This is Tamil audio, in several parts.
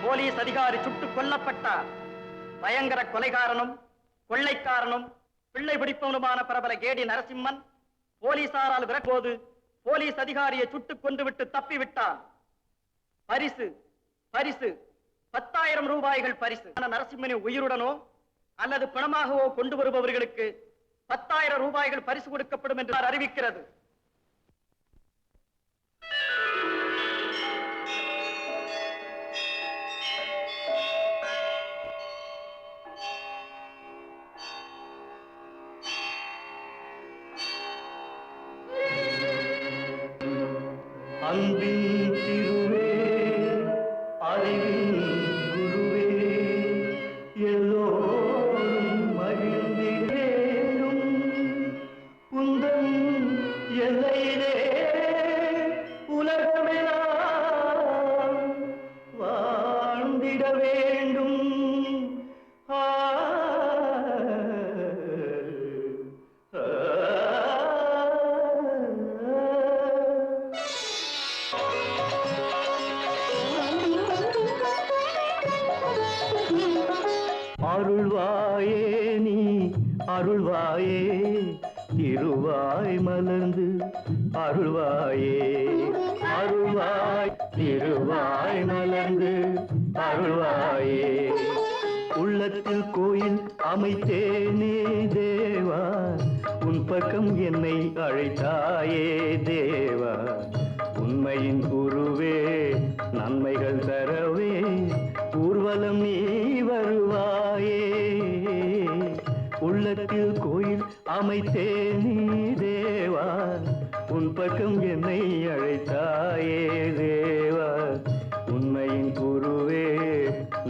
போலீஸ் அதிகாரி சுட்டுக் கொல்லப்பட்டார். பயங்கர கொலைகாரனும் கொள்ளைக்காரனும் பிள்ளை பிடிப்பவனுமான பிரபல கேடி நரசிம்மன் போலீசாரால் விரட்டும்போது போலீஸ் அதிகாரியை சுட்டுக் கொண்டுவிட்டு தப்பிவிட்டார். பரிசு பரிசு 10,000 ரூபாய்கள் பரிசு. நரசிம்மனை உயிருடனோ அல்லது பணமாகவோ கொண்டு வருபவர்களுக்கு 10,000 ரூபாய்கள் பரிசு கொடுக்கப்படும் என்று அறிவிக்கிறது. அன்பின் திருவே அறிவின் குருவே எல்லோரும் மகிழ்ந்திடேனும் உந்தன் எல்லையிலே உலகமெல்லாம் வாழ்ந்திட வேண்டும். அருள்வாயே நீ அருள்வாயே திருவாய் மலர்ந்து அருள்வாயே அருள்வாய் திருவாய் மலர்ந்து அருள்வாயே. உள்ளத்தில் கோயில் அமைத்தேனே தேவா உன் பக்கம் என்னை அழைத்தாயே தேவா. உண்மையின் குருவே நன்மைகள் தரவே ஊர்வலம் நீ வருவாயே. உள்ளத்தில் கோயில் அமைத்தேனே தேவா உன் பக்கம் என்னை அழைத்தாயே தேவா. உண்மையின் குருவே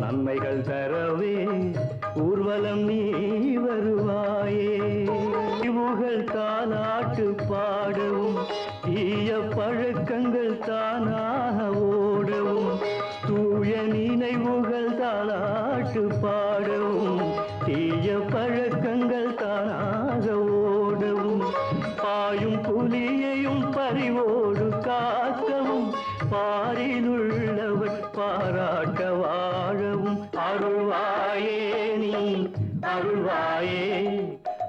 நன்மைகள் தரவே ஊர்வலம் நீ வருவாயே. இவுகள் தாலாட்டு பாடவும் தீய பழக்கங்கள் தானாக ஓடவும் தூய நினைவுகள் தாலாட்டு பாடவும் தீய பழக்கங்கள் தானாக ஓடவும் பாயும் புலியையும் பறிவோடு காக்கவும் பாரிலுள்ளவர் பாராட்ட வாழவும். அருள்வாயே நீ அருள்வாயே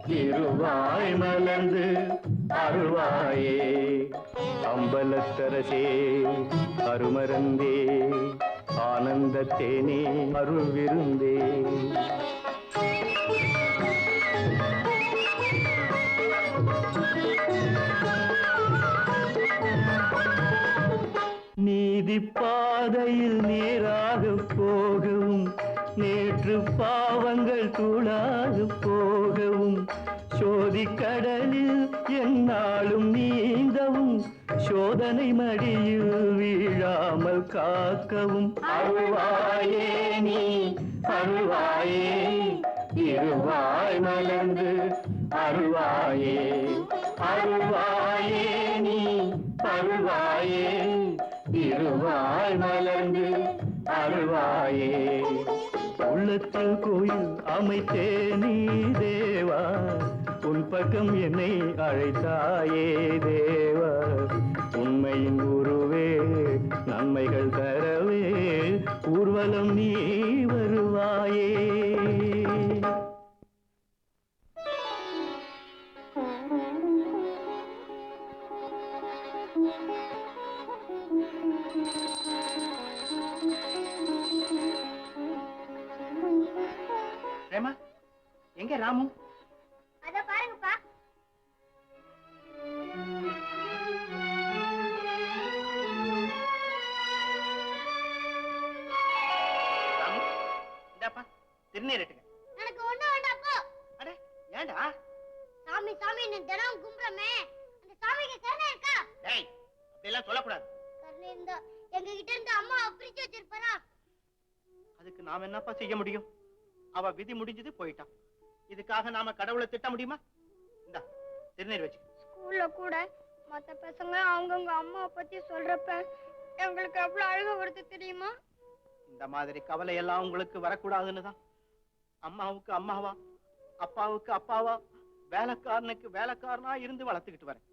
திருவாய் மலர்ந்து அருள்வாயே. அம்பலத்தரசே அருமருந்தே ஆனந்தத்தேனே அருள் விருந்தே. நீதி பாதையில் நேராக போகவும் நேற்று பாவங்கள் தூளாக போகவும் சோதி கடலில் எந்நாளும் நீந்தவும் சோதனை மடியில் வீழாமல் காக்கவும் அருள்வாயே நீ அருள்வாயே இருவாய் மலர்ந்து அருள்வாயே அருள்வாயே நீ அருள்வாயே இருவாய் மலர்ந்து அருள்வாயே உள்ளத்தில் கோயில் அமைத்தே நீ தேவா உன் பக்கம் என்னை அழைத்தாயே தேவா உண்மையின் குருவே நன்மைகள் தரவே ஊர்வலம் நீ வருவாயே. பிரேமா எங்க ராமு? அத பாருங்கப்பா. ராமு இந்தாப்பா திருநீர் எடுங்க. எனக்கு ஒண்ணு வேண்டாப்பா. அட ஏண்டா? சாமி சாமி தினம் கும்பிடுறமே அந்த சாமிக்கு கருணை இருக்கா? டேய் அப்படியெல்லாம் சொல்லக்கூடாது. கருணை இருந்தா எங்க கிட்ட இருந்து அம்மா பிரிச்சு வச்சிருப்பாரா? அதுக்கு நாம என்னப்பா செய்ய முடியும்? அவ விதி முடிஞ்சது போயிட்டான். இதுக்காக நாம கடவுளை திட்ட முடியுமா? இந்தா திருநீர் வச்சு. ஸ்கூல்ல கூட மத்த பசங்க அவங்கவுங்க அம்மாவை பத்தி சொல்றப்ப எங்களுக்கு எவ்வளவு அழுக வருது தெரியுமா? இந்த மாதிரி கவலை எல்லாம் உங்களுக்கு வரக்கூடாதுன்னு தான் அம்மாவுக்கு அம்மாவா அப்பாவுக்கு அப்பாவா வேலைக்காரனுக்கு வேலைக்காரனா இருந்து வளர்த்துக்கிட்டு வரேன்.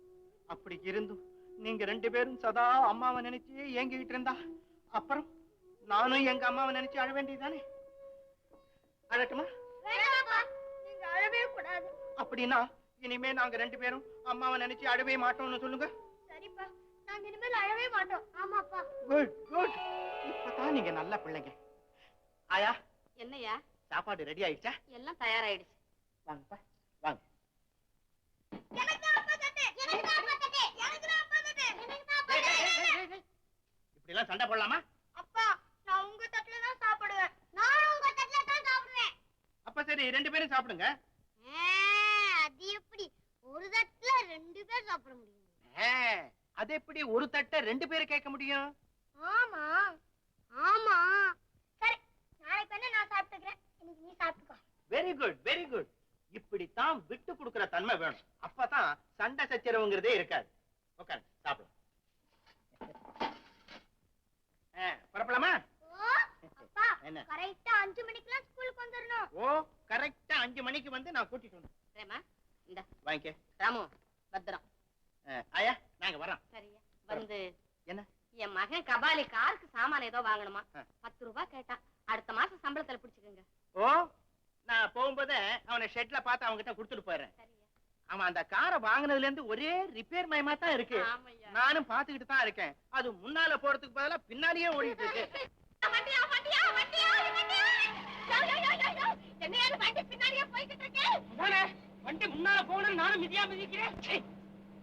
அப்படி இருந்தும் நீங்க 2 பேரும் சதா அம்மாவை நினைச்சு ஏங்கிக்கிட்டு இருந்தா அப்புறம் நானும் எங்க அம்மாவை நினைச்சு அழ வேண்டியதுதானே? அழட்டுமா? வேண்டாப்பா, நீங்க அழவே கூடாது. அப்படின்னா இனிமே நாங்க 2 பேரும் அம்மாவை நினைச்சு அழவே மாட்டோம்னு சொல்லுங்க. சரிப்பா, நாங்க இனிமேல் அழவே மாட்டோம். ஆமாப்பா. Good good. இப்பதான் நீங்க நல்ல பிள்ளைங்க. ஆயா என்னையா? சாப்பாடு ரெடி ஆயிடுச்சா? எல்லாம் தயாராயிடுச்சு. வாங்கப்பா வாங்க. எனக்கு அப்பா தட்டு, எனக்கு அப்பா தட்டு, எனக்கு அப்பா தட்டு, எனக்கு அப்பா தட்டு. இப்படி எல்லாம் சண்டை போடலாமா? அப்பா, நான் உங்க தட்டுல தான் சாப்பிடுவேன். நானும் உங்க தட்டுல தான் சாப்பிடுவேன். அப்ப சரி 2 பேரும் சாப்பிடுங்க. அது எப்படி ஒரு தட்டுல 2 பேர் சாப்பிட முடியும்? அது எப்படி ஒரு தட்டை 2 பேரும் கேட்க முடியும்? ஆமா ஆமா. சரி, நாளைக்கு என்ன நான் சாப்பிட்டுக்கிறேன், இன்னைக்கு நீ சாப்பிட்டுக்கோ. Very good very good. இப்படித்தான் விட்டு கொடுக்கிற தன்மை வேணும். அப்பதான் சண்டை சச்சரவுங்கிறதே இருக்காது. உட்காரு சாப்பிடலாம். புறப்படலாமா? ஓ அப்பா, என்ன? கரெக்ட்டா 5 மணிக்குலாம் ஸ்கூலுக்கு வந்துறணும். ஓ கரெக்ட்டா 5 மணிக்கு வந்து நான் கூட்டிட்டு வந்து. பிரேமா இந்த வாங்கிக்க. ராமு பத்திரம். ஆயா நாங்க வரோம். சரியா? வந்து என்ன? என் மகன் கபாலி காருக்கு சாமான ஏதோ வாங்கணுமா, ஆ. 10 ரூபாய் கேட்டான். அடுத்த மாசம் சம்பளத்துல பிடிச்சுக்கோங்க. ஓ நான் போகும்போது அவனை ஷெட்ல பார்த்து அவன்கிட்ட கொடுத்துட்டு போயிடுறேன். சரியா? அவன் அந்த காரை வாங்கினதுல இருந்து ஒரே ரிப்பேர் மயமா தான் இருக்கு. ஆமையா. நானும் பாத்துக்கிட்டு தான் இருக்கேன். அது முன்னால போறதுக்கு பதிலா பின்னாலேயே ஓடிட்டு இருக்கு. வண்டியா வண்டியா வண்டியா வண்டியா. யோ யோ யோ யோ. என்னையா இது வண்டி பின்னாடியே போயிட்டு இருக்கு? போனே வண்டி முன்னால போகணும், நானும் மிதியா மிதிக்கிறேன்.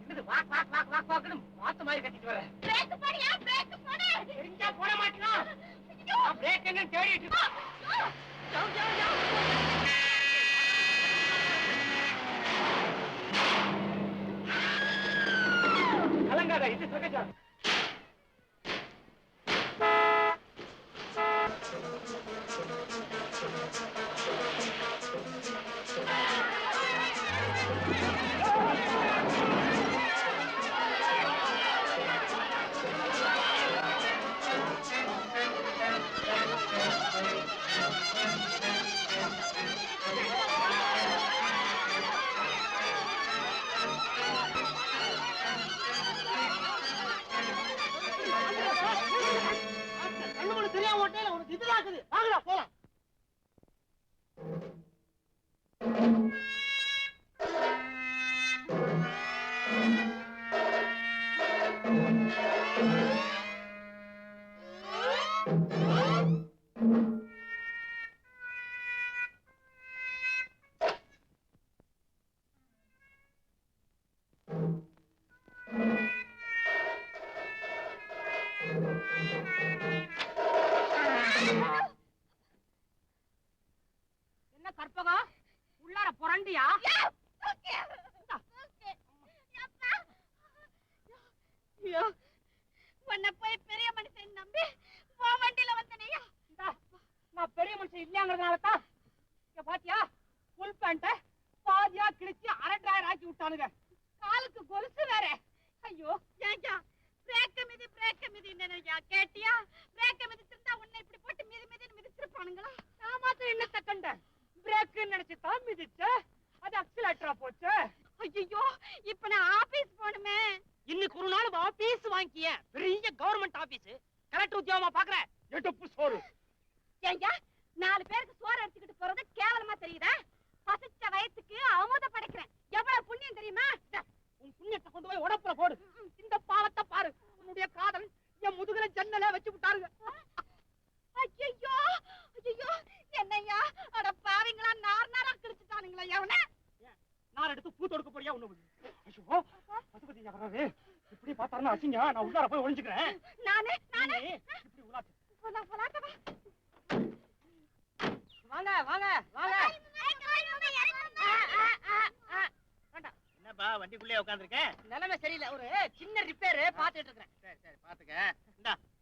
என்னது வாக் வாக் வாக் வாக் வாக்னு மாத்து மாதிரி கட்டிட்டு வரேன். பிரேக் போடியா, பிரேக் போடு. தெரிஞ்சா போட மாட்டேனா? பிரேக் என்ன தேடிட்டு இருக்கேன். யோ யோ யோ. கலங்காத, இது சகஜா. தெரியாம ஓட்டையில உனக்கு இதுதான் இருக்குது. வாங்கடா போலாம். விட்டானுங்க. காலுக்கு கொலுசு வேற. ஐயோ ஏன்யா பிரேக்க மிதி என்னையா கேட்டியா? பிரேக்க மிதிச்சிருந்தா உன்னை இப்படி போட்டு மிதி மிதிச்சிருப்பானுங்களா? நான் மாத்திரம் என்ன தக்கண்டேன், பிரேக் நினைச்சு தான் மிதிச்ச, அது அக்சிலேட்டரா போச்சு. ஐயோ இப்ப நான் ஆபீஸ் போணுமே. இன்னைக்கு ஒரு நாள் ஆபீஸ் வாங்கிய, பெரிய கவர்மெண்ட் ஆபீஸ், கலெக்டர் உத்தியோகமா பாக்குற, எடுப்பு சோறு. ஏன்யா 4 பேருக்கு சோறு அடிச்சுக்கிட்டு போறது கேவலமா தெரியுதா? பசிச்ச வயத்துக்கு அமுத படைக்கிறேன், எவ்வளவு புண்ணியம் தெரியுமா? உன் புண்ணியத்தை கொண்டு போய் உடப்புல போடு. இந்த பாவத்தை பாரு, உன்னுடைய காதல் என் முதுகுல ஜன்னல வச்சு விட்டாருங்க. ஐயோ ஐயோ என்னையா அட பாவிங்களா, நார்னாலா கிழிச்சுட்டானுங்களா எவன? நான் எடுத்து பூ தொடுக்க போறியா உன்ன? ஐயோ பசுபதி வராது, இப்படி பார்த்தாருன்னா அசிங்க, நான் உள்ளார போய் ஒளிஞ்சுக்கிறேன். நானே இப்படி உலாத்து. போலாட்டவா. வாங்க வாங்க வாங்க. என்னப்பா வண்டிக்குள்ளே உட்காந்துருக்கேன்? நிலைமை சரியில்லை, ஒரு சின்ன ரிப்பேர் பாத்துட்டு இருக்கேன். சரி சரி பாத்துக்க.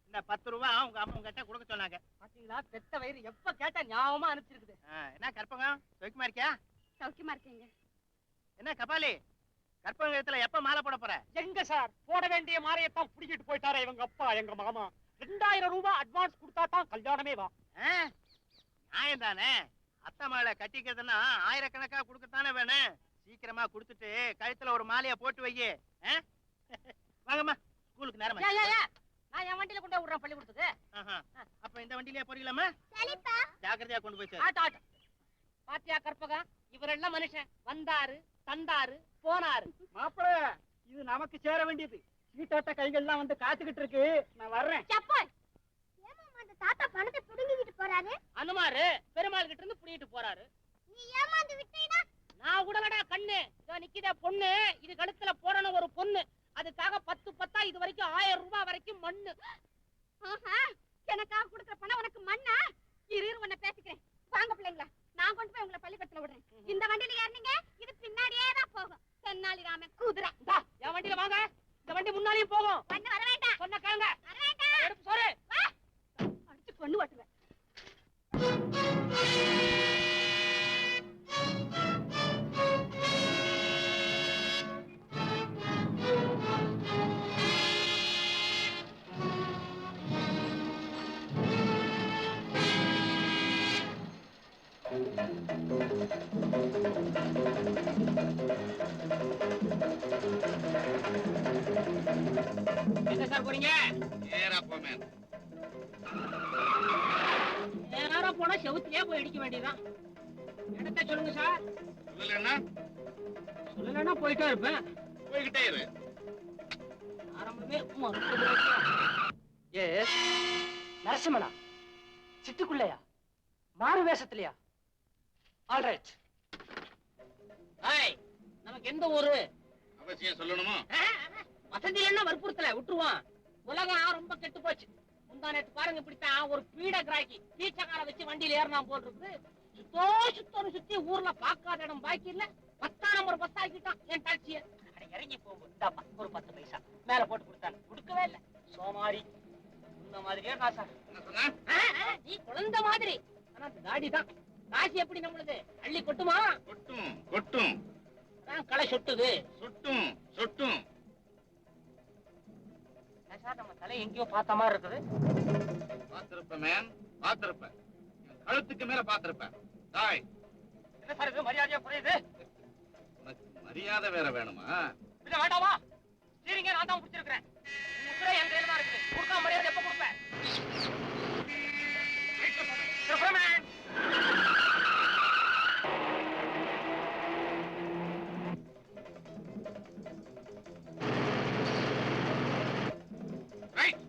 இந்த 10 ரூபா உங்க அம்மா உங்ககிட்ட கொடுக்க சொன்னாங்க. பாத்தீங்களா, பெத்த வயிறு எப்ப கேட்டா ஞாபகமா அனுப்பிச்சிருக்குது. என்ன கற்பகம், சௌக்கியமா இருக்கியா? சௌக்கியமா இருக்கீங்க. என்ன கபாலி, கற்பகத்துல எப்ப மாலை போட போற? எங்க சார், போட வேண்டிய மாலையத்தான் புடிக்கிட்டு போயிட்டாரே இவங்க அப்பா, எங்க மாமா. 2000 ரூபாய் அட்வான்ஸ் கொடுத்தா தான் கல்யாணமே வா. நியாயம் தானே, அத்தை மாலை கட்டிக்கிறதுன்னா ஆயிரக்கணக்கா கொடுக்கத்தானே வேணும். சீக்கிரமா கொடுத்துட்டு கழுத்துல ஒரு மாலைய போட்டு வையே. வாங்கம்மா, ஸ்கூலுக்கு நேரமா. நான் என் வண்டியில கொண்டு விடுறேன் பள்ளிக்கூடத்துக்கு. அப்ப இந்த வண்டியிலே போறீங்களாமா? ஜாக்கிரதையா கொண்டு போய் சேர். பாத்தியா கற்பகம், இவரெல்லாம் மனுஷன், வந்தாரு தந்தாரு போனாரு. மாப்பிள, இது நமக்கு சேர வேண்டியது. சீட்டாட்ட கைகள்லாம் வந்து காத்துக்கிட்டு இருக்கு, நான் வர்றேன். அந்த தாத்தா பணத்தை புடுங்கிட்டு போறாரு. அனுமாரு பெருமாள் கிட்ட இருந்து புடிங்கிட்டு போறாரு. நீ ஏமாந்து விட்டீனா? நான் உடனடா கண்ணு, இதோ நிக்கிதே பொண்ணு, இது கழுத்துல போடணும் ஒரு பொண்ணு. அதுக்காக 10 இது வரைக்கும் 1000 ரூபாய் வரைக்கும் மண்ணு. எனக்காக கொடுக்குற பணம் உனக்கு மண்ணா? இரு உன்னை பேசிக்கிறேன். வாங்க பிள்ளைங்களா, நான் கொண்டு போய் உங்களை பள்ளிக்கூடத்துல விடுறேன். இந்த வண்டியில ஏறினீங்க, இது பின்னாடியே தான் போகும். தென்னாலி ராமன் குதிரை. என் வண்டியில வாங்க, இந்த வண்டி முன்னாலேயும் போகும். பண்ணு வர வேண்டாம். சொன்ன கேளுங்க. வர வேண்டாம். எடுப்பு சோறு. அடிச்சு கொண்டு வாட்டுவேன். எங்க சார் போறீங்க? நேரா போமேன். நேரா போனா செவுத்திலே போய் அடிக்க வேண்டியதான். இடத்த சொல்லுங்க சார். சொல்லலன்னா சொல்லலன்னா போயிட்டே இருப்பேன். போய்கிட்டே இரு. ஆரம்பமே நரசிம்மனா, சிட்டுக்குள்ளையா, மாறு வேஷத்துலயா? ஆல்ரைட். நமக்கு எந்த ஊரு? அவசியம் சொல்லணுமோ? வசதி என்ன வற்புறுத்தல விட்டுருவான். உலகம் ரொம்ப கெட்டு போச்சு. முந்தா நேத்து பாருங்க, இப்படித்தான் ஒரு பீட கிராக்கி பீச்சக்கார வச்சு வண்டியில ஏறினான் போல் இருக்கு. சுத்தோன்னு சுத்தி ஊர்ல பாக்காத இடம் பாக்கி இல்ல. 10ஆம் நம்பர் பஸ் ஆக்கிட்டான் என் டாக்ஸிய. இறங்கி போகும் ஒரு 10 பைசா மேல போட்டு கொடுத்தாங்க, கொடுக்கவே இல்ல. சோமாரி இந்த மாதிரியே காசா. என்ன சொன்ன? நீ குழந்தை மாதிரி. ஆனா அந்த காடி தான் காசு எப்படி நம்மளுது அள்ளி கொட்டுமா? கொட்டும் கொட்டும். களை சொட்டுது. சொட்டும் சொட்டும். நம்ம தலை எங்கேயோ பார்த்த மாதிரி இருக்குது. பாத்திருப்ப மேன், பாத்திருப்ப. கழுத்துக்கு மேல பாத்திருப்ப. தாய், என்ன சார் இது மரியாதையா குறையுது? உனக்கு மரியாதை வேற வேணுமா? இல்ல வேண்டாமா? ஸ்டீரிங்க நான் தான் பிடிச்சிருக்கிறேன். உங்க என் கையில தான் இருக்குது. கொடுக்காம மரியாதை எப்ப கொடுப்பேன்? ரைட்.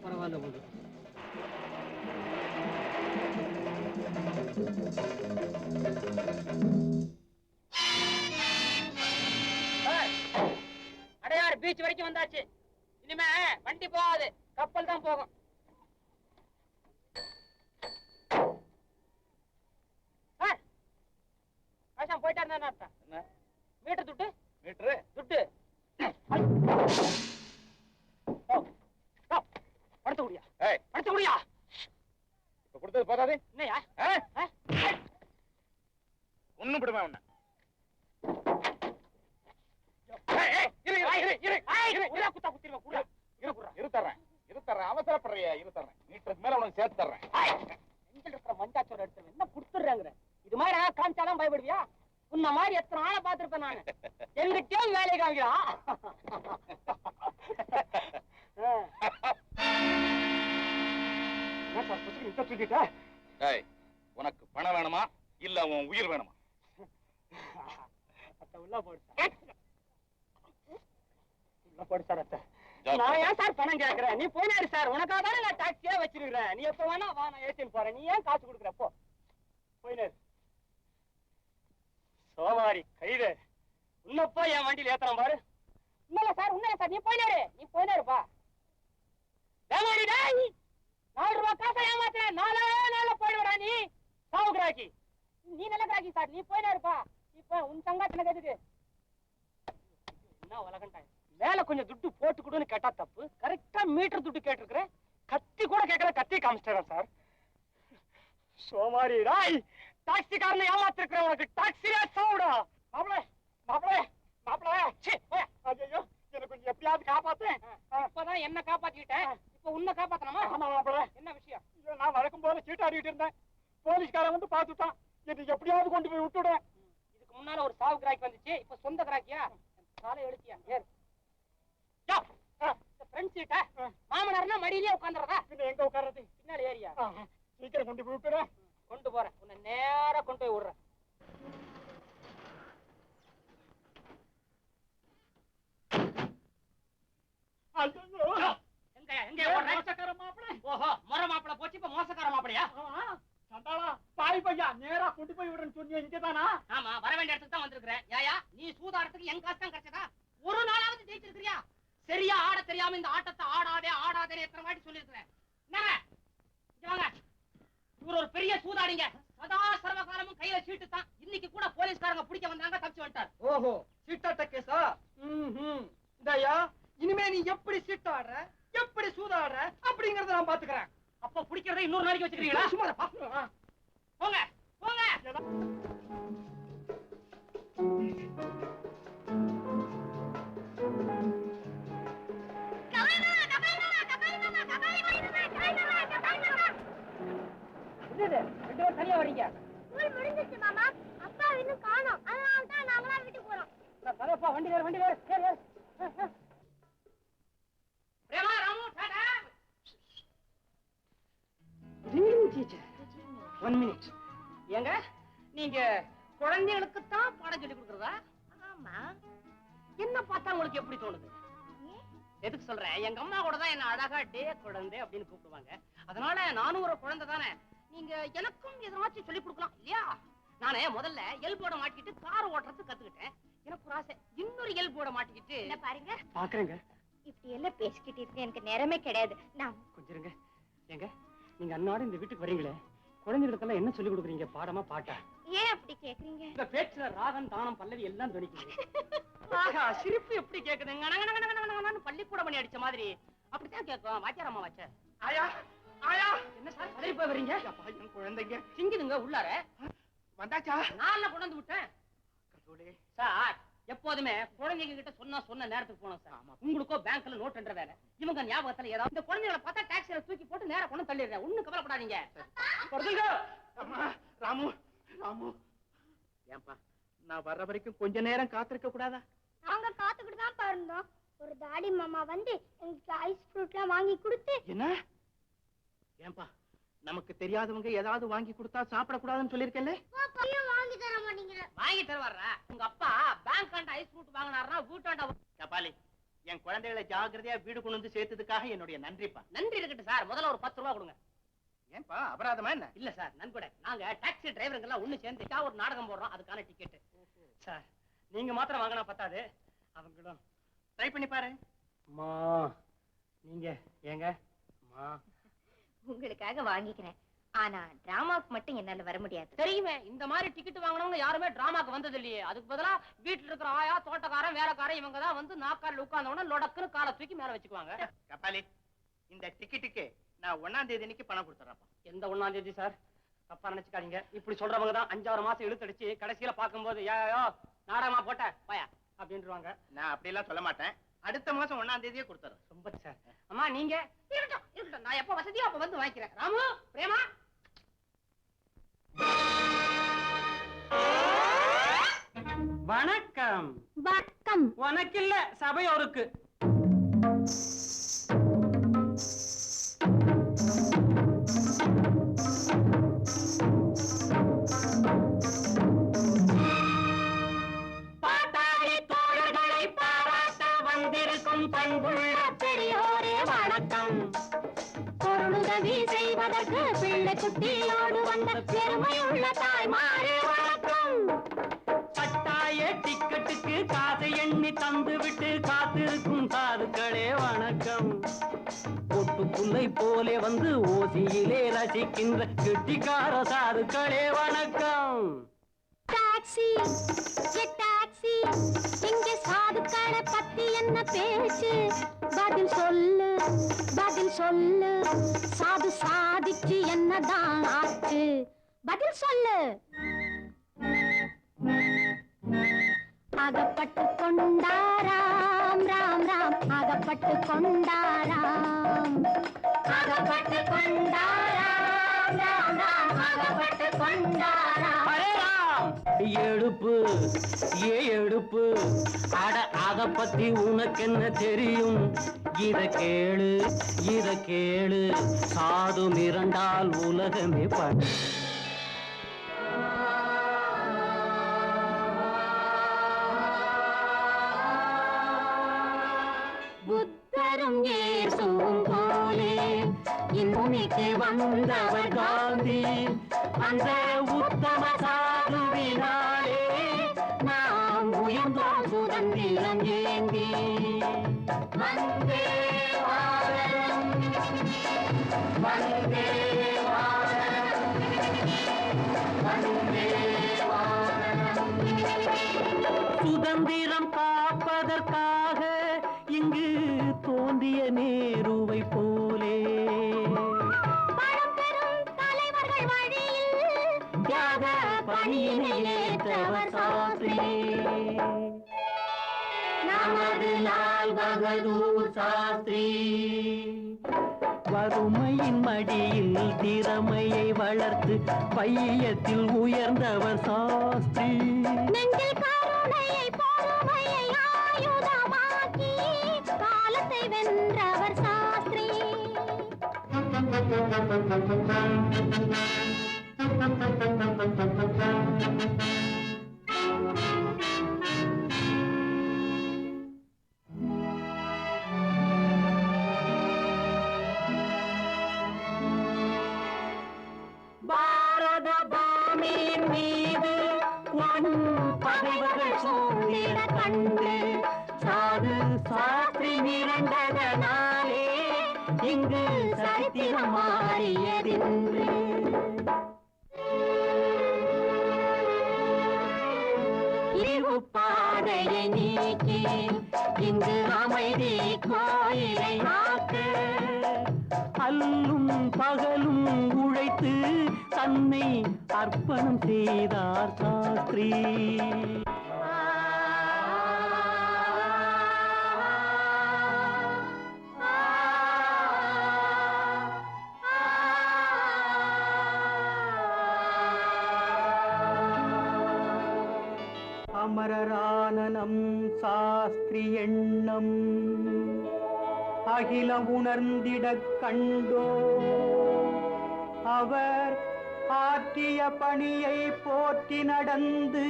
பரவாயில்ல போது. அடையார் பீச் வரைக்கும் வந்தாச்சு. இனிமே வண்டி போகாது, கப்பல் தான் போகும். போயிட்டா இருந்தா அர்த்தம். மீட்டர் துட்டு, மீட்டரு துட்டு. போதாது என்னையா ஒண்ணும் விடுவேன் உன்னை அவசரப்படுறியா இருத்தர்றேன் மீட்டருக்கு மேல உனக்கு சேர்த்து தர்றேன் இருக்கிற மஞ்சாச்சோறு எடுத்து என்ன குடுத்துறாங்க இது மாதிரி காமிச்சாலும் பயப்படுவியா உன்ன மாதிரி எத்தனை ஆளை பார்த்திருப்பேன் நானு எங்கிட்டயும் வேலை காமிக்கிறான் உனக்கு பணம் வேணுமா இல்ல உன் உயிர் வேணுமா உள்ள போடு சார் அத்தை நான் ஏன் சார் பணம் கேட்கிறேன் நீ போயினாரு சார் உனக்காக தானே நான் டாக்ஸியா வச்சிருக்கிறேன் நீ எப்ப வேணா வா நான் ஏசின்னு போறேன் நீ ஏன் காசு கொடுக்குற போ போயினாரு சோமாரி கைது உன்னப்பா என் வண்டியில ஏத்தலாம் பாரு உண்மையில சார் நீ போயினாருப்பா ஏமாடி டேய் 4 ரூபாய் காசை ஏமாத்துறேன் நாளே போயிடுவடா நீ சாவுக்குறாக்கி நீ நல்ல கிராக்கி சார் நீ போயினாருப்பா இப்ப உன் சங்காத்தனை கேட்டுக்கு என்ன உலகண்டாய் மேல கொஞ்சம் துட்டு போட்டு கொடுன்னு கேட்டா தப்பு கரெக்டா மீட்டர் துட்டு கேட்டிருக்கிறேன் கத்தி கூட கேட்கற கத்தி காமிச்சிட்டேன் சார் சோமாரி ராய் டாக்ஸிக்காரனை ஏமாத்திருக்கிறேன் உனக்கு டாக்ஸியா சவுடா மாப்பிள ஐயோ எனக்கு கொஞ்சம் எப்படியாவது காப்பாத்தேன் இப்பதான் என்ன காப்பாத்திக்கிட்டேன் இப்ப உன்னை காப்பாத்தணுமா ஆமா மாப்பிள என்ன விஷயம் நான் வழக்கம் போல சீட்டாடிட்டு இருந்தேன் போலீஸ்காரன் வந்து பாத்துட்டான் எனக்கு எப்படியாவது கொண்டு போய் விட்டுடுறேன் இதுக்கு முன்னால ஒரு சாவு கிராக்கி வந்துச்சு இப்ப சொந்த கிராக்கியா காலை எழுச்சியா ஏறு ஃப்ரெண்ட் சீட்டா மாமனார்னா மடியிலே உட்காந்துறதா பின்ன எங்க உட்கார்றது பின்னால ஏரியா சீக்கிரம் கொண்டு போய் விட்டுறேன் கொண்டு போறேன் உன்னை நேரா கொண்டு போய் விடுறேன் மோசக்கார மாப்பிள ஓஹோ முறை மாப்பிள போச்சு இப்ப மோசக்கார மாப்பிளையா சண்டாளா பாய் பையா நேரா கொண்டு போய் விடுறேன்னு சொன்னியா இங்கதானா ஆமா வர வேண்டிய இடத்துக்கு தான் வந்திருக்கிறேன் ஏயா நீ சூதாடத்துக்கு என் காசு தான் கிடைச்சதா ஒரு நாளாவது ஜெயிச்சிருக்கிறியா சரியா ஆட தெரியாம இந்த ஆட்டத்தை ஆடாதே எத்தனை வாட்டி சொல்லிருக்கிறேன் என்னங்க இவர் ஒரு பெரிய சூதாடிங்க சதா சர்வகாலமும் கையில சீட்டு தான் இன்னைக்கு கூட போலீஸ்காரங்க பிடிக்க வந்தாங்க தப்பிச்சு வந்துட்டார் ஓஹோ சீட்டாட்ட கேசா இந்தயா இனிமே நீ எப்படி சீட்டாடுற எப்படி சூதாடுற அப்படிங்கறத நான் பாத்துக்கிறேன் அப்ப பிடிக்கிறத இன்னொரு நாளைக்கு வச்சுக்கிறீங்களா சும்மா போங்க தனியா வரீங்க முடிஞ்சிச்சு மாமா அப்பா இன்னும் காணோம் அதனால தான் நாங்களாம் வீட்டுக்கு போறோம் வண்டி வேறு பிரேமா ராமு டாடா ஒன் மினிட் ஏங்க நீங்க குழந்தைகளுக்கு தான் பாடம் சொல்லி கொடுக்கறதா ஆமா என்ன பார்த்தா உங்களுக்கு எப்படி தோணுது எதுக்கு சொல்றேன் எங்க அம்மா கூட தான் என்ன அழகா டே குழந்தை அப்படின்னு கூப்பிடுவாங்க அதனால நானும் ஒரு குழந்தை தானே நீங்க எனக்கும் எதனாச்சும் சொல்லி கொடுக்கலாம் இல்லையா நானே முதல்ல எல்போட மாட்டிக்கிட்டு கார் ஓட்டுறது கத்துக்கிட்டேன் எனக்கு ஒரு ஆசை இன்னொரு எல்போட மாட்டிக்கிட்டு என்ன பாருங்க பாக்குறேங்க இப்படி எல்லாம் பேசிக்கிட்டு இருக்க எனக்கு நேரமே கிடையாது நான் கொஞ்சம் இருங்க ஏங்க நீங்க அன்னாடு இந்த வீட்டுக்கு வரீங்களே குழந்தைகளுக்கெல்லாம் என்ன சொல்லி கொடுக்குறீங்க பாடமா பாட்டா ஏன் அப்படி கேக்குறீங்க இந்த பேச்சுல ராகம் தானம் பல்லவி எல்லாம் துணிக்குது ஆஹா சிரிப்பு எப்படி கேக்குதுங்க பள்ளிக்கூட மணி அடிச்ச மாதிரி அப்படித்தான் கேட்கும் வாத்தியாரம்மா வச்ச ஆயா ஆயா என்ன சார் பதவி போய் வரீங்க என் குழந்தைங்க சிங்கிதுங்க உள்ளார வந்தாச்சா நான் கொண்டு வந்து விட்டேன் சார் எப்போதுமே குழந்தைங்க கிட்ட சொன்ன நேரத்துக்கு போனோம் சார் உங்களுக்கோ பேங்க்ல நோட் என்ற வேலை இவங்க ஞாபகத்துல ஏதாவது இந்த குழந்தைகளை பார்த்தா டாக்ஸில தூக்கி போட்டு நேரா கொண்டு தள்ளிடுறேன் ஒண்ணும் கவலைப்படாதீங்க ராமு ராமு ஏன்பா நான் வர்ற வரைக்கும் கொஞ்ச நேரம் காத்திருக்க கூடாதா நாங்க காத்துக்கிட்டு தான் பாருந்தோம் ஒரு தாடி மாமா வந்து எங்களுக்கு ஐஸ் ஃப்ரூட்லாம் வாங்கி கொடுத்து என்ன ஏன்பா நமக்கு தெரியாதவங்க ஏதாவது வாங்கி கொடுத்தா சாப்பிடக்கூடாதுன்னு சொல்லிருக்கேன்ல வாங்கி தர மாட்டீங்க வாங்கி தருவாரா உங்க அப்பா பேங்க் ஆண்ட ஐஸ் ஃப்ரூட் வாங்கினாருன்னா வீட்டாண்ட கபாலி என் குழந்தைகளை ஜாக்கிரதையா வீடு கொண்டு வந்து சேர்த்ததுக்காக என்னுடைய நன்றிப்பா நன்றி இருக்கட்டும் சார் முதல்ல ஒரு 10 ரூபா கொடுங்க ஏன்பா அபராதமா என்ன இல்ல சார் நன்கொடை நாங்க டாக்ஸி டிரைவருங்க எல்லாம் ஒண்ணு சேர்ந்துட்டா ஒரு நாடகம் போடுறோம் அதுக்கான டிக்கெட் சார் நீங்க மாத்திரம் வாங்கினா பத்தாது அவங்களும் ட்ரை பண்ணி பாரு அம்மா நீங்க ஏங்க அம்மா உங்களுக்காக வாங்கிக்கிறேன் ஆனா டிராமாவுக்கு மட்டும் என்னால வர முடியாது தெரியுமே இந்த மாதிரி டிக்கெட் வாங்கினவங்க யாருமே டிராமாக்கு வந்தது இல்லையே அதுக்கு பதிலா வீட்டுல இருக்கிற ஆயா தோட்டக்காரன் வேலைக்காரன் இவங்க தான் வந்து நாக்காரில் உட்கார்ந்தவன லொடக்குன்னு காலை தூக்கி மேல வச்சுக்குவாங்க கபாலி இந்த டிக்கெட்டுக்கு நான் 1ஆம் தேதி அன்னைக்கு பணம் கொடுத்துறேன்ப்பா. எந்த 1ஆம் தேதி சார்? தப்பா நினைச்சுக்காதீங்க. இப்படி சொல்றவங்க தான் 5-6 மாசம் இழுத்தடிச்சு கடைசியில பாக்கும்போது ஏயோ நாடகமா போட்ட பயா அப்படின்றாங்க. நான் அப்படி எல்லாம் சொல்ல மாட்டேன். அடுத்த மாசம் 1ஆம் தேதியே கொடுத்துறேன். ரொம்ப சார். அம்மா நீங்க இருக்கட்டும் நான் எப்ப வசதியோ அப்ப வந்து வாங்கிக்கிறேன். ராமு பிரேமா வணக்கம். வணக்கம். உனக்கு இல்ல சபையோருக்கு. பாட்டாளி தோழர்களை பாராட்ட வந்திருக்கும் பண்புள்ள பெரியோரே வணக்கம். பொருளுதவி செய்வதற்கு பிள்ளை குட்டியோடு வந்த பெருமையுள்ள தாய்மாரே வணக்கம். கட்டாய டிக்கெட்டுக்கு காசை எண்ணி தந்து விட்டு காத்திருக்கும் சாதுக்களே வணக்கம். பொட்டுப்புள்ளை போலே வந்து ஓசியிலே ரசிக்கின்ற கெட்டிக்கார சாதுக்களே வணக்கம். டாக்ஸி டாக்ஸி இங்கே சாதுக்களை பத்தி என்ன பேச்சு? பதில் சொல்லு பதில் சொல்லு. சாது சாதிச்சு என்னதான் ஆச்சு? பதில் சொல்லு. அகப்பட்டு கொண்டாராம் ராம் ராம் அகப்பட்டு கொண்டாராம் அகப்பட்டு கொண்டாராம் ராம் ராம் அகப்பட்டு கொண்டாராம். அரே ராம் எடுப்பு எடுப்பு. அட அத பத்தி உனக்கு என்ன தெரியும்? இத கேளு சாது மிரண்டால் உலகமே பட. புத்தரும் இயேசுவும் போலே இன்மைக்கு வந்தவர் காந்தி. அந்த உத்தம சாதுவினாலே நாம் உயர்ந்தோம் சுதந்திரம் ஏந்தி. வந்தே மாதரம் வந்தே மாதரம் வந்தே மாதரம். சுதந்திரம் காப்பதற்காக இங்கு தோன்றிய நேருவை போலே பழம்பெரும் தலைவர்கள் வழியில் தியாக பணியினை ஏற்றவர் சாஸ்திரி. நமது லால் பகதூர் சாஸ்திரி. வறுமையின் மடியில் திறமையை வளர்த்து பையத்தில் உயர்ந்தவர் சாஸ்திரி. நெஞ்சில் கருணையை பொறுமையை ஆயுதமாக்கி காலத்தை வென்றவர் சாஸ்திரி. பாரத பூமியின் மீது பகைவர்கள் சூழ்ந்திட கண்டு சாது சாஸ்திரி மிரண்டதனாலே இங்கு சரித்திரம் மாறியதென்று. இருவு பாதையை நீக்கி இங்கு அமைதி கோயிலை ஆக்க. அல்லும் பகலும் உழைத்து தன்னை அர்ப்பணம் செய்தார் சாஸ்திரி. அமரரானனம் சாஸ்திரி எண்ணம் அகிலம் உணர்ந்திடக் கண்டோ. அவர் ஆற்றிய பணியை போற்றி நடந்து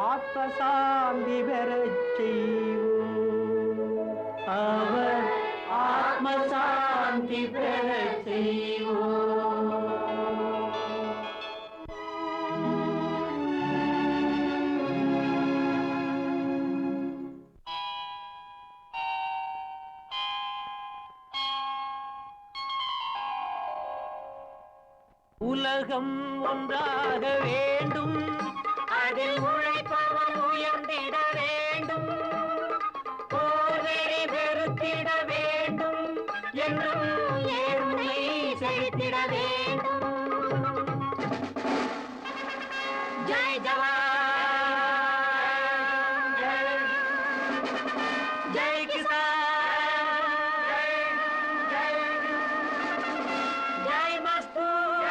ஆத்மசாந்தி பெறச் செய்வோம். அவர் ஆத்மசாந்தி பெறச் செய்வோம். உலகம் ஒன்றாக வேண்டும், அதில் உழைப்பவன் உயர்ந்திட வேண்டும், போதை வெறுத்திட வேண்டும் என்றும் உழைத்திட வேண்டும். ஜெய் ஜவான், ஜெய் கிசான், ஜெய் மஸ்தூர்.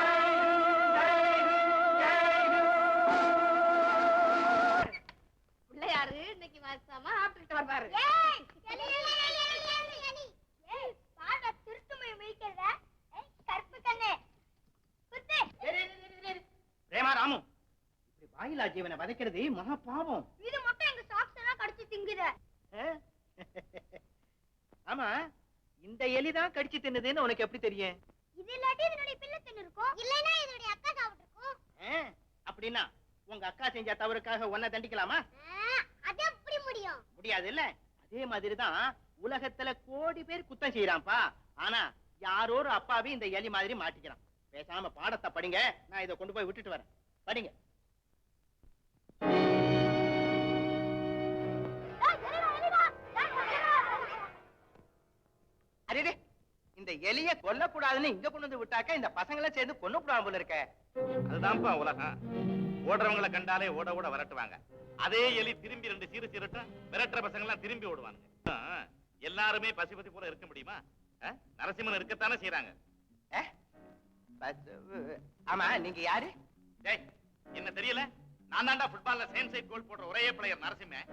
பிள்ளையாரு இன்னைக்கு மாசமா ஆப்பிட்டு வர்றாரு. பிரேமா ராமு, இப்படி வாயிலா ஜீவனை வதைக்கிறது மகா பாவம். இது மட்டும் எங்க சாக்ஸ் எல்லாம் கடிச்சு திங்குது. ஆமா, இந்த எலிதான் கடிச்சு தின்னுதுன்னு உனக்கு எப்படி தெரியும்? இது இல்லாட்டி இதனுடைய பிள்ளை தின்னு இருக்கும், இல்லைன்னா இதனுடைய அக்கா சாப்பிட்டு இருக்கும். அப்படின்னா உங்க அக்கா செஞ்ச தவறுக்காக உன்னை தண்டிக்கலாமா? அது எப்படி முடியும்? முடியாது இல்ல. அதே மாதிரிதான் உலகத்துல கோடி பேர் குத்தம் செய்யறான்ப்பா. ஆனா யாரோ ஒரு அப்பாவி இந்த எலி மாதிரி மாட்டிக்கிறான். பேசாம பாடத்தை படிங்க, நான் இதை கொண்டு போய் விட்டுட்டு வரேன். படிங்க. அரே, இந்த எலிய கொல்லக்கூடாதுன்னு இங்க கொண்டு வந்து விட்டாக்க இந்த பசங்களை சேர்ந்து கொண்டு போடாம போல இருக்க. அதுதான்ப்பா உலகம். ஓடுறவங்களை கண்டாலே ஓட ஓட விரட்டுவாங்க. அதே எலி திரும்பி 2 சீரு சீரட்டும், விரட்டுற பசங்க எல்லாம் திரும்பி ஓடுவாங்க. எல்லாருமே பசிபதி போல இருக்க முடியுமா? நரசிம்மன் இருக்கத்தானே செய்யறாங்க. ஆமா, நீங்க யாரு? டேய், என்ன தெரியல? நான் தான்டா ஃபுட்பால்ல சேம் சைட் கோல் போடுற ஒரே பிளேயர் நரசிம்மன்.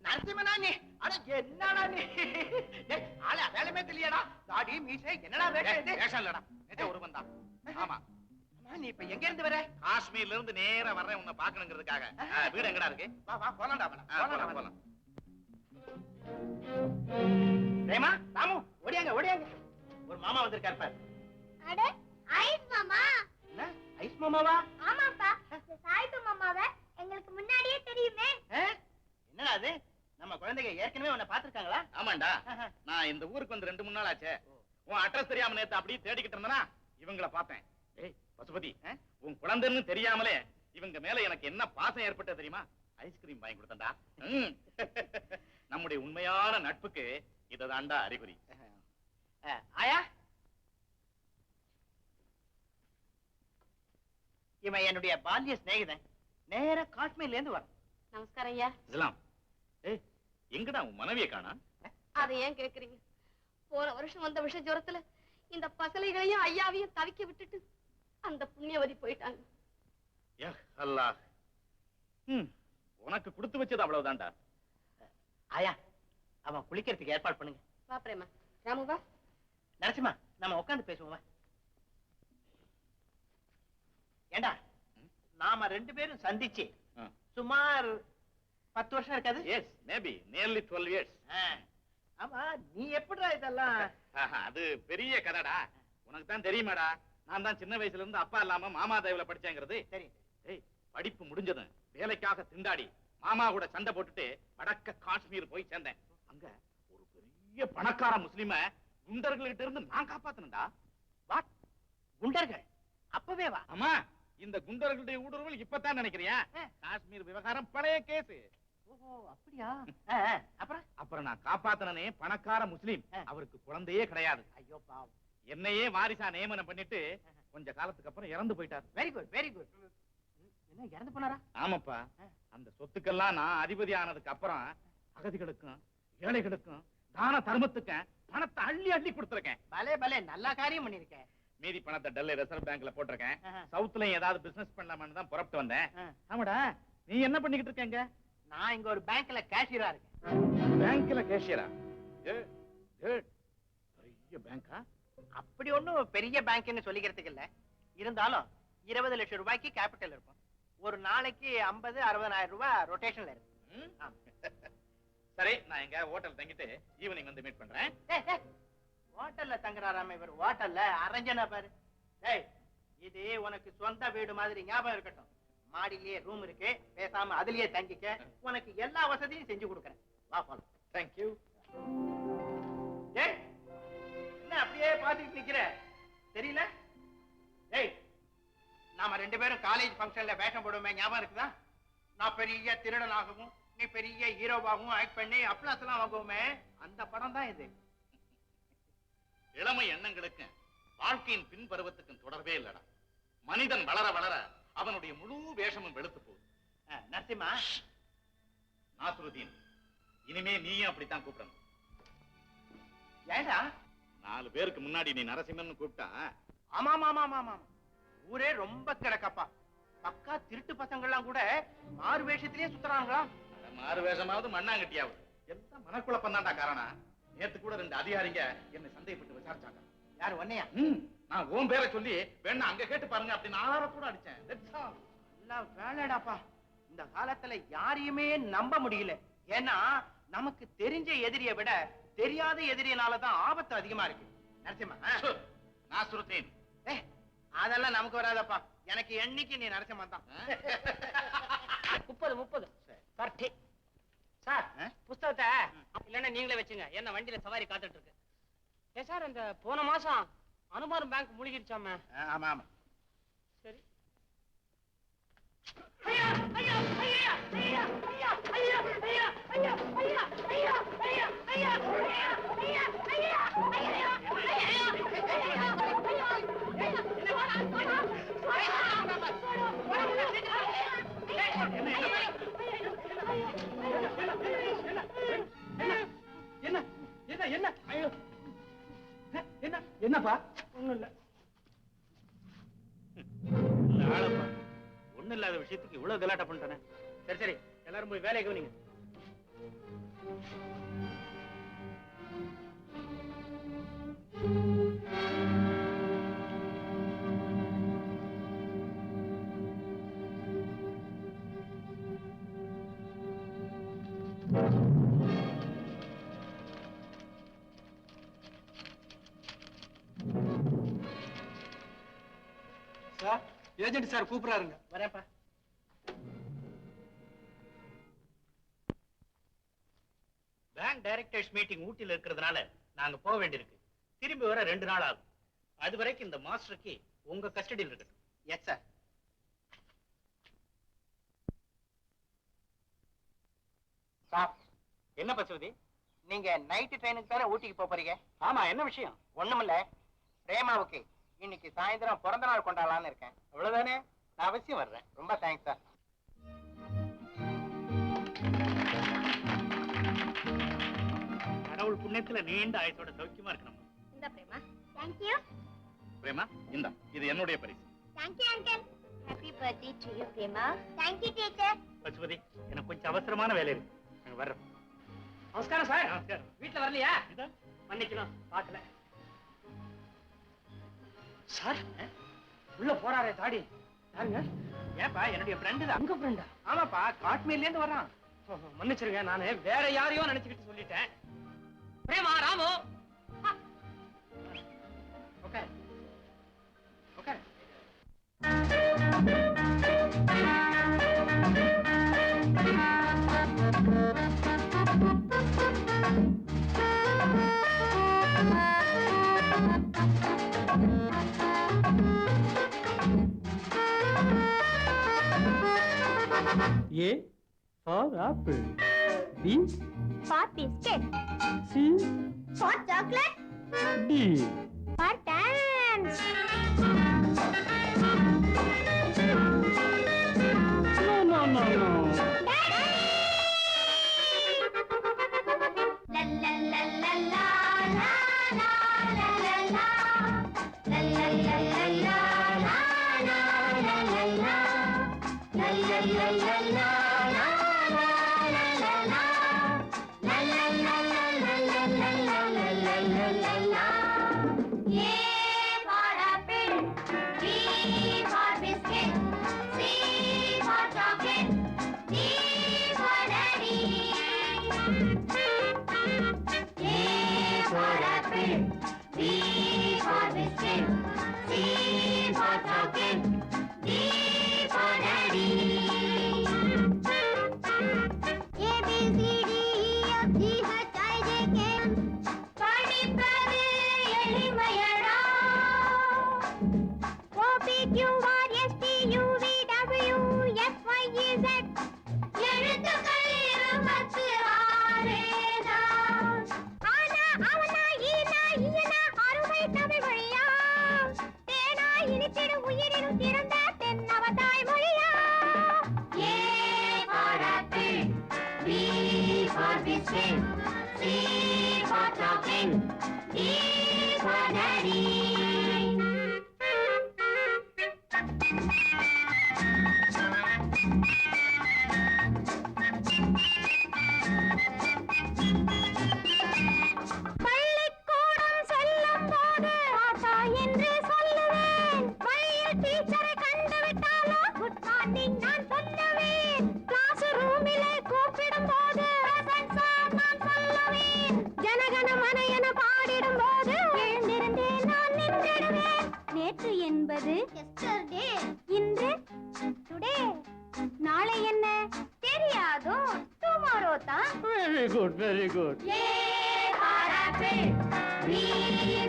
நரசிம்மனா நீ? அட என்னடா நீ? ஆளா வேலைமே தெரியலடா. தாடி மீசை என்னடா வேஷம் இது? வேஷம் இல்லடா, நேத்தே ஒரு வந்தான். ஆமா, நீ இப்ப எங்க இருந்து வர? காஷ்மீர்ல இருந்து நேரா வர்றேன் உன்னை பாக்கணுங்கிறதுக்காக. வீடு எங்கடா இருக்கு? வா வா போலாம்டா. போலாம் போலாம். ரேமா, ராமு, ஓடியாங்க ஓடியாங்க. ஒரு மாமா வந்திருக்காரு பாரு. அட ஐஸ் மாமா. என்ன ஐஸ் மாமாவா? ஆமாப்பா, இந்த சாய்பு மாமாவை எங்களுக்கு முன்னாடியே தெரியுமே. என்னடா அது? நம்ம குழந்தைங்க ஏற்கனவே உன்னை பாத்துருக்காங்களா? ஆமாண்டா, நான் இந்த ஊருக்கு வந்து 2-3 நாள் ஆச்சே. உன் அட்ரஸ் தெரியாம நேத்து அப்படியே தேடிக்கிட்டு இருந்தனா இவங்கள பார்த்தேன். ஏய் பசுபதி, உன் குழந்தைன்னு தெரியாமலே இவங்க மேல எனக்கு என்ன பாசம் ஏற்பட்ட தெரியுமா? ஐஸ்கிரீம் வாங்கி கொடுத்தா. நம்முடைய உண்மையான நட்புக்கு இததாண்டா அறிகுறி. ஆயா, இவன் என்னுடைய பால்ய சிநேகிதன். நேர காஷ்மீர்ல இருந்து வர. நமஸ்காரம் ஐயா. இஸ்லாம். ஏய், எங்கடா உன் மனைவியை காணா? அதை ஏன் கேக்குறீங்க? போன வருஷம் வந்த விஷ ஜுரத்துல இந்த பசலைகளையும் ஐயாவையும் தவிக்க விட்டுட்டு அந்த புண்ணியவதி போயிட்டாங்க. அல்லாஹ், உனக்கு கொடுத்து வச்சது அவ்வளவுதான்டா. ஆயா, அவன் குளிக்கிறதுக்கு ஏற்பாடு பண்ணுங்க. வா பிரேமா. ராமு வா. நரசிம்மா, நம்ம உட்கார்ந்து பேசுவோம். ஏண்டா, நாம 2 பேரும் சந்திச்சு சுமார் 10 வருஷம் இருக்காது? Yes, maybe nearly 12 years. ஆமா, நீ எப்படிடா இதெல்லாம்? அது பெரிய கதைடா. உனக்கு தான் தெரியுமாடா, நான் தான் சின்ன வயசுல இருந்து அப்பா இல்லாம மாமா தயவுல படிச்சேங்கிறது. சரி. ஏய், படிப்பு முடிஞ்சதும் வேலைக்காக திண்டாடி மாமா கூட சண்டை போட்டுட்டு வடக்க காஷ்மீர் போய் சேர்ந்தேன். அங்க ஒரு பெரிய பணக்கார முஸ்லிம குண்டர்கள்கிட்ட இருந்து நான் காப்பாத்தினேன்டா. வாட்? குண்டர்கள்? அப்பவே வா. ஆமா, இந்த குண்டர்களுடைய ஊடுருவல் இப்பதான் நினைக்கிறியா? காஷ்மீர் விவகாரம் பழைய கேஸ். ஓஹோ, அப்படியா? அப்புறம் நான் காப்பாத்தினே பணக்கார முஸ்லிம். அவருக்கு குழந்தையே கிடையாது. ஐயோ பாவம். என்னையே வாரிசா நியமனம் பண்ணிட்டு கொஞ்ச காலத்துக்கு அப்புறம் இறந்து போயிட்டார். Very good very good. என்ன, இறந்து போனாரா? ஆமாப்பா, அந்த சொத்துக்கெல்லாம் நான் அதிபதி ஆனதுக்கு அப்புறம் அகதிகளுக்கும் ஏழைகளுக்கும் தான தர்மத்துக்கும் பணத்தை அள்ளி அள்ளி கொடுத்துருக்கேன். பலே பலே, நல்ல காரியம் பண்ணிருக்கேன். மீதி பணத்தை டெல்லி ரிசர்வ் பேங்க்ல போட்டிருக்கேன். சவுத்லயும் ஏதாவது பிசினஸ் பண்ணலாம்னு தான் புறப்பட்டு வந்தேன். ஆமாடா, நீ என்ன பண்ணிக்கிட்டு இருக்கீங்க? நான் இங்க ஒரு பேங்க்ல கேஷியரா இருக்கேன். பேங்க்ல கேஷியரா? பெரிய பேங்கா? அப்படி ஒண்ணும் பெரிய பேங்க்னு சொல்லிக்கிறதுக்கு இல்ல. இருந்தாலும் 20 லட்சம் ரூபாய்க்கு கேபிட்டல் இருக்கும். ஒரு நாளைக்கு 50-60,000 ரூபாய் ரொட்டேஷன்ல இருக்கு. சரி, நான் எங்க ஹோட்டல் தங்கிட்டு ஈவினிங் வந்து மீட் பண்றேன். ஹோட்டல்ல தங்குறாராம இவர்? ஹோட்டல்ல அரஞ்சனா பாரு. டேய், இது உனக்கு சொந்த வீடு மாதிரி ஞாபகம் இருக்கட்டும். மாடியிலேயே ரூம் இருக்கு, பேசாம அதுலயே தங்கிக்க. உனக்கு எல்லா வசதியும் செஞ்சு கொடுக்கறேன். வா போலாம். Thank you. டேய், என்ன அப்படியே பாத்துட்டு நிக்கிற? தெரியல? டேய், நாம 2 பேரும் காலேஜ் ஃபங்க்ஷன்ல வேஷம் போடுவோமே, ஞாபகம் இருக்குதா? நான் பெரிய திருடனாகவும் நீ பெரிய ஹீரோவாகவும் ஆக்ட் பண்ணி அப்ளாஸ் எல்லாம் வாங்குவோமே, அந்த படம் தான் இது. இளமை எண்ணங்களுக்கும் வாழ்க்கையின் பின்பருவத்துக்கும் தொடர்பே இல்லடா. மனிதன் வளர வளர அவனுடைய முழு வேஷமும் வெளுத்து போகுது. நரசிம்மா, நாசுருதீன், இனிமே நீயும் அப்படித்தான் கூப்பிடணும். ஏண்டா? 4 பேருக்கு முன்னாடி நீ நரசிம்மன் கூப்பிட்டா ஆமா ஆமா ஆமா ஆமா, ஊரே ரொம்ப கிடக்கப்பா. பக்கா திருட்டு பசங்கள்லாம் கூட மாறு வேஷத்திலேயே சுத்துறாங்களா? மாறு வேஷமாவது மண்ணாங்கட்டியாவது எல்லாம் மனக்குழப்பம் தான்டா காரணம். நேத்து கூட 2 அதிகாரிங்க என்னை சந்தேகப்பட்டு விசாரிச்சாங்க. யாரு ஒன்னையா? நான் உன் பேரை சொல்லி வேணா அங்க கேட்டு பாருங்க அப்படின்னு 6 கூட அடிச்சேன். நல்லா வேலைடாப்பா. இந்த காலத்துல யாரையுமே நம்ப முடியல. ஏன்னா நமக்கு தெரிஞ்ச எதிரியை விட தெரியாத எதிரினாலதான் ஆபத்து அதிகமா இருக்கு. நரசிம்மா, நாசுருதீன், அதெல்லாம் நமக்கு வராதப்பா. எனக்கு என்னைக்கு நீ நரசிம்மன் தான். 30 30 சார், புஸ்தகத்தை இல்லன்னா நீங்களே வச்சுங்க. என்ன வண்டியில சவாரி காத்துட்டு இருக்கு. ஏ சார், இந்த போன மாசம் அனுமானம் பேங்க் முழுகிடுச்சாம? ஆமா ஆமா. சரி. என்னப்பா? ஒண்ணும் இல்ல. ஆளப்பா, ஒண்ணு இல்லாத விஷயத்துக்கு இவ்வளவு கலாட்டா பண்ணிட்டானே. சரி சரி, எல்லாரும் போய் வேலையை கவனிங்க. சார், ஏஜென்ட் சார் கூப்பிடுறாருங்க. வரேன்ப்பா. பேங்க் டைரக்டர்ஸ் மீட்டிங் ஊட்டில இருக்கிறதுனால நாங்க போக வேண்டியிருக்கு. திரும்பி வர 2 நாள் ஆகும். அது வரைக்கும் இந்த மாஸ்டருக்கு உங்க கஸ்டடியில் இருக்கட்டும். Yes sir. சார், என்ன பசுவதி? நீங்க நைட் ட்ரெயினுக்கு தானே ஊட்டிக்கு போறீங்க? ஆமா, என்ன விஷயம்? ஒண்ணுமில்ல, பிரேமாவுக்கு இன்னைக்கு சாயந்தரம் பிறந்த நாள் கொண்டாடலாம்னு இருக்கேன். அவ்வளவுதானே? நான் அவசியம் வர்றேன். ரொம்ப தேங்க்ஸ் சார். கடவுள் புண்ணியத்துல நீண்ட ஆயுசோட சௌக்கியமா இருக்கணும். இந்த பிரேமா. Thank you. பிரேமா, இந்தா, இது என்னுடைய பரிசு. Thank you uncle. Happy birthday to you Prema. Thank you teacher. Pasupathi, எனக்கு கொஞ்சம் அவசரமான வேலை இருக்கு. நாங்க வர்றோம். நமஸ்காரம் சார். நமஸ்காரம். வீட்டுல வரலையா? மன்னிக்கணும், பார்க்கல. சார், உள்ள போறாரே தாடி யாருங்க? ஏப்பா, என்னுடைய ஃப்ரெண்டு தான். உங்க ஃப்ரெண்டா? ஆமாப்பா, காஷ்மீர்ல இருந்து வர்றான். மன்னிச்சிருங்க, நானு வேற யாரையோ நினைச்சுக்கிட்டு சொல்லிட்டேன். Prema, Ramu, okay okay. A for apple, B For biscuit. C For chocolate. D. For dance. No. La la la la la la la la la la. La la la la la la la la la la. La la la la la la la la la la. La la la la la la la la la la la. A for apple, B for biscuit, C for chocolate, D for daddy. A for apple, B for biscuit, C for chocolate, D for daddy. A B C D E F G H I J K படிப்பது எளிமையடா. O P Q R S T U V W X Y Z எழுத்துக்கள் 26 biscuit. C for chocolate. D for daddy. பள்ளிக்கூடம் செல்லும் போது ஆட்டா என்று சொல்லுவேன். வழியில் டீச்சரை கண்டுவிட்டாலோ குட் மார்னிங் நான் சொல்லுவேன். கிளாஸ் ரூமிலே கூப்பிடும் போது நான் சொல்லுவேன். ஜனகன மன என பாடிடும் போது எழுந்திருந்தே நான் நின்றிடுவேன். நேற்று என்பது எஸ்டர்டே, இன்று டுடே, நாளை என்ன தெரியாதோ, டுமாரோ தான். Very good, very good. A for apple, B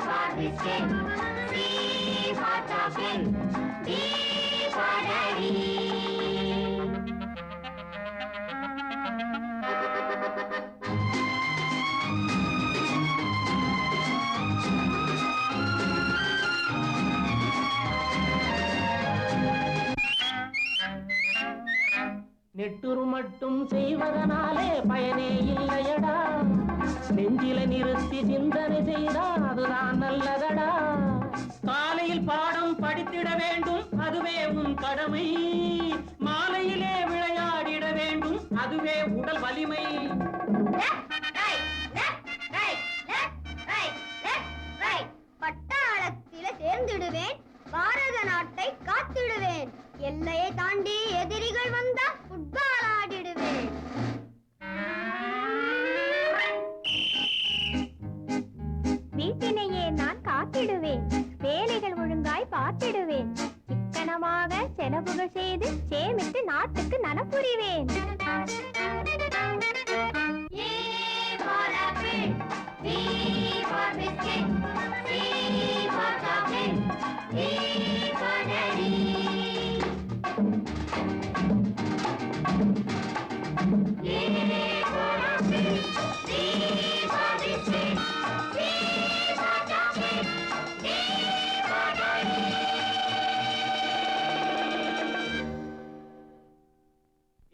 for biscuit, C for chocolate, D for daddy. நெட்டுரு மட்டும் செய்வதனாலே பயனே இல்லையடா. நெஞ்சில நிறுத்தி சிந்தனை செய்தா அதுதான் நல்லதடா. காலையில் பாடம் படித்திட வேண்டும், அதுவே உன் கடமை. மாலையிலே விளையாடிட வேண்டும், அதுவே உடல் வலிமை. பட்டாளத்தில சேர்ந்திடுவேன், பாரத நாட்டை காத்திடுவேன். எல்லையை தாண்டி எதிரிகள் வந்தா ஃபுட்பால் ஆடிடுவேன். வீட்டினையே நான் காத்திடுவேன், வேலைகள் ஒழுங்காய் பார்த்திடுவேன். சிக்கனமாக செலவுகள் செய்து சேமித்து நாட்டுக்கு நலம் புரிவேன். A for apple, B for biscuit, C for chocolate, D for daddy. A for apple, B for biscuit, C for chocolate, D for daddy.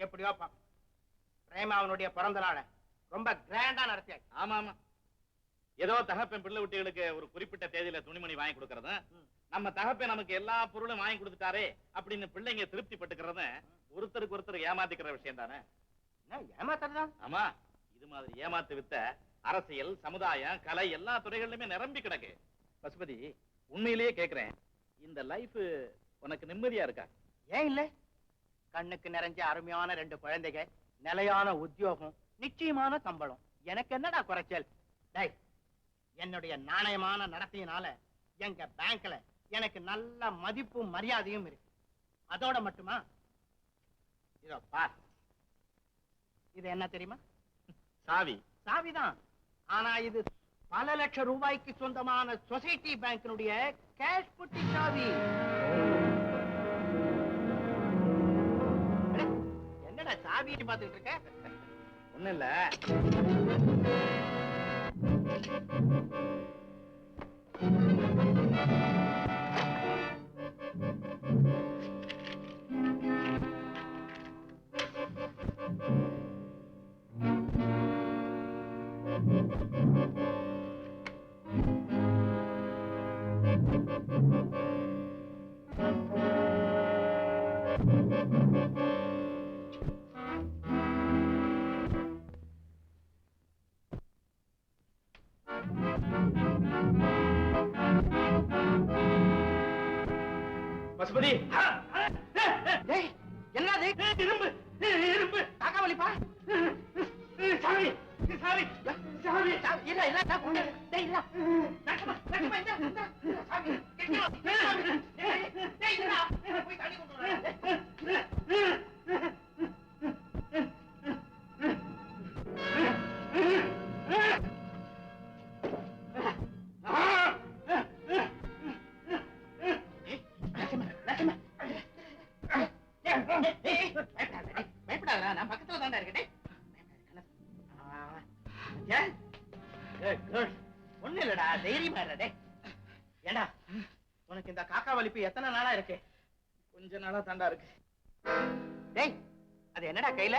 எப்படியோ பிரேமாவனுடைய பிறந்த நாளை ரொம்ப கிராண்டா நடத்தியாச்சு. ஆமா ஆமா, ஏதோ தகப்பன் பிள்ளை குட்டிகளுக்கு ஒரு குறிப்பிட்ட தேதியில துணிமணி வாங்கி கொடுக்கறது, நம்ம தகப்பன் நமக்கு எல்லா பொருளும் வாங்கி கொடுத்துட்டாரே அப்படின்னு பிள்ளைங்க திருப்தி பட்டுக்கிறது ஒருத்தருக்கு ஒருத்தர் ஏமாத்திக்கிற விஷயம் தானே. ஏமாத்தான். ஆமா, இது மாதிரி ஏமாத்து வித்த அரசியல், சமுதாயம், கலை எல்லா துறைகளிலுமே நிரம்பி கிடக்கு. பசுபதி, உண்மையிலேயே கேக்குறேன், இந்த லைஃப் உனக்கு நிம்மதியா இருக்கா? ஏன் இல்ல? கண்ணுக்கு நிறைஞ்ச அருமையான 2 குழந்தைங்க, நிலையான உத்தியோகம், நிச்சயமான சம்பளம். எனக்கு என்னடா குறைச்சல்? டேய், என்னுடைய நாணயமான நடத்தையினால எங்க பேங்க்ல எனக்கு நல்ல மதிப்பும் மரியாதையும் இருக்கு. அதோட மட்டுமா, இதோ பார், இது என்ன தெரியுமா? சாவி. சாவிதான். ஆனா இது பல லட்சம் ரூபாய்க்கு சொந்தமான சொசைட்டி பேங்கினுடைய கேஷ் புட்டி சாவி. என்னடா சாவி பார்த்துட்டு இருக்க? ஒண்ணும் இல்ல. பசுபதி, என்னது? இரும்பு இரும்பு தாக்காவலிப்பா. சாவி சாவி சாவி. இல்ல இல்ல டேய் இல்ல நக்கமா இந்த சாவி கெட்டோ. டேய் இல்ல போய் தண்ணி கொண்டு வா. பயப்படாதா, நான் பக்கத்துல தாண்டா இருக்கேன். ஒண்ணு இல்லடா, தைரியமா இருடா. ஏண்டா, உனக்கு இந்த காக்கா வலிப்பு எத்தனை நாளா இருக்கு? கொஞ்ச நாளா தாண்டா இருக்கு. டேய், அது என்னடா கையில?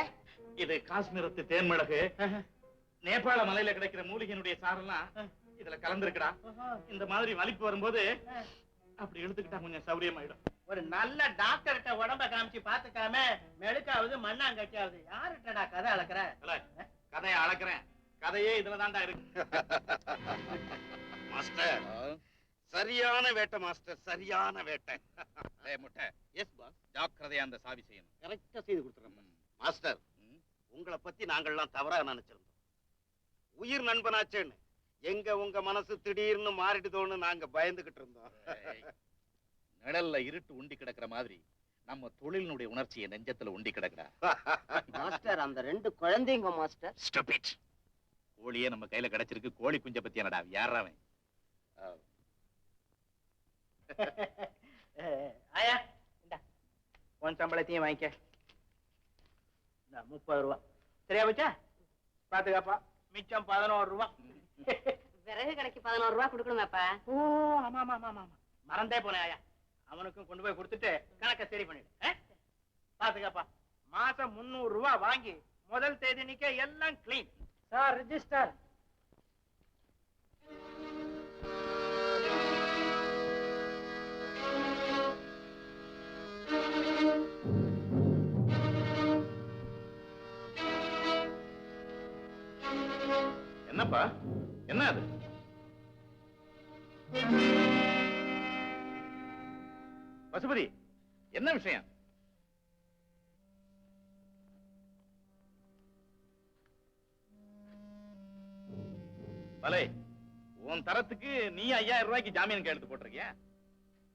இது காஷ்மீரத்து தேன்மிளகு. நேபாள மலையில கிடைக்கிற மூலிகையினுடைய சாரெல்லாம் இதுல கலந்துருக்குடா. இந்த மாதிரி வலிப்பு வரும்போது அப்படி எடுத்துக்கிட்டா கொஞ்சம் சௌரியமாயிடும். ஒரு நல்ல டாக்டர்கிட்ட உடம்ப காமிச்சு பாத்துக்காம மெழுக்காவது மண்ணாங்கட்டியாவது யாருட்டடா கதை அளக்குற? கதையை அளக்குறேன். கதையே இதுலதான்டா இருக்கு. மாஸ்டர், சரியான வேட்டை மாஸ்டர், சரியான வேட்டை. முட்டை. Yes boss. ஜாக்கிரதையா அந்த சாவி செய்யணும். கரெக்டா செய்து கொடுத்துறேன் மாஸ்டர். உங்களை பத்தி நாங்கள்லாம் தவறா நினைச்சிருந்தோம். உயிர் நண்பனாச்சேன்னு எங்க உங்க மனசு திடீர்னு மாறிடுதோன்னு நாங்க பயந்துகிட்டு இருந்தோம். நிழல்ல இருட்டு உண்டி கிடக்குற மாதிரி நம்ம தொழிலினுடைய உணர்ச்சியை நெஞ்சத்துல உண்டி கிடக்குறா. மாஸ்டர், அந்த 2 குழந்தைங்க மாஸ்டர். ஸ்டூபிட். கோழியே நம்ம கையில கிடைச்சிருக்கு. கோழி குஞ்ச பத்தி என்னடா யாராவன்? ஆயா இந்த உன் சம்பளத்தையும் வாங்கிக்க. 30 ரூபா சரியா போச்சா? பாத்துக்காப்பா, மிச்சம் 11 ரூபா. விறகு கடைக்கு 11 ரூபா கொடுக்கணுமாப்பா? ஓ ஆமா ஆமா ஆமா ஆமா, மறந்தே போனேன் ஆயா. அவனுக்கும் கொண்டு போய் கொடுத்துட்டு கணக்க சரி பண்ணிடு. பாத்துக்காப்பா, மாசம் 300 ரூபா வாங்கி முதல் தேதி நிக்க எல்லாம் கிளீன். Sir register. என்னப்பா என்ன அது? பசுபதி, என்ன விஷயம்? பலே, உன் தரத்துக்கு நீ 5000 ரூபாய்க்கு ஜாமீன் கையெழுத்து போட்டிருக்கிய?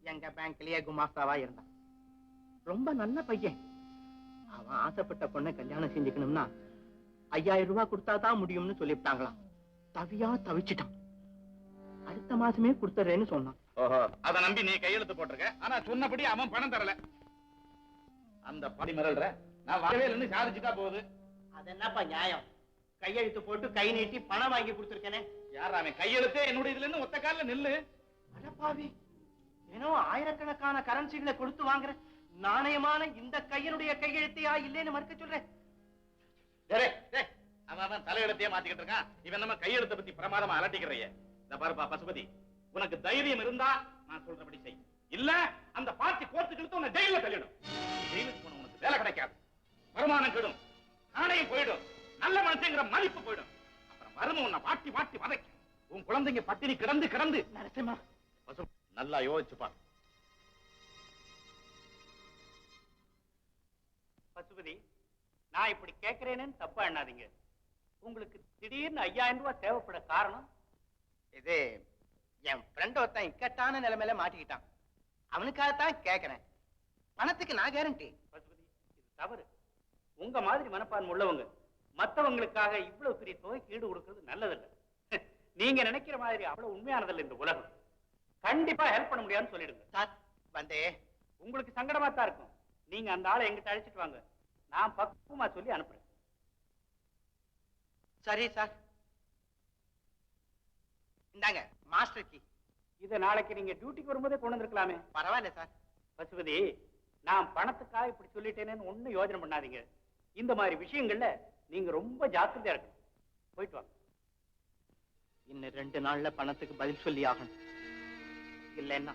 எங்க பேங்க்லயே குமாஸ்தாவா இருந்தான். ரொம்ப நல்ல பையன். அவன் ஆசைப்பட்ட பொண்ணை கல்யாணம் செஞ்சுக்கணும்னா 5000 ரூபாய் கொடுத்தாதான் முடியும்னு சொல்லிவிட்டாங்களாம். தவியா தவிச்சிட்டான். அடுத்த மாசமே கொடுத்துறேன்னு சொன்னான். ஓஹோ, அத நம்பி நீ கையெழுத்து போட்டிருக்க. ஆனா சொன்னபடி அவன் பணம் தரல. அந்த படி மிரல்ற நான் வரவே இல்லைன்னு சாதிச்சுட்டா போகுது. அது என்னப்பா நியாயம்? கையெழுத்து போட்டு கை நீட்டி பணம் வாங்கி கொடுத்துருக்கேனே. யார் அவன்? கையெழுத்தே என்னுடைய இதுல இருந்து ஒத்த கால நில்லு. அடப்பாவி, ஏனோ ஆயிரக்கணக்கான கரன்சிகளை கொடுத்து வாங்குற நாணயமான இந்த கையனுடைய கையெழுத்தையா இல்லைன்னு மறுக்க சொல்றேன். அவன் தலையெழுத்தையே மாத்திக்கிட்டு இருக்கான். இவன் நம்ம கையெழுத்தை பத்தி பிரமாதமா அலட்டிக்கிறைய. இந்த பாருப்பா பசுபதி, உனக்கு தைரியம் இருந்தா நான் சொல்றபடி செய். இல்ல அந்த பார்ட்டி கோர்த்துக்கு இழுத்து உன்னை ஜெயில தள்ளிடும். ஜெயிலுக்கு போன உனக்கு வேலை கிடைக்காது, வருமானம் கெடும், நாணயம் போயிடும், நல்ல மனுஷங்கிற மதிப்பு போயிடும். அப்புறம் வறுமை உன்னை வாட்டி வாட்டி வதைக்கும். உன் குழந்தைங்க பட்டினி கிடந்து கிடந்து. நரசிம்மா, பசு நல்லா யோசிச்சுப்பா. பசுபதி, நான் இப்படி கேட்கிறேன்னு தப்பா எண்ணாதீங்க. உங்களுக்கு திடீர்னு 5000 ரூபாய் தேவைப்பட காரணம் இது. என் ஃப்ரெண்ட் ஒருத்தன் இக்கட்டான நிலைமையில மாட்டிக்கிட்டான். அவனுக்காகத்தான் கேட்கிறேன். பணத்துக்கு நான் கேரண்டி. பசுபதி, இது தவறு. உங்க மாதிரி மனப்பான்மை உள்ளவங்க மத்தவங்களுக்காக இவ்வளவு பெரிய தொகைக்கு ஈடு கொடுக்கிறது நல்லதில்லை. நீங்க நினைக்கிற மாதிரி அவ்வளவு உண்மையானதில்லை இந்த உலகம். கண்டிப்பா ஹெல்ப் பண்ண முடியாதுன்னு சொல்லிடுங்க. சார் வந்தே, உங்களுக்கு சங்கடமா தான் இருக்கும். நீங்க அந்த ஆளை எங்கிட்ட அழைச்சிட்டு வாங்க, நான் பக்குவமா சொல்லி அனுப்புறேன். சரி சார், இந்தாங்க மாஸ்டர் கீ. இதை நாளைக்கு நீங்க டியூட்டிக்கு வரும்போதே கொண்டு வந்திருக்கலாமே. பரவாயில்ல சார். பசுபதி, நான் பணத்துக்காக இப்படி சொல்லிட்டேனேன்னு ஒண்ணும் யோசனை பண்ணாதீங்க. இந்த மாதிரி விஷயங்கள்ல நீங்க ரொம்ப ஜாக்கிரதையா இருக்கணும். போயிட்டு வாங்க. இன்னும் 2 நாள்ல பணத்துக்கு பதில் சொல்லி ஆகணும். இல்லைன்னா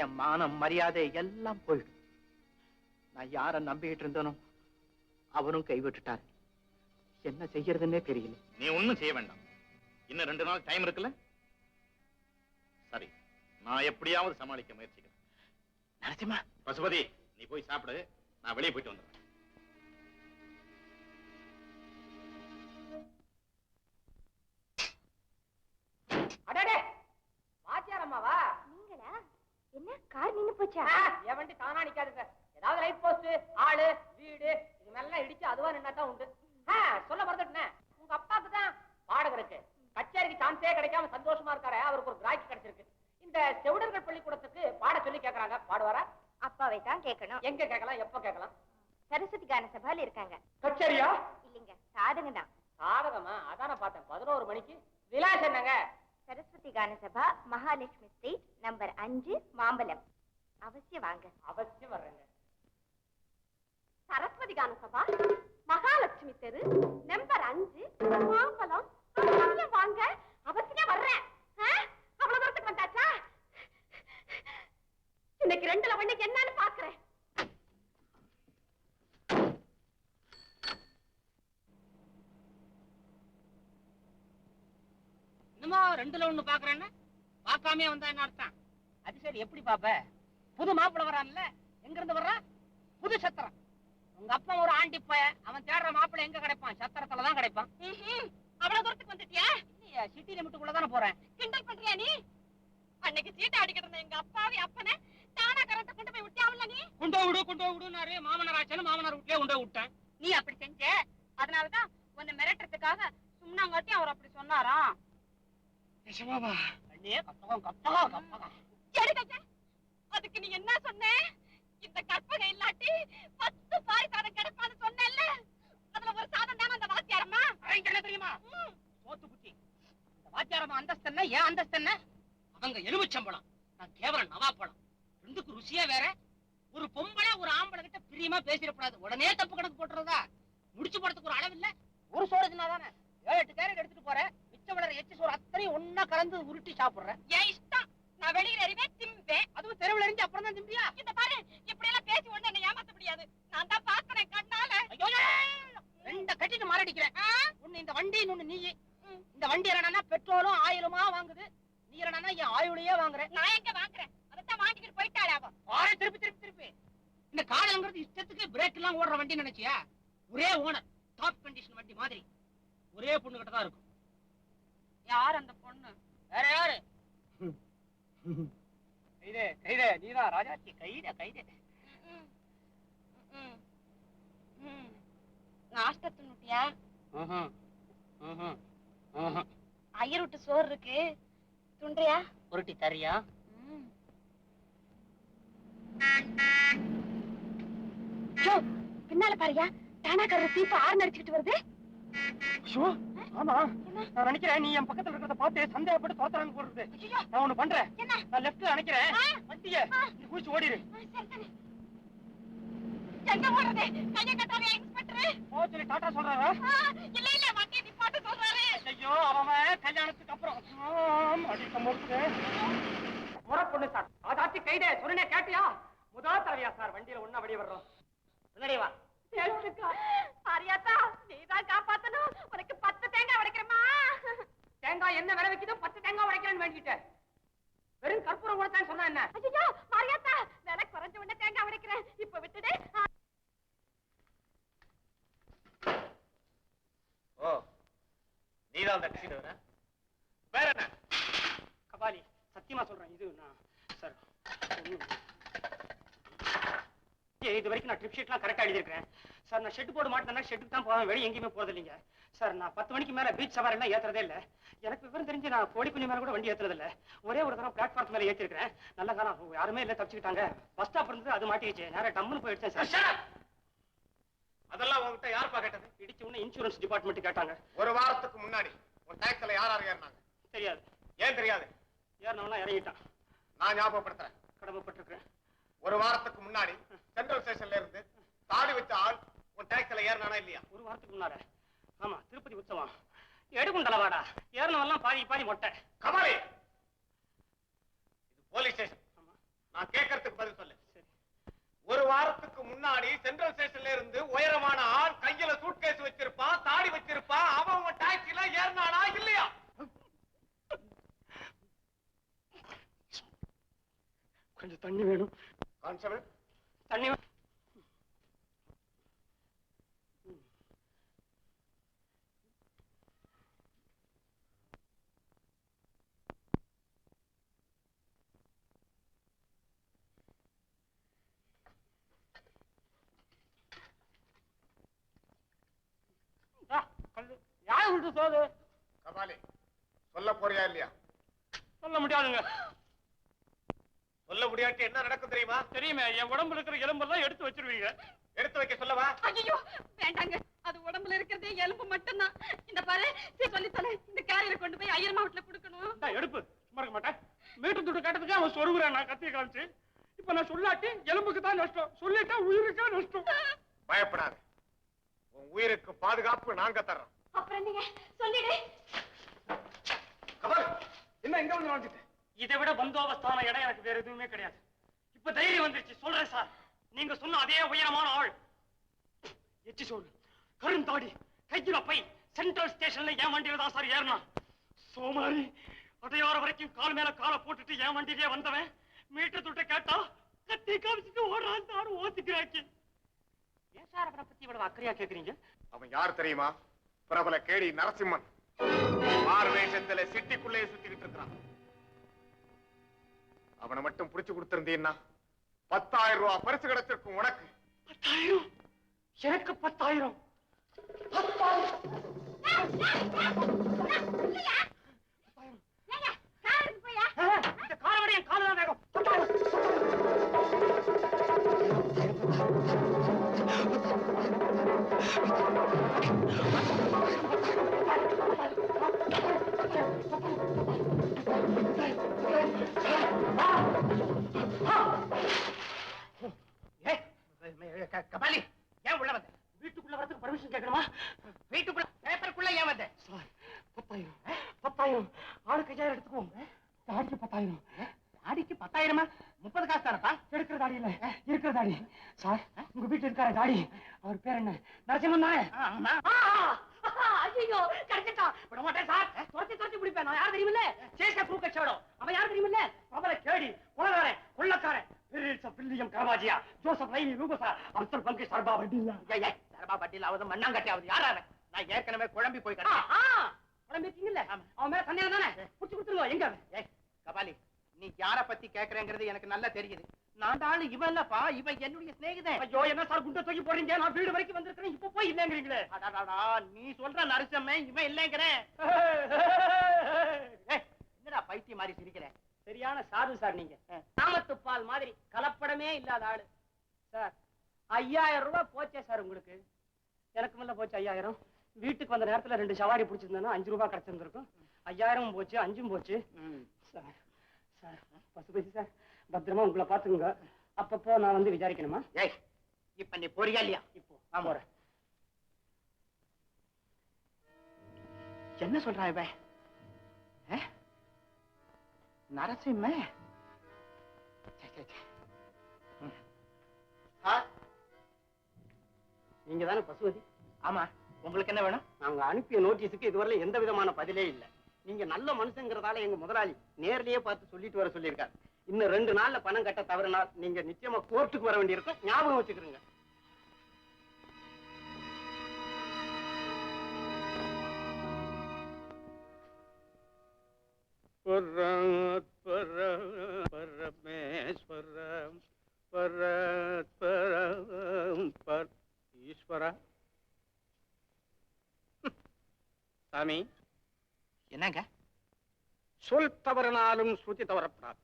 என் மானம் மரியாதை எல்லாம் போயிடும். நான் யார நம்பிக்கிட்டு இருந்தனோ அவரும் கைவிட்டுட்டாரு. என்ன செய்யறதுன்னே தெரியல. நீ ஒண்ணும் செய்ய வேண்டாம். இன்னும் 2 நாள் டைம் இருக்குல்ல? சரி, நான் எப்படியாவது சமாளிக்க முயற்சிக்கிறேன். நரசிம்மா, பசுபதி, நீ போய் சாப்பிடு, நான் வெளியே போயிட்டு வந்துடுறேன். அடடே, வாத்தியார் அம்மாவா? நீங்களா? என்ன கார் நின்னு போச்சா? என் வண்டி தானா நிக்காதுங்க. ஏதாவது லைட் போஸ்ட், ஆளு, வீடு இது நல்லா இடிச்சு அதுவா நின்னாதான் உண்டு. சொல்ல மறந்துட்டேன், உங்க அப்பாக்கு தான் பாடகர் இருக்கு. கச்சேரிக்கு சான்ஸே கிடைக்காம சந்தோஷமா இருக்காரு. அவருக்கு ஒரு கிராக்கி கிடைச்சிருக்கு. இந்த செவிடர்கள் பள்ளிக்கூடத்துக்கு பாட சொல்லி கேக்குறாங்க. பாடுவாரா? அப்பாவை தான் கேட்கணும். எங்க கேட்கலாம், எப்ப கேட்கலாம்? சரஸ்வதி கான சபால இருக்காங்க. கச்சேரியா? இல்லைங்க, சாதகம் தான். சாதகமா? அதான பார்த்தேன். 11 மணிக்கு. விலாசம் என்னங்க? சரஸ்வதி கான சபா, மகாலட்சுமி ஸ்ட்ரீட், நம்பர் 5, மாம்பலம். அவசியம் வாங்க. அவசியம் வர்றேங்க. சரஸ்வதி கான சபா, மகாலட்சுமி தெரு, நம்பர் 5, மாம்பலம். என்னமோ 2ல 1 பாக்குறேன்னு பார்க்காமே வந்தா என்ன அர்த்தம்? அது சரி, எப்படி பாப்ப? புது மாப்பிள்ள வரான்ல, எங்க இருந்து வர்றான்? புது சத்திரம். உங்க அப்பா ஒரு ஆண்டி பய, அவன் தேடுற மாப்பிள்ள எங்க கிடைப்பான்? சத்திரத்துலதான் கிடைப்பான். அவ்வளவு தூரத்துக்கு வந்துட்டியா? இல்லையா, சிட்டி லிமிட்டுக்குள்ளதானே போறேன். கிண்டல் பண்றியா நீ? அன்னைக்கு சீட்டை அடிக்கிட்டு இருந்த எங்க அப்பாவி அப்பனை தானா கரத்தை கொண்டு போய் விட்டியாவில்ல நீ? கொண்டோ விடுனாரு. மாமனார் ஆச்சேன்னு மாமனார் வீட்லயே கொண்டு விட்டேன். நீ அப்படி செஞ்ச, அதனாலதான் உன்னை மிரட்டுறதுக்காக சும்னாங்காட்டி அவர் அப்படி சொன்னாராம். அண்ணியே கப்பகம். எடுக்க, அதுக்கு நீ என்ன சொன்ன? இந்த கற்பகை இல்லாட்டி 10 பாரி சாதம் கிடைப்பான்னு சொன்னேல்ல, அதுல ஒரு சாதம் தானே அந்த வாத்தியாரம்மா. என்ன தெரியுமா? சோத்து புத்தி. இந்த வாத்தியாரம்மா அந்தஸ்து என்ன, ஏன் அந்தஸ்து என்ன? அவங்க எலுமிச்சம்பழம், நான் கேவலம் நவாப்பழம். ரெண்டுக்கு ருசியே வேற. ஒரு பொம்பளை ஒரு ஆம்பளை கிட்ட பிரியமா பேசிடக்கூடாது, உடனே தப்பு கணக்கு போட்டுறதா? முடிச்சு போறதுக்கு ஒரு அளவு இல்ல. ஒரு சோறு தானே 7-8 கேரட் எடுத்துட்டு போறேன். மிச்சம் வளர எச்சு சோறு அத்தனையும் ஒன்னா கலந்து உருட்டி சாப்பிடுறேன். என் இஷ்டம், நான் வெளியில அறிவே திம்பேன். அதுவும் தெருவில் எரிஞ்சு அப்புறம் தான் திம்பியா? இந்த பாரு, இப்படி எல்லாம் பேசி ஒண்ணு என்ன ஏமாத்த முடியாது. நான் தான் பாக்குறேன் கண்ணால. ஐயோ, 2 கட்டிட்டு மாரடிக்கிறேன். ஒண்ணு இந்த வண்டி, இன்னொன்னு நீ. இந்த வண்டி என்னன்னா பெட்ரோலும் ஆயிலுமா வாங்குது, நீ என்னன்னா என் ஆயுளையே வாங்குறேன். நான் எங்க வாங்குறேன்? அதைத்தான் வாங்கிட்டு போயிட்டாளே அவ. ஆளே திருப்பி. இந்த காதல்ங்கிறது இஷ்டத்துக்கு பிரேக் எல்லாம் ஓடுற வண்டி நினைச்சியா? ஒரே ஓனர், டாப் கண்டிஷன் வண்டி மாதிரி. ஒரே பொண்ணு கிட்ட தான் இருக்கும். யார் அந்த பொண்ணு? வேற யாரு? கைதே நீதான் ராஜாச்சி. கைதே நாஷ்டா தின்னுட்டியா? ஐயர் விட்டு சோறு இருக்கு, துண்டையா? உருட்டி தரியா? பின்னால பாரியா, தானாக்காரர் சீப்பா ஆறு நடிச்சுக்கிட்டு வருது. ஆமா, நான் நினைக்கிறேன் நீ என் பக்கத்துல இருக்கிறத பார்த்து சந்தேகப்பட்டு தோத்தறான்னு போடுறது. நான் ஒண்ணு பண்றேன், நான் லெஃப்ட்ல நினைக்கிறேன், வண்டிய நீ குதிச்சு ஓடிடு. எங்க ஓடுறது? கைய கட்டாரியா இன்ஸ்பெக்டர்? போ சொல்லி டாடா சொல்றாரா? இல்ல வண்டியை நிப்பாட்ட சொல்றாரு. ஐயோ, அவன் கல்யாணத்துக்கு அப்புறம் அடிக்க முடிச்சு முறை பொண்ணு சார். அதாச்சும் கைதே சொன்னே கேட்டியா? முதல் தடவையா சார் வண்டியில ஒண்ணா வெளியே வர்றோம். முன்னாடி வா. பாரியாத்தா, நீதான் காப்பாத்தணும். உனக்கு 10 தேங்காய் உடைக்கிறமா? தேங்காய் என்ன விலை வைக்குதோ 10 தேங்காய் உடைக்கிறேன்னு வேண்டிட்டேன். வெறும் கற்பூரம் கூட தான் சொன்னா என்ன? ஐயோ மாரியாத்தா, விலை குறைஞ்ச உடனே தேங்காய் உடைக்கிறேன், இப்ப விட்டுடு. ஓ, நீதான் அந்த டீனரா? வேற என்ன? கபாலி, சத்தியமா சொல்றேன், இது நான் சார் இது வரைக்கும் நான் ட்ரிப் ஷீட்லாம் கரெக்டா எழுதிருக்கேன் சார். நான் ஷெட் போட மாட்டேன்னா ஷெட்டுக்கு தான் போவேன், வெளியே எங்கேயுமே போறது இல்லைங்க சார். நான் 10 மணிக்கு மேல பீச் சவாரி எல்லாம் ஏத்துறதே இல்ல. எனக்கு விவரம் தெரிஞ்சு நான் கோடி குஞ்சு மேல கூட வண்டி ஏத்துறது இல்ல. ஒரே ஒரு தடவை பிளாட்ஃபார்ம் மேல ஏத்திருக்கேன். நல்ல காலம், யாருமே இல்ல, தப்பிச்சுக்கிட்டாங்க. பஸ் ஸ்டாப் இருந்தது, அது மாட்டிக்கிச்சு. நேரா டம்முன்னு போயிடுச்சேன் சார். அதெல்லாம் உங்ககிட்ட யாருப்பா கேட்டது? இடிச்சு உடனே இன்சூரன்ஸ் டிபார்ட்மெண்ட் கேட்டாங்க. ஒரு வாரத்துக்கு முன்னாடி உன் டாக்ஸில யார் ஏறினாங்க? தெரியாது. ஏன் தெரியாது? ஏறினவெல்லாம் இறங்கிட்டான். நான் ஞாபகப்படுத்துறேன், கடமைப்பட்டிருக்கேன். ஒரு வாரத்துக்கு முன்னாடி சென்ட்ரல் ஸ்டேஷன்ல இருந்து தாடி வச்ச ஆள் உன் டாக்ஸில ஏறினானா இல்லையா? ஒரு வாரத்துக்கு முன்னாடி. ஆமா, திருப்பதி உற்சவம். எடுக்கும் தலைவாடா, ஏறினவெல்லாம் பாதி மொட்டை. கமாலி, இது போலீஸ் ஸ்டேஷன். நான் கேட்கறதுக்கு பதில் சொல்லு. ஒரு வாரத்துக்கு முன்னாடி சென்ட்ரல் ஸ்டேஷன்ல இருந்து உயரமான ஆள் கையில சூட்கேஸ் வச்சிருப்பான், தாடி வச்சிருப்பான், அவன் உன் டாக்ஸில ஏறினானா இல்லையா? கொஞ்சம் தண்ணி வேணும். கான்ஸ்டபிள், தண்ணி யாரு விட்டு சோது? கபாலி, சொல்ல போறியா இல்லையா? சொல்ல முடியாதுங்க. சொல்ல முடியாட்டி என்ன நடக்கும் தெரியுமா? தெரியுமே, என் உடம்புல இருக்கிற எலும்பெல்லாம் எடுத்து வச்சிருவீங்க. எடுத்து வைக்க சொல்லவா? ஐயோ வேண்டாங்க, அது உடம்புல இருக்கிறதே எலும்பு மட்டும்தான். இந்த பாரு, சொல்லி தொலை, இந்த கேரியரை கொண்டு போய் ஐயர் மாவட்டத்துல கொடுக்கணும். எடுப்பு சும்மா இருக்க மாட்டேன். மீட்டர் துட்டு கட்டத்துக்கு அவன் சொருகுறான், நான் கத்திய காமிச்சு. இப்ப நான் சொல்லாட்டி எலும்புக்கு தான் நஷ்டம், சொல்லிட்டா உயிருக்கா நஷ்டம். பயப்படாது, உன் உயிருக்கு பாதுகாப்பு நாங்க தர்றோம். அப்புறம் நீங்க சொல்லிடு. கபாலி, என்ன இங்க வந்து நுழைஞ்சிட்டு? இதை விட பந்தோபஸ்தான இடம் எனக்கு வேற எதுவுமே கிடையாது. இப்ப தைரியம் வந்துருச்சு, சொல்றேன் சார். நீங்க சொன்ன அதே உயரமான ஆள், எச்சி சோறு, கருந்தாடி, கையில பை, சென்ட்ரல் ஸ்டேஷன்ல என் வண்டியில தான் சார் ஏறினா. சோமாரி அடையாற வரைக்கும் கால் மேல காலை போட்டுட்டு என் வண்டியிலே வந்தவன் மீட்டர் துட்ட கேட்டா கத்தி காமிச்சிட்டு ஓடுறான் தாரு ஓத்திக்கிறாக்கி. ஏன் சார் அவனை பத்தி இவ்வளவு அக்கறையா கேக்குறீங்க? அவன் யார் தெரியுமா? பிரபல கேடி நரசிம்மன். மாறு வேஷத்துல சிட்டிக்குள்ளே சுத்திக்கிட்டு இருக்கிறான். அவனை மட்டும் புடிச்சு கொடுத்திருந்தீன்னா 10,000 ரூபாய் பரிசு கிடைச்சிருக்கும் உனக்கு. 10,000? எனக்கு 10,000? இந்த காலோட என் காலதான் வேகம். 10,000. கபாலி, ஏன் உள்ள வந்த? வீட்டுக்குள்ள வரதுக்கு பர்மிஷன் கேட்கணுமா? வீட்டுக்குள்ள பேப்பருக்குள்ள ஏன் வந்த? 10,000 ஆளுக்கு 5,000 எடுத்துக்குவோம். தாடிக்கு 10,000. தாடிக்கு 10,000? 30 காசு தானப்பா. எடுக்கிற தாடி இல்ல, இருக்கிற தாடி. சார், உங்க வீட்டுல இருக்கார தாடி, அவர் பேர் என்ன? நரசிம்மன் தானே? ஐயோ, கிடைச்சிட்டான். விட மாட்டேன் சார். துரத்தி பிடிப்பேன். நான் யார் தெரியுமில்ல? சேஷ பூக்கச்சோடோ. அவன் யார் தெரியுமில்ல? பிரபல கேடி, கொலகாரன், கொள்ளக்காரன். வில்லியம் கரவாஜியா, ஜோசப் ரைனி ரூபசா, அப்துல் பங்கு சர்பா வட்டில்ல. சர்பா வட்டில்ல அவன் மண்ணாங்கட்டி. அவன் யாரா? நான் ஏற்கனவே குழம்பி போய் குழம்பிட்டீங்கல்ல, அவன் மேல சந்தேகம் தானே? புடிச்சு கொடுத்துருவோம். எங்க கபாலி, நீ யார பத்தி கேக்குறேங்கிறது எனக்கு நல்லா தெரியுது. நான் தாள் இவன் இல்லப்பா, இவன் என்னுடைய சிநேகிதன். ஐயோ, என்ன சார் குண்ட தூக்கி போறீங்க? நான் வீடு வரைக்கும் வந்திருக்கிறேன், இப்ப போய் இல்லங்கிறீங்களே. நீ சொல்ற நரசிம்மன் இவன் இல்லங்கிறேன். என்னடா பைத்திய மாதிரி சிரிக்கிறேன்? சரியான சாது சார் நீங்க. நாமத்துப்பால் மாதிரி கலப்படமே இல்லாத ஆளு சார். 5,000 ரூபாய் போச்சே சார் உங்களுக்கு. எனக்கு மேல போச்சு 5,000. வீட்டுக்கு வந்த நேரத்துல 2 சவாரி பிடிச்சிருந்தா 5 ரூபாய் கிடைச்சிருந்திருக்கும். 5,000 போச்சு, 5 போச்சு சார். சார், பசுபதி சார், பத்திரமா உங்களை பாத்துக்குங்க. அப்பப்போ நான் வந்து விசாரிக்கணுமா? இப்ப நீ போறியா இல்லையா? இப்போ நான் போறேன். என்ன சொல்றான் இவன்? நரசிம்ம நீங்க தானே பசுபதி? ஆமா. உங்களுக்கு என்ன வேணும்? நாங்க அனுப்பிய நோட்டீஸுக்கு இதுவரை எந்த விதமான பதிலே இல்ல. நீங்க நல்ல மனுஷங்கிறதால எங்க முதலாளி நேர்லயே பார்த்து சொல்லிட்டு வர சொல்லியிருக்காரு. இன்னும் 2 நாள்ல பணம் கட்ட தவறினால் நீங்க நிச்சயமா கோர்ட்டுக்கு வர வேண்டியிருக்கும். ஞாபகம் வச்சுக்கிறீங்க. பரமேஸ்வரம் ஈஸ்வரா. சாமி, என்னங்க? சொல் தவறினாலும் ஸ்ருதி தவறப்படாது.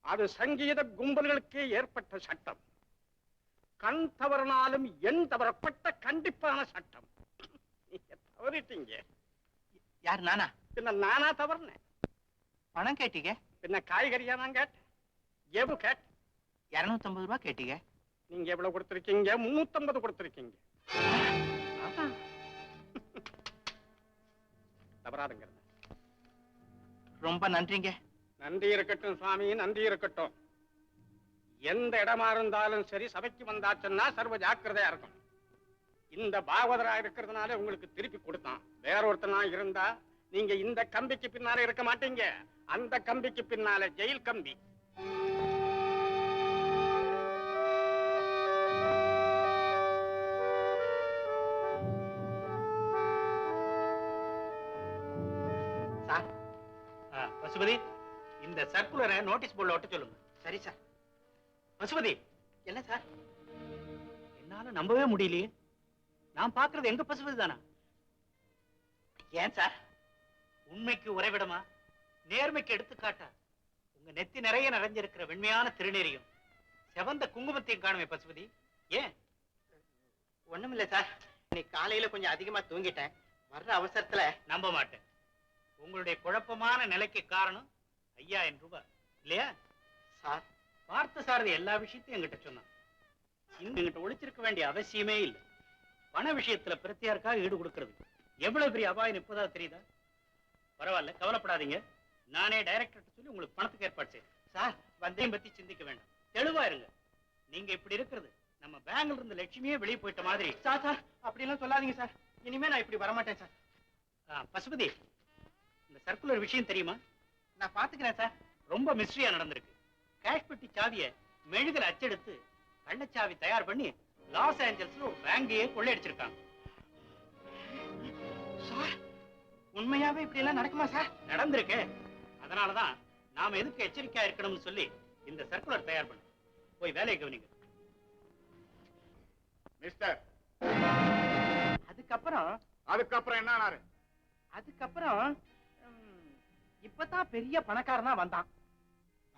அது சங்கீத கும்பல்களுக்கே ஏற்பட்ட சட்டம். கண் தவறினாலும் எண் தவறப்பட்ட கண்டிப்பான சட்டம். நீங்க தவறிட்டீங்க. யார்? நானா? பின்ன நானா தவறுனேன்? பணம் கேட்டீங்க? பின்ன காய்கறியா நான் கேட்டேன். எவ்வளவு கேட்டேன்? 250 ரூபாய் கேட்டீங்க. நீங்க எவ்வளவு கொடுத்திருக்கீங்க? 350 கொடுத்திருக்கீங்க. தவறாதுங்கிறது. ரொம்ப நன்றிங்க. நன்றி இருக்கட்டும் சுவாமி, நன்றி இருக்கட்டும். எந்த இடமா இருந்தாலும் சரி, சபைக்கு வந்தாச்சுன்னா சர்வ ஜாக்கிரதையா இருக்கும். இந்த பாகவதரா இருக்கிறதுனால உங்களுக்கு திருப்பி கொடுத்தான். வேற ஒருத்தனா இருந்தா நீங்க இந்த கம்பிக்கு பின்னால இருக்க மாட்டீங்க. அந்த கம்பிக்கு பின்னால ஜெயில் கம்பி. சார், பசுபதி, இந்த சர்க்குலரை நோட்டீஸ் போர்டுல ஒட்ட சொல்லுங்க. சரி சார். பசுபதி, என்ன சார்? என்னால நம்பவே முடியலையே. நான் பாக்குறது எங்க பசுபதி தானா? ஏன் சார்? உண்மைக்கு உறைவிடமா, நேர்மைக்கு எடுத்துக்காட்டா உங்க நெத்தி நிறைய நிறைஞ்சிருக்கிற வெண்மையான திருநீரையும் செவந்த குங்குமத்தையும் காணுமே பசுபதி. ஏன்? ஒண்ணுமில்ல சார், இன்னைக்கு காலையில கொஞ்சம் அதிகமா தூங்கிட்டேன். வர்ற அவசரத்துல. நம்ப மாட்டேன். உங்களுடைய குழப்பமான நிலைக்கு காரணம் 5,000 ரூபாய் இல்லையா சார்? பார்த்த சாரதி எல்லா விஷயத்தையும் என்கிட்ட சொன்னான். என்கிட்ட ஒளிச்சிருக்க வேண்டிய அவசியமே இல்லை. பண விஷயத்துல பிரத்தியாருக்காக ஈடு கொடுக்கிறது எவ்வளவு பெரிய அபாயம் இப்போதா தெரியுதா? பரவாயில்ல, கவலைப்படாதீங்க. நானே டைரக்டர் சொல்லி உங்களுக்கு பணத்துக்கு ஏற்பாடு செய்யறேன். சார், வந்தேன் பத்தி சிந்திக்க வேண்டாம், தெளிவா இருங்க. நீங்க இப்படி இருக்கிறது நம்ம பேங்க்ல இருந்து லட்சுமியே வெளியே போயிட்ட மாதிரி. சார் சார், அப்படி எல்லாம் சொல்லாதீங்க சார். இனிமே நான் இப்படி வரமாட்டேன் சார். பசுபதி, இந்த சர்க்குலர் விஷயம் தெரியுமா? நான் பாத்துக்கிறேன் சார். ரொம்ப மிஸ்ட்ரியா நடந்திருக்கு. கேஷ் பெட்டி சாவிய மெழுகுல அச்செடுத்து கள்ளச்சாவி தயார் பண்ணி லாஸ் ஏஞ்சல்ஸ்ல ஒரு பேங்கையே கொள்ளையடிச்சிருக்காங்க. சார், உண்மையாவே இப்படி எல்லாம் நடக்குமா சார்? நடந்திருக்கு. அதனாலதான் நாம எதுக்கு எச்சரிக்கையா இருக்கணும்னு சொல்லி இந்த சர்க்குலர் தயார் பண்ண. போய் வேலையை கவனிங்க. மிஸ்டர், அதுக்கப்புறம் என்ன ஆனாரு? அதுக்கப்புறம் இப்பதான் பெரிய பணக்காரனா வந்தான்.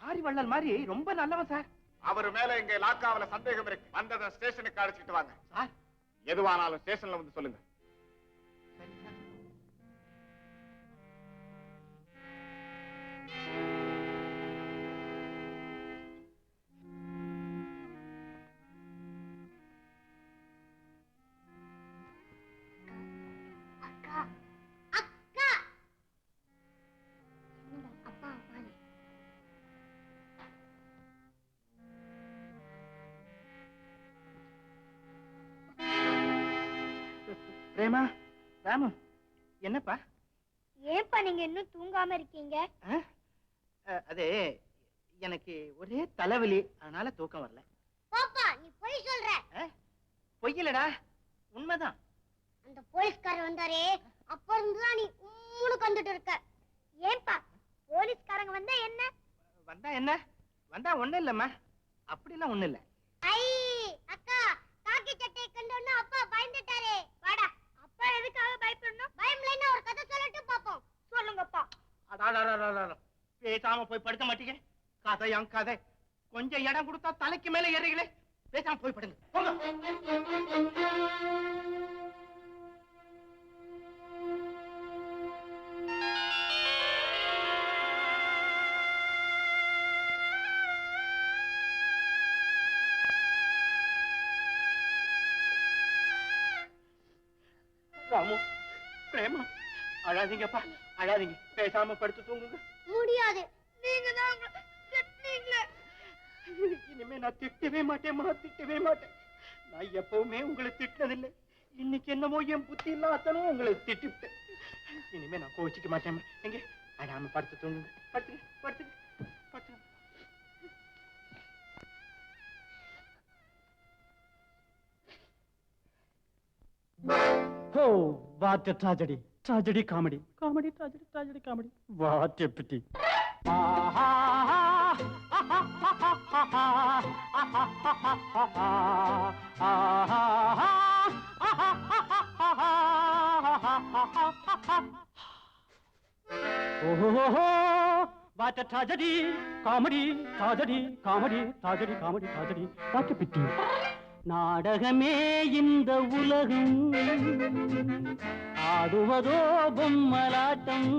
மாரி வள்ளல் மாதிரி ரொம்ப நல்லவன் சார். அவர் மேல இங்க லாக்காவில சந்தேகம் இருக்கு. வந்தத ஸ்டேஷனுக்கு அழைச்சிட்டு வாங்க. சார், எதுவானாலும் ஸ்டேஷன்ல வந்து சொல்லுங்க. சரி சார். அக்கா அக்கா அப்பா வாங்க. பிரேமா, ராமு, என்னப்பா? ஏன்பா நீங்க இன்னும் தூங்காம இருக்கீங்க? அது எனக்கு ஒரே தலைவலி, அதனால தூக்கம் வரல. பாப்பா நீ போய் சொல்ற. பொய்யலடா, உண்மைதான். அந்த போலீஸ்காரர் வந்தாரே, அப்ப இருந்துதான் நீ உம்முன்னு வந்துட்டு இருக்க. ஏன்பா போலீஸ்காரங்க வந்தா என்ன? வந்தா என்ன? வந்தா ஒண்ணு இல்லம்மா, அப்படிலாம் ஒண்ணு இல்ல. ஐ அக்கா, காக்கி சட்டை கண்டோன்னா அப்பா பயந்துட்டாரே. வாடா. அப்பா எதுக்காக பயப்படணும்? பயம்லன்னா ஒரு கதை சொல்லட்டும் பாப்போம். சொல்லுங்கப்பா. அடாடாடாடாடா, பேசாம போய் படுக்க மாட்டீங்க? கதையாம் கதை. கொஞ்சம் இடம் கொடுத்தா தலைக்கு மேல ஏறுகளே. பேசாம போய் படுங்க, போங்க. ராமு, பிரேமா, அழாதீங்கப்பா, அழாதீங்க. பேசாம படுத்து தூங்குங்க. முடியாது. நீங்க தான் உங்களை திட்டுனீங்களே. இனிமே நான் திட்டவே மாட்டேன், திட்டவே மாட்டேன். நான் எப்பவுமே உங்களை திட்டினதில்லை. இன்னைக்கு என்னமோ என் புத்தி இல்லாதனும் உங்களை திட்டிவிட்டேன். இனிமே நான் கோச்சிக்க மாட்டேன். எங்க அழாம படுத்து தூங்குங்க. படுத்துங்க, படுத்துங்க, படுத்துங்க. Oh, what a tragedy. Tragedy comedy. Comedy, tragedy, tragedy comedy. What a pity. Oh, what a tragedy. Comedy, tragedy, comedy, tragedy, comedy, tragedy. What a pity. நாடகமே இந்த உலகம், ஆடுவதோ பொம்மலாட்டம்.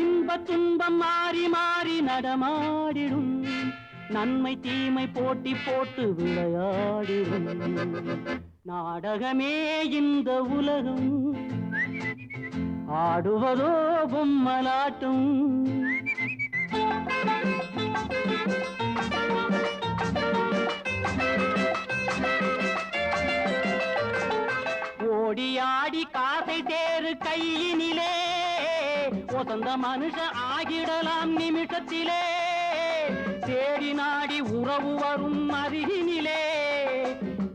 இன்ப துன்பம் மாறி மாறி நடமாடிடும், நன்மை தீமை போட்டி போட்டு விளையாடிடும். நாடகமே இந்த உலகம், ஆடுவதோ பொம்மலாட்டம். ஓடியாடி காசை தேறு கையினிலே, ஒசந்த மனுஷ ஆகிடலாம் நிமிஷத்திலே. தேடி நாடி உறவு வரும் அருகினிலே,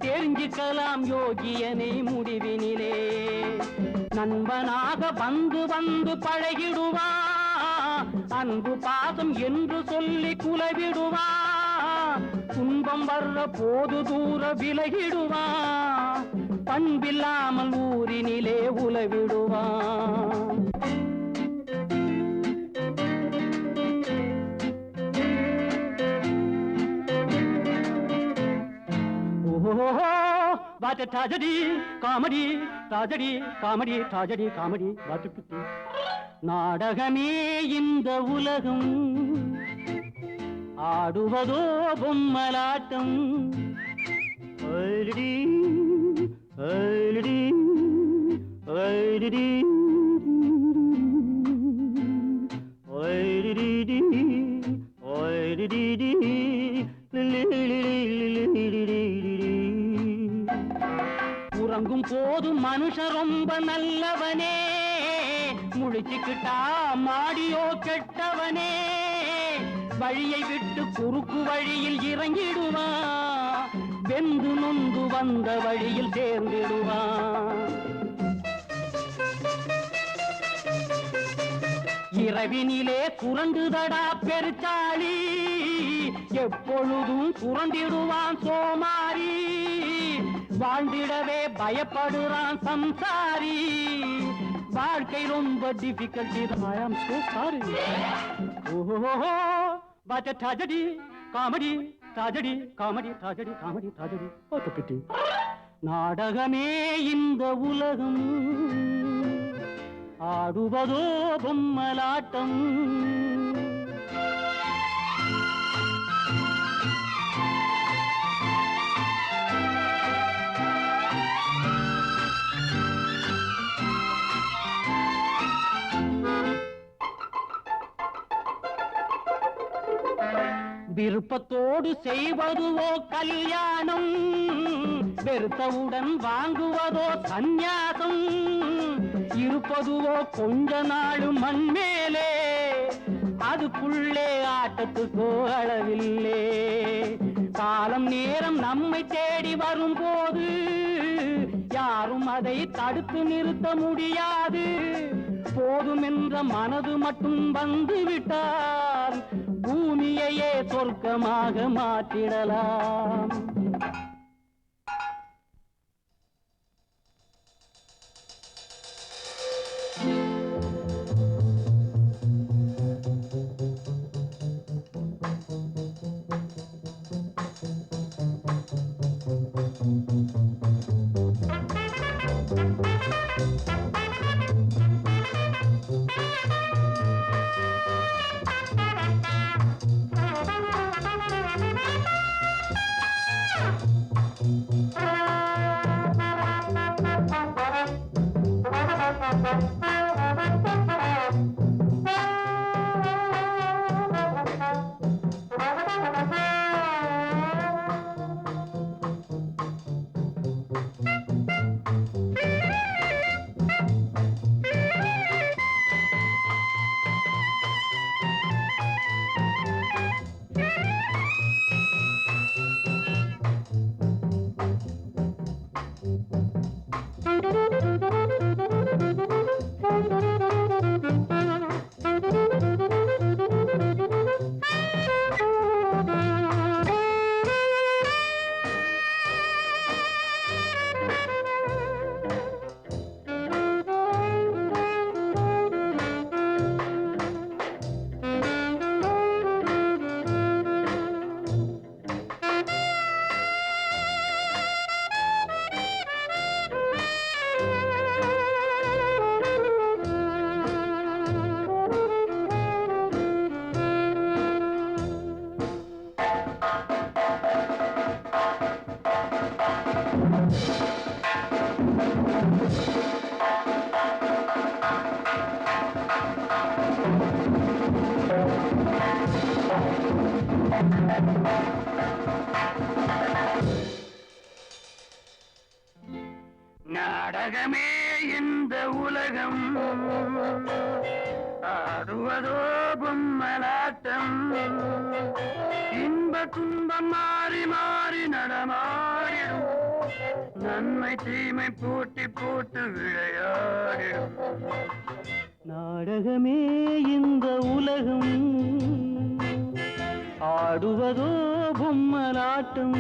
தெரிஞ்சுக்கலாம் யோகியனை முடிவினிலே. நண்பனாக வந்து வந்து பழகிடுவா, அன்பு பாசம் என்று சொல்லி குலவிடுவா. துன்பம் வர்ற போது தூர விலகிடுவா, பண்பில்லாமல் ஊரினிலே உலவிடுவா. Oh, what a tragedy, comedy, tragedy, comedy, tragedy, comedy, what a pity. நாடகமே இந்த உலகம், ஆடுவதோ பொம்மலாட்டம். ஐடி ஐடி ஐடி ஐடி ஐடி. உறங்கும் போது மனுஷ ரொம்ப நல்லவனே, முழிச்சுக்கிட்டா மாடியோ கெட்டவனே, வழியை விட்டு குறுக்கு வழியில் இறங்கிடுவான், வெந்து நொந்து வந்த வழியில் சேர்ந்திடுவான். இரவினிலே சுரண்டுதடா பெருச்சாளி, எப்பொழுதும் சுரண்டிடுவான் சோமாரி, வாழ்ந்திடவே பயப்படுறான் சம்சாரி. வாழ்க்கை ரொம்ப difficulty. I am so sorry. ஓஹோ, what a tragedy, comedy, tragedy, comedy, tragedy, comedy, tragedy. What a pity. நாடகமே இந்த உலகம், ஆடுவதோ பொம்மலாட்டம். விருப்பத்தோடு செய்வதுவோ கல்யாணம், வெறுத்தவுடன் வாங்குவதோ சந்நியாசம், இருப்பதுவோ கொஞ்ச நாள் மண் மேலே, அதுக்குள்ளே ஆட்டத்துக்கோ அளவில்லே. காலம் நேரம் நம்மை தேடி வரும்போது யாரும் அதை தடுத்து நிறுத்த முடியாது. போதும் என்ற மனது மட்டும் வந்து விட்டால் பூமியையே சொர்க்கமாக மாற்றிடலாம். நாடகமே இந்த உலகம், ஆடுவதோ பொம்மலாட்டம். இன்ப துன்பம் மாறி மாறி நடமாடிடும், நன்மை தீமை போட்டி போட்டு விளையாடிடும். நாடகமே இந்த உலகம், ஆடுவதோ பொம்மலாட்டம்.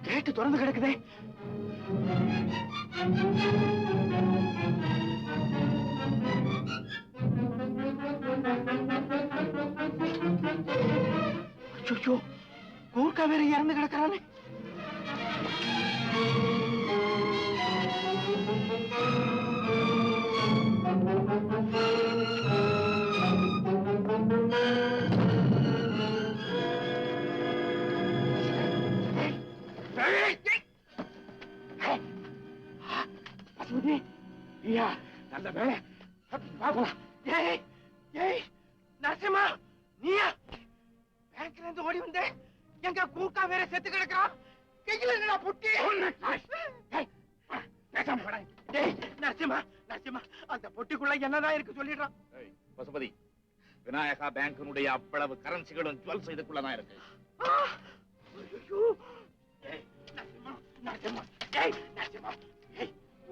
கேட்டு திறந்து கிடக்குதே. ஐயோ, கூர்க்கா வேற இறந்து கிடக்கிறானே. நல்ல வேலை. நரசிம்மா, நீயா பேங்க்ல இருந்து ஓடி வந்த? எங்க கூர்க்கா வேற செத்து கிடக்குறான். கையில என்னடா புட்டி? நரசிம்மா, நரசிம்மா, அந்த பொட்டிக்குள்ள என்னதான் இருக்கு சொல்லிடுறான். பசுபதி, விநாயகா பேங்கினுடைய அவ்வளவு கரன்சிகளும் ஜுவல்ஸ் இதுக்குள்ளதான் இருக்கு.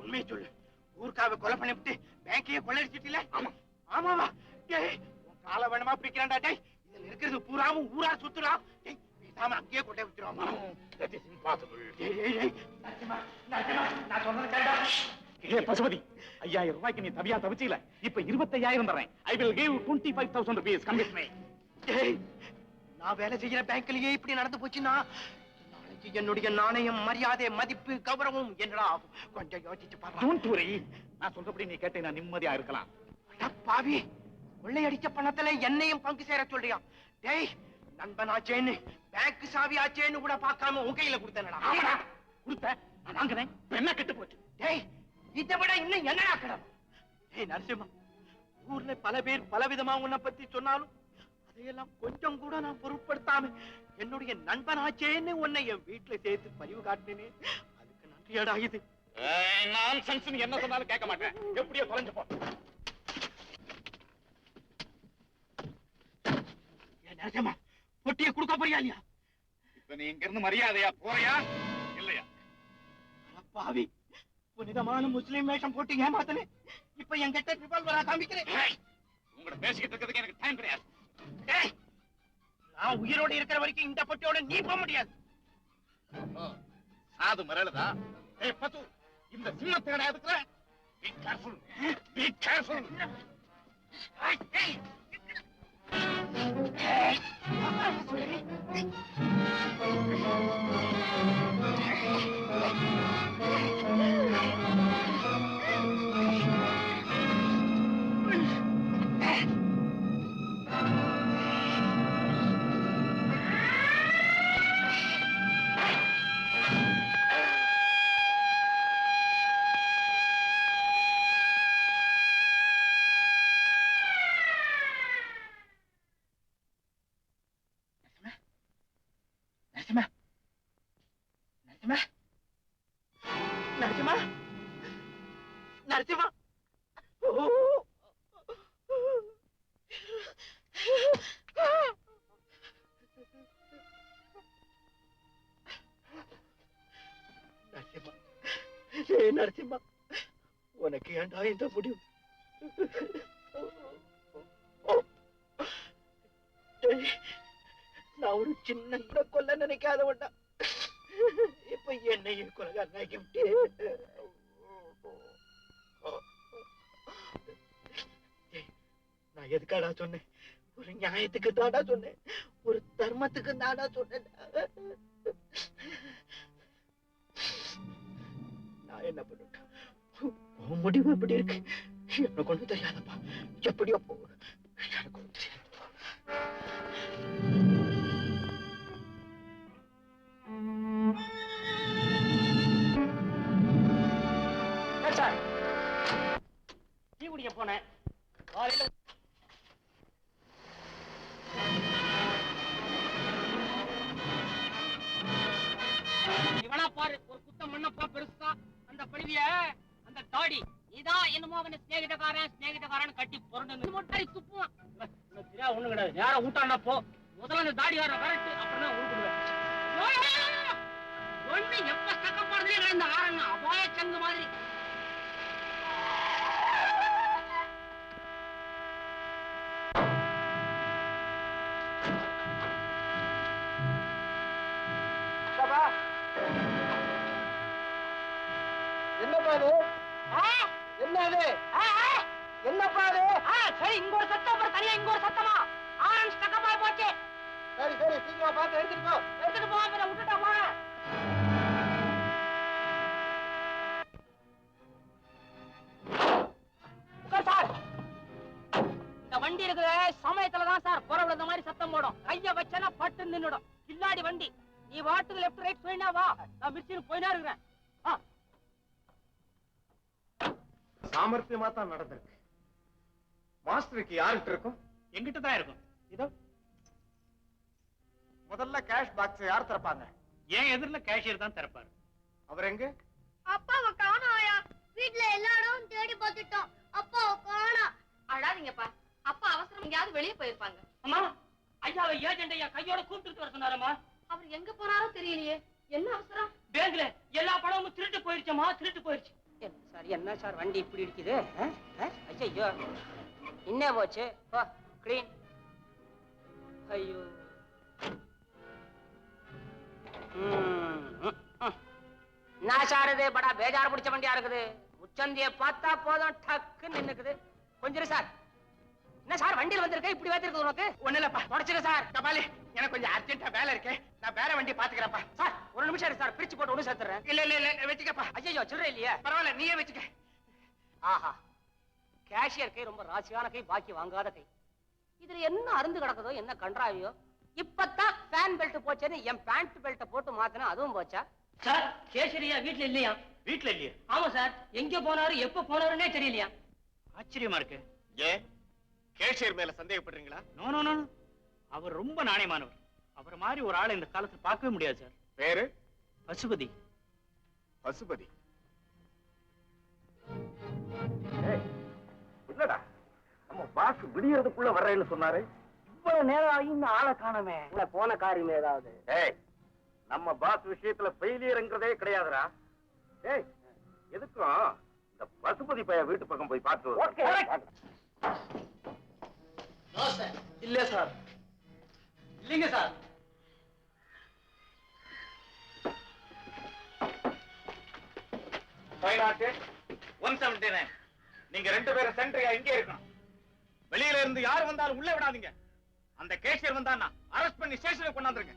உண்மையை சொல்லு, ஊர்காவை கொலை பண்ணிவிட்டு பேங்கையே கொள்ளையடிச்சிட்டில? ஆமாவா? கால வேணுமா பிடிக்கிறான்டா. டேய், இதுல இருக்கிறது பூராவும் ஊரா சுத்துறா. பேசாம அங்கேயே கொண்டே விட்டுருவாமா. பசுபதி, 5000 ரூபாய்க்கு நீ தவியா தவிச்சில. இப்ப 25,000 தரேன். I will give 25,000 rupees. Come with me. நான் வேலை செய்யற பேங்க்லயே இப்படி நடந்து போச்சுன்னா நாளைக்கு என்னுடைய நாணயம், மரியாதை, மதிப்பு, கௌரவம் என்னடா ஆகும்? கொஞ்சம் யோசிச்சு பாரு. Don't worry. நான் சொல்றபடி நீ கேட்டே நான் நிம்மதியா இருக்கலாம். பாவி, கொள்ளையடிச்ச பணத்துல என்னையும் பங்கு சேர சொல்றியா? டேய், நண்பனாச்சேன்னு பேங்க் சாவி ஆச்சேன்னு கூட பார்க்காம உன் கையில கொடுத்தேனடா. ஆமாடா, கொடுத்த. நான் வாங்குறேன். என்ன கெட்டு போச்சு? டேய், இதை விட இன்னும் என்னடா கிடக்கும்? டேய் நரசிம்மா, ஊர்ல பல பேர் பலவிதமா உன்னை பத்தி சொன்னாலும் அதையெல்லாம் கொஞ்சம் கூட நான் பொருட்படுத்தாம என்னுடைய நண்பனாச்சேன்னு உன்னை என் வீட்டுல சேர்த்து பதிவு காட்டினே. அதுக்கு நன்றியடா இது. நான்சென்ஸ், நீ என்ன சொன்னாலும் கேட்க மாட்டேன். எப்படியோ தொலைஞ்சு போ. நரசிம்மா, பொட்டியை கொடுக்க போறியா இல்லையா? இப்ப நீ இங்க இருந்து மரியாதையா போறியா இல்லையா? பாவி, புனிதமான முஸ்லிம் வேஷம் போட்டு ஏமாத்தனே. இப்ப என்கிட்ட ரிவால்வரா காமிக்கிறேன். உங்களோட பேசிக்கிட்டு இருக்கிறதுக்கு எனக்கு டைம் கிடையாது. நான் உயிரோடு இருக்கிற வரைக்கும் இந்த பொட்டியோட நீ போக முடியாது. சாது மிரளுதா? ஏய் பத்து, இந்த சின்னத்தை கடை இருக்கிற. Be careful. Be careful. Narasimha, Narasimha, Narasimha, Narasimha. Narasimha, Narasimha, உனக்கு ஏண்டா இந்த முடிவு? நான் ஒரு சின்ன கொல்ல நினைக்காதவன்டா. இப்ப என்னையே கொலைகாரனாக்கி விட்டு. நான் எதுக்காடா சொன்னேன்? ஒரு நியாயத்துக்கு தாடா சொன்னேன், ஒரு தர்மத்துக்கு தாடா சொன்னேன். நான் என்ன பண்ணிட்டேன்? உன் முடிவு எப்படி இருக்கு எனக்கு ஒண்ணும் தெரியாதப்பா. எப்படியோ போ, எனக்கு ஒண்ணும் தெரியாது. டீ குடிக்க போனேன். காலையில இவனா பாரு, ஒரு குத்தம் மண்ணப்பா பெருசா அந்த பழுவிய அந்த தாடி இதான் என்னமோ அவனை ஸ்நேகிதக்காரன் கட்டி புரண்டு மொட்டாடி துப்புவான். சரியா ஒண்ணு கிடையாது. நேரம் ஊட்டானா போ, முதல்ல அந்த தாடிகார வரட்டு, அப்புறம் தான் உருப்பிடுவேன். ஒண்ணு எப்ப சக்கப்படுறதே இந்த ஆரண்ணா அபாய சங்கு மாதிரி. சபா இது என்னப்பா இது சரி இங்க ஒரு சத்தம் அப்புறம் தனியா இங்க ஒரு சத்தமா ஆரன் ஸ்டக்கமா போச்சு சரி சரி சீக்கிரமா பார்த்து எடுத்துட்டு போ விட்டுட்டா போறேன் சார் இந்த வண்டி இருக்கிற சமயத்துலதான் சார் புறவுல இந்த மாதிரி சத்தம் போடும் கைய வச்சனா பட்டு நின்னுடும் கில்லாடி வண்டி நீ வாட்டுக்கு லெஃப்ட் ரைட் போயினா வா நான் மிர்ச்சின்னு போயினா இருக்கிறேன் சாமர்த்தியமா தான் நடந்திருக்கு. மாஸ்டருக்கு யார்கிட்ட இருக்கும்? எங்கிட்ட தான் இருக்கும். இதோ முதல்ல கேஷ் பாக்ஸ் யார் திறப்பாங்க? ஏன் எதிரில கேஷியர் தான் திறப்பாரு. அவர் எங்க? அப்பாவை காணோம் ஆயா. வீட்ல எல்லா இடமும் தேடி பார்த்துட்டோம். அப்பாவை காணோம். அழாதீங்கப்பா. அப்பா அவசரம் எங்கயாவது வெளியே போயிருப்பாங்க. அம்மா ஐயாவை ஏஜென்ட் ஐயா கையோட கூப்பிட்டு வர சொன்னாரம்மா. அவர் எங்க போனாரோ தெரியலையே. என்ன அவசரம்? பேங்க்ல எல்லா பணமும் திருட்டு போயிருச்சம்மா, திருட்டு போயிருச்சு. என்ன சார் வண்டி இப்படி இருக்குது? ஐயோ என்ன போச்சு? கிளீன். ஐயோ என்ன சார் இது படா பேஜார் பிடிச்ச வண்டியா இருக்குது. உச்சந்திய பார்த்தா போதும் டக்கு நின்னுக்குது. கொஞ்சம் சார் என்ன சார் வண்டியில் வந்திருக்க இப்படி வந்திருக்கு உனக்கு? ஒண்ணு இல்லப்பா தொடச்சிரு சார். கபாலி எனக்கு கொஞ்சம் அர்ஜென்ட்டா வேலை இருக்கு. நான் வேற வண்டி பாத்துக்கிறேன்ப்பா. சார் ஒரு நிமிஷம் இரு சார், பிரிச்சு போட்டு ஒண்ணு சேர்த்துறேன். இல்ல இல்ல இல்ல வச்சுக்கப்பா. ஐயோ சில்லறை இல்லையே. பரவாயில்ல நீயே வச்சுக்க. ஆஹா கேஷியர் கை ரொம்ப ராசியான கை, பாக்கி வாங்காத கை. இதுல என்ன அருந்து கிடக்குதோ என்ன கன்றாவியோ. இப்பதான் ஃபேன் பெல்ட் போச்சேன்னு என் பேண்ட் பெல்ட்டை போட்டு மாத்தினா அதுவும் போச்சா? சார் கேஷரியா வீட்டுல இல்லையா? வீட்டுல இல்லையே. ஆமா சார், எங்க போனாரு எப்ப போனாருன்னே தெரியலையா. ஆச்சரியமா இருக்கு. ஏன் கேஷியர் மேல சந்தேகப்படுறீங்களா? நோ நோ நோ, அவர் ரொம்ப நாணயமானவர். அவர் மாதிரி ஒரு ஆளை இந்த காலத்துல பார்க்கவே முடியாது சார். பேரு? பசுபதி. பசுபதி இல்லடா, நம்ம பாஸ் விடியறதுக்குள்ள வர்றேன்னு சொன்னாரு. இவ்வளவு நேரம் ஆகி இந்த ஆளை காணமே. போன காரியம் ஏதாவது? ஏய், நம்ம பாஸ் விஷயத்துல ஃபெயிலியர்ங்கிறதே கிடையாதுடா. ஏய், எதுக்கும் இந்த பசுபதி பைய வீட்டு பக்கம் போய் பார்த்து. இல்ல சார். இல்லைங்க சார். பயனாட்டு 179. நீங்க ரெண்டு பேரும் சென்ட்ரியா இங்கே இருக்கணும். வெளியில இருந்து யார் வந்தாலும் உள்ள விடாதீங்க. அந்த கேஷியர் வந்தான்னா அரெஸ்ட் பண்ணி ஸ்டேஷனுக்கு கொண்டாந்துருங்க.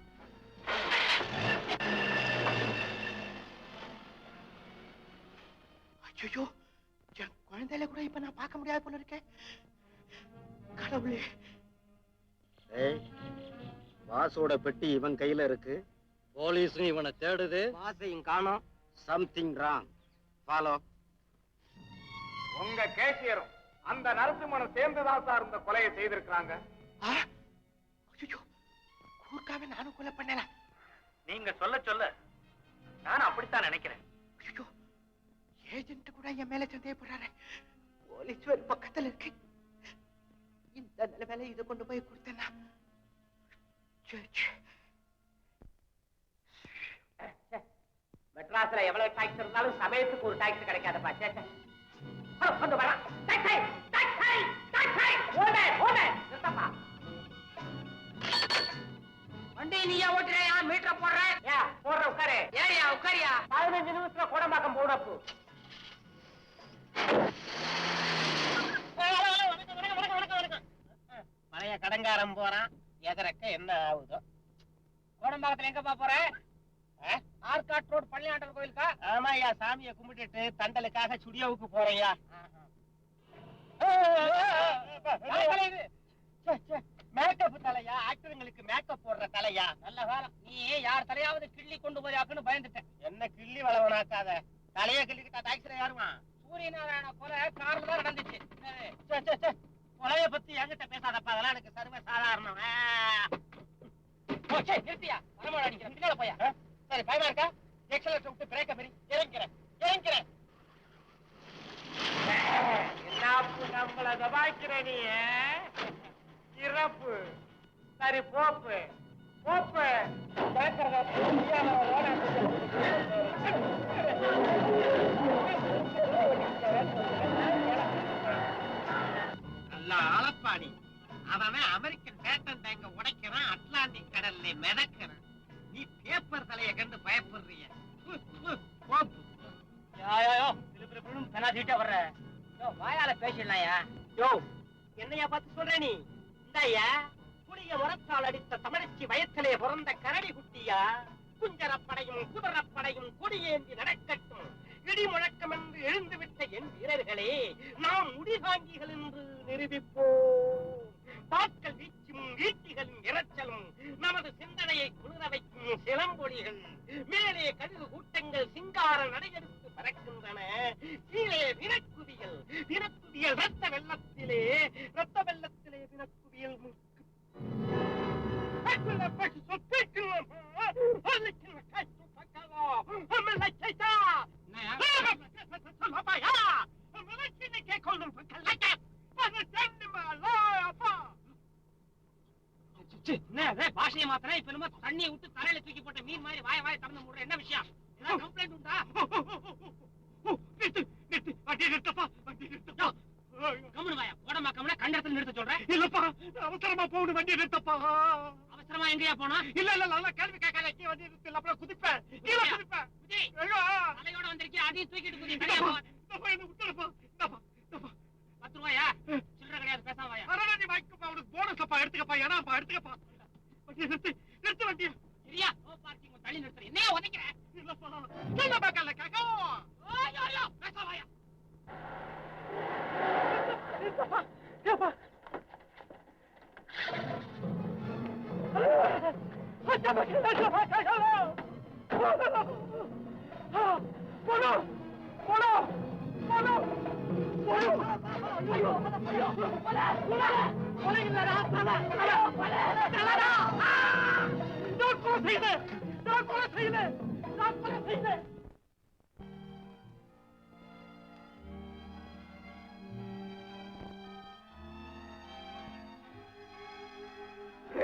ஐயோ, என் குழந்தையில கூட இப்ப நான் பார்க்க முடியாது போல இருக்கேன். கடவுளே. ஏய், பாஸோட பெட்டி இவன் கையில இருக்கு. போலீஸும் இவனை தேடுது. பாஸையும் காணோம். Something wrong. ஃபாலோ. உங்க கேஷியரும் அந்த நரசிம்மனும் சேர்ந்துதான் சார் இந்த கொலையை செய்திருக்காங்க. ஐயோ, கூர்க்காவே நானும் கொலை பண்ணல. நீங்க சொல்ல சொல்ல நானும் அப்படித்தான் நினைக்கிறேன். ஐயோ, ஏஜென்ட் கூட என் மேல சந்தேகப்படுறாரு. போலீஸ் ஒரு பக்கத்துல இருக்கு. இந்த நிலைமையில இதை கொண்டு போய் கொடுத்தேன்னா மெட்ராஸ்ல எவ்வளவு டாக்ஸ் இருந்தாலும் சமயத்துக்கு ஒரு டாக்ஸ் கிடைக்காதப்பா. கொண்டு வரேன். வண்டி நீயா ஓட்டுறியா? மீட்டர் போடுறேன். போடுற உட்காரு. ஏரியா உட்காரியா? 15 நிமிஷத்துல கோடம்பாக்கம் போடப்பு. பழைய கடங்காரம் போறான். எதறக்க என்ன ஆகுதோ. கோடம்பாக்கத்துல எங்கப்பா போற? ஆர்காட் ரோட் பள்ளியாண்டர் கோயிலுக்கா? ஆமாய்யா, சாமியை கும்பிட்டுட்டு தண்டலுக்காக சுடியோவுக்கு போறையா. மேக்கப் தலையா? ஆக்டருங்களுக்கு மேக்கப் போடுற தலையா? நல்ல காலம். நீ யார் தலையாவது கிள்ளி கொண்டு போயாக்குன்னு பயந்துட்டேன். என்ன கிள்ளி வளவனாக்காத. தலைய கிள்ளிக்கிட்டா டாக்ஸில யாருமா? சூரியநாராயண கொலை கார்ல தான் நடந்துச்சு. கொலைய பத்தி என்கிட்ட பேசாதப்பா, அதெல்லாம் எனக்கு சர்வ சாதாரணம். நிறுத்தியா? வரமாட அடிக்கிறேன். பின்னால போயா? சரி, பயமா இருக்கா? எக்ஸலர் விட்டு பிரேக்க மாரி இறங்கிறேன். நம்மள தபாய்க்கிற நீ இறப்பு. சரி, போப்பு நல்லா ஆளப்பாடி. அவன் அமெரிக்கன் பேட்டன் டேங்க உடைக்கிறான், அட்லாண்டிக் கடல்ல மிதக்கிறான். நீ பேப்பர் தலைய கண்டு பயப்படுறிய. பெனாதீட்டா வர்ற வாயால பேசிடலாயா? யோ, என்னையா பார்த்து சொல்ற நீ? இந்தாயா, புளிய முரத்தால் அடித்த தமிழச்சி வயத்திலே பிறந்த கரடி குட்டியா? குஞ்சரப்படையும் குதிரப்படையும் கொடியேந்தி நடக்கட்டும். இடி முழக்கம் என்று எழுந்துவிட்ட என் வீரர்களே, நாம் முடிதாங்கிகள் என்று நிரூபிப்போம். பாக்கள் வீச்சும் ஈட்டிகளின் இரைச்சலும் நமது சிந்தனையை குளிர வைக்கும் சிலம்பொலிகள். மேலே கழுகு கூட்டங்கள் சிங்கார நடையெடுத்து பறக்கின்றன. கீழே வினக்குவியல் வினக்குவியல் ரத்த வெள்ளத்திலே வினக்குவியல் பாஷையை மாத்திரம் இப்ப நம்ம தண்ணியை விட்டு தரையில தூக்கி போட்ட மீன் மாதிரி வாய திறந்து முடுற. என்ன விஷயம்? கம்ப்ளைண்ட் உண்டா? கம்முனு வாயா, போடமா கம்முன கண்டத்துல நிறுத்த சொல்றேன். இல்லப்பா, அவசரமா போகணும், வண்டி நிறுத்தப்பா. அவசரமா எங்கயா போனா? இல்ல நல்லா கேள்வி கேட்காத, வண்டி நிறுத்தல, அப்புறம் குதிப்பேன். தலையோட வந்திருக்கேன், அதையும் தூக்கிட்டு குதி. ₹10 ரூபாயா? சில்லற கிடையாது, பேசாம வாயா. நீ வாங்கிக்கப்பா, உனக்கு போனஸ்ப்பா, எடுத்துக்கப்பா, ஏனாப்பா, எடுத்துக்கப்பா. வண்டி நிறுத்து வண்டியா. சரியா? ஓ பார்க்கிங் தள்ளி நிறுத்துறேன். என்ன உதைக்கிறேன்? இல்லப்பா, சொல்ல பார்க்கல கேட்கோ. ஐயோ, பேசாம வாயா.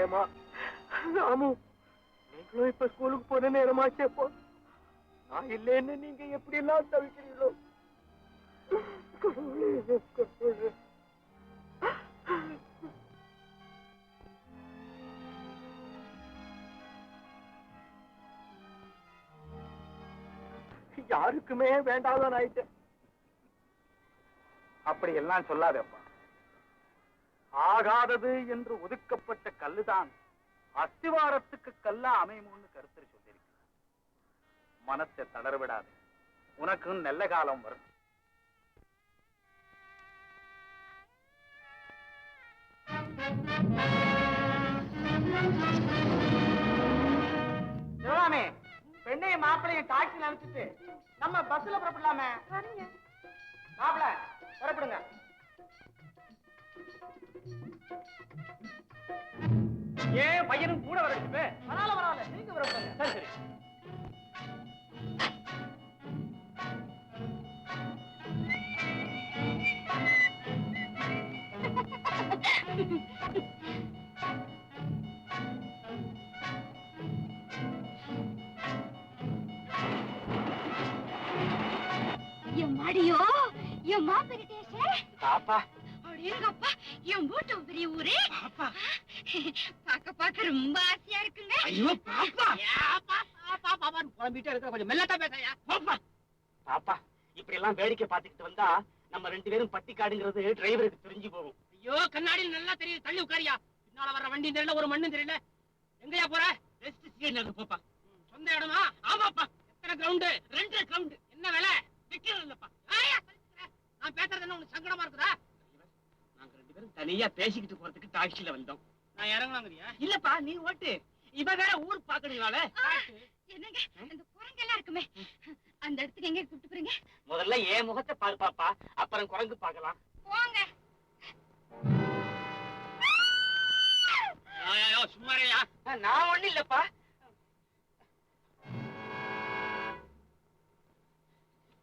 ஏமா ராமு, நீங்களும் இப்ப ஸ்கூலுக்கு போன நேரமாச்சேப்போ. நான் இல்லைன்னு நீங்க எப்படி எல்லாம் தவிக்கிறீங்களோ. யாருக்குமே வேண்டாதான் ஆயிட்டேன். அப்படி எல்லாம் சொல்லாதப்பா. ஆகாதது என்று ஒதுக்கப்பட்ட கல்லுதான் அஸ்திவாரத்துக்கு கல்லா அமையும்னு கருத்து சொல்லியிருக்க. மனத்தை தளர விடாது, உனக்கும் நல்ல காலம் வரும். சிவகாமி, பெண்ணையும் மாப்பிளையும் டாக்ஸில அனுப்பிச்சுட்டு நம்ம பஸ்ல புறப்படலாமே. மாப்பிள புறப்படுங்க. ஏன் பையனும் கூட வரட்டு? பரவாயில்ல, நீங்க புறப்படுங்க. சரி சரி. என் மாடியோ, என் மாப்பெரிய தேசே. பாப்பா, எங்கப்பா, என் வீட்டு பெரிய ஊரே. பாக்க ரொம்ப ஆசையா இருக்குங்க. ஐயோ பாப்பா, புலம்பிட்டே இருக்கிற, கொஞ்சம் மெல்லட்டா பேசையா. பாப்பா, இப்படி எல்லாம் வேடிக்கை பார்த்துக்கிட்டு வந்தா நம்ம 2 பேரும் பட்டிக்காடுங்கிறது டிரைவருக்கு தெரிஞ்சு போகும். ஐயோ, கண்ணாடியில் நல்லா தெரியுது, தள்ளி உட்காரியா. பின்னால வர்ற வண்டி தெரியல, ஒரு மண்ணும் தெரியல. எங்கயா போற? ரெஸ்ட் சீன் போப்பா. சொந்த இடமா? ஆமாப்பா. எத்தனை கிரவுண்டு? 2 கிரவுண்டு. என்ன வேலை? விக்கிறது இல்லப்பா. நான் பேசுறது என்ன உனக்கு சங்கடமா இருக்குதா? நாங்க 2 பேரும் தனியா பேசிக்கிட்டு போறதுக்கு டாக்ஸில வந்தோம். நான் இறங்கலாங்கிறியா? இல்லப்பா, நீ ஓட்டு. இவ வேற ஊர் பாக்கணுங்களால. என்னங்க, அந்த குரங்கு எல்லாம் இருக்குமே, அந்த இடத்துக்கு எங்க கூப்பிட்டு போறீங்க? முதல்ல என் முகத்தை பாரு பாப்பா, அப்புறம் குரங்கு பார்க்கலாம். போங்க. சும்மாரையா? நான் ஒண்ணு இல்லப்பா.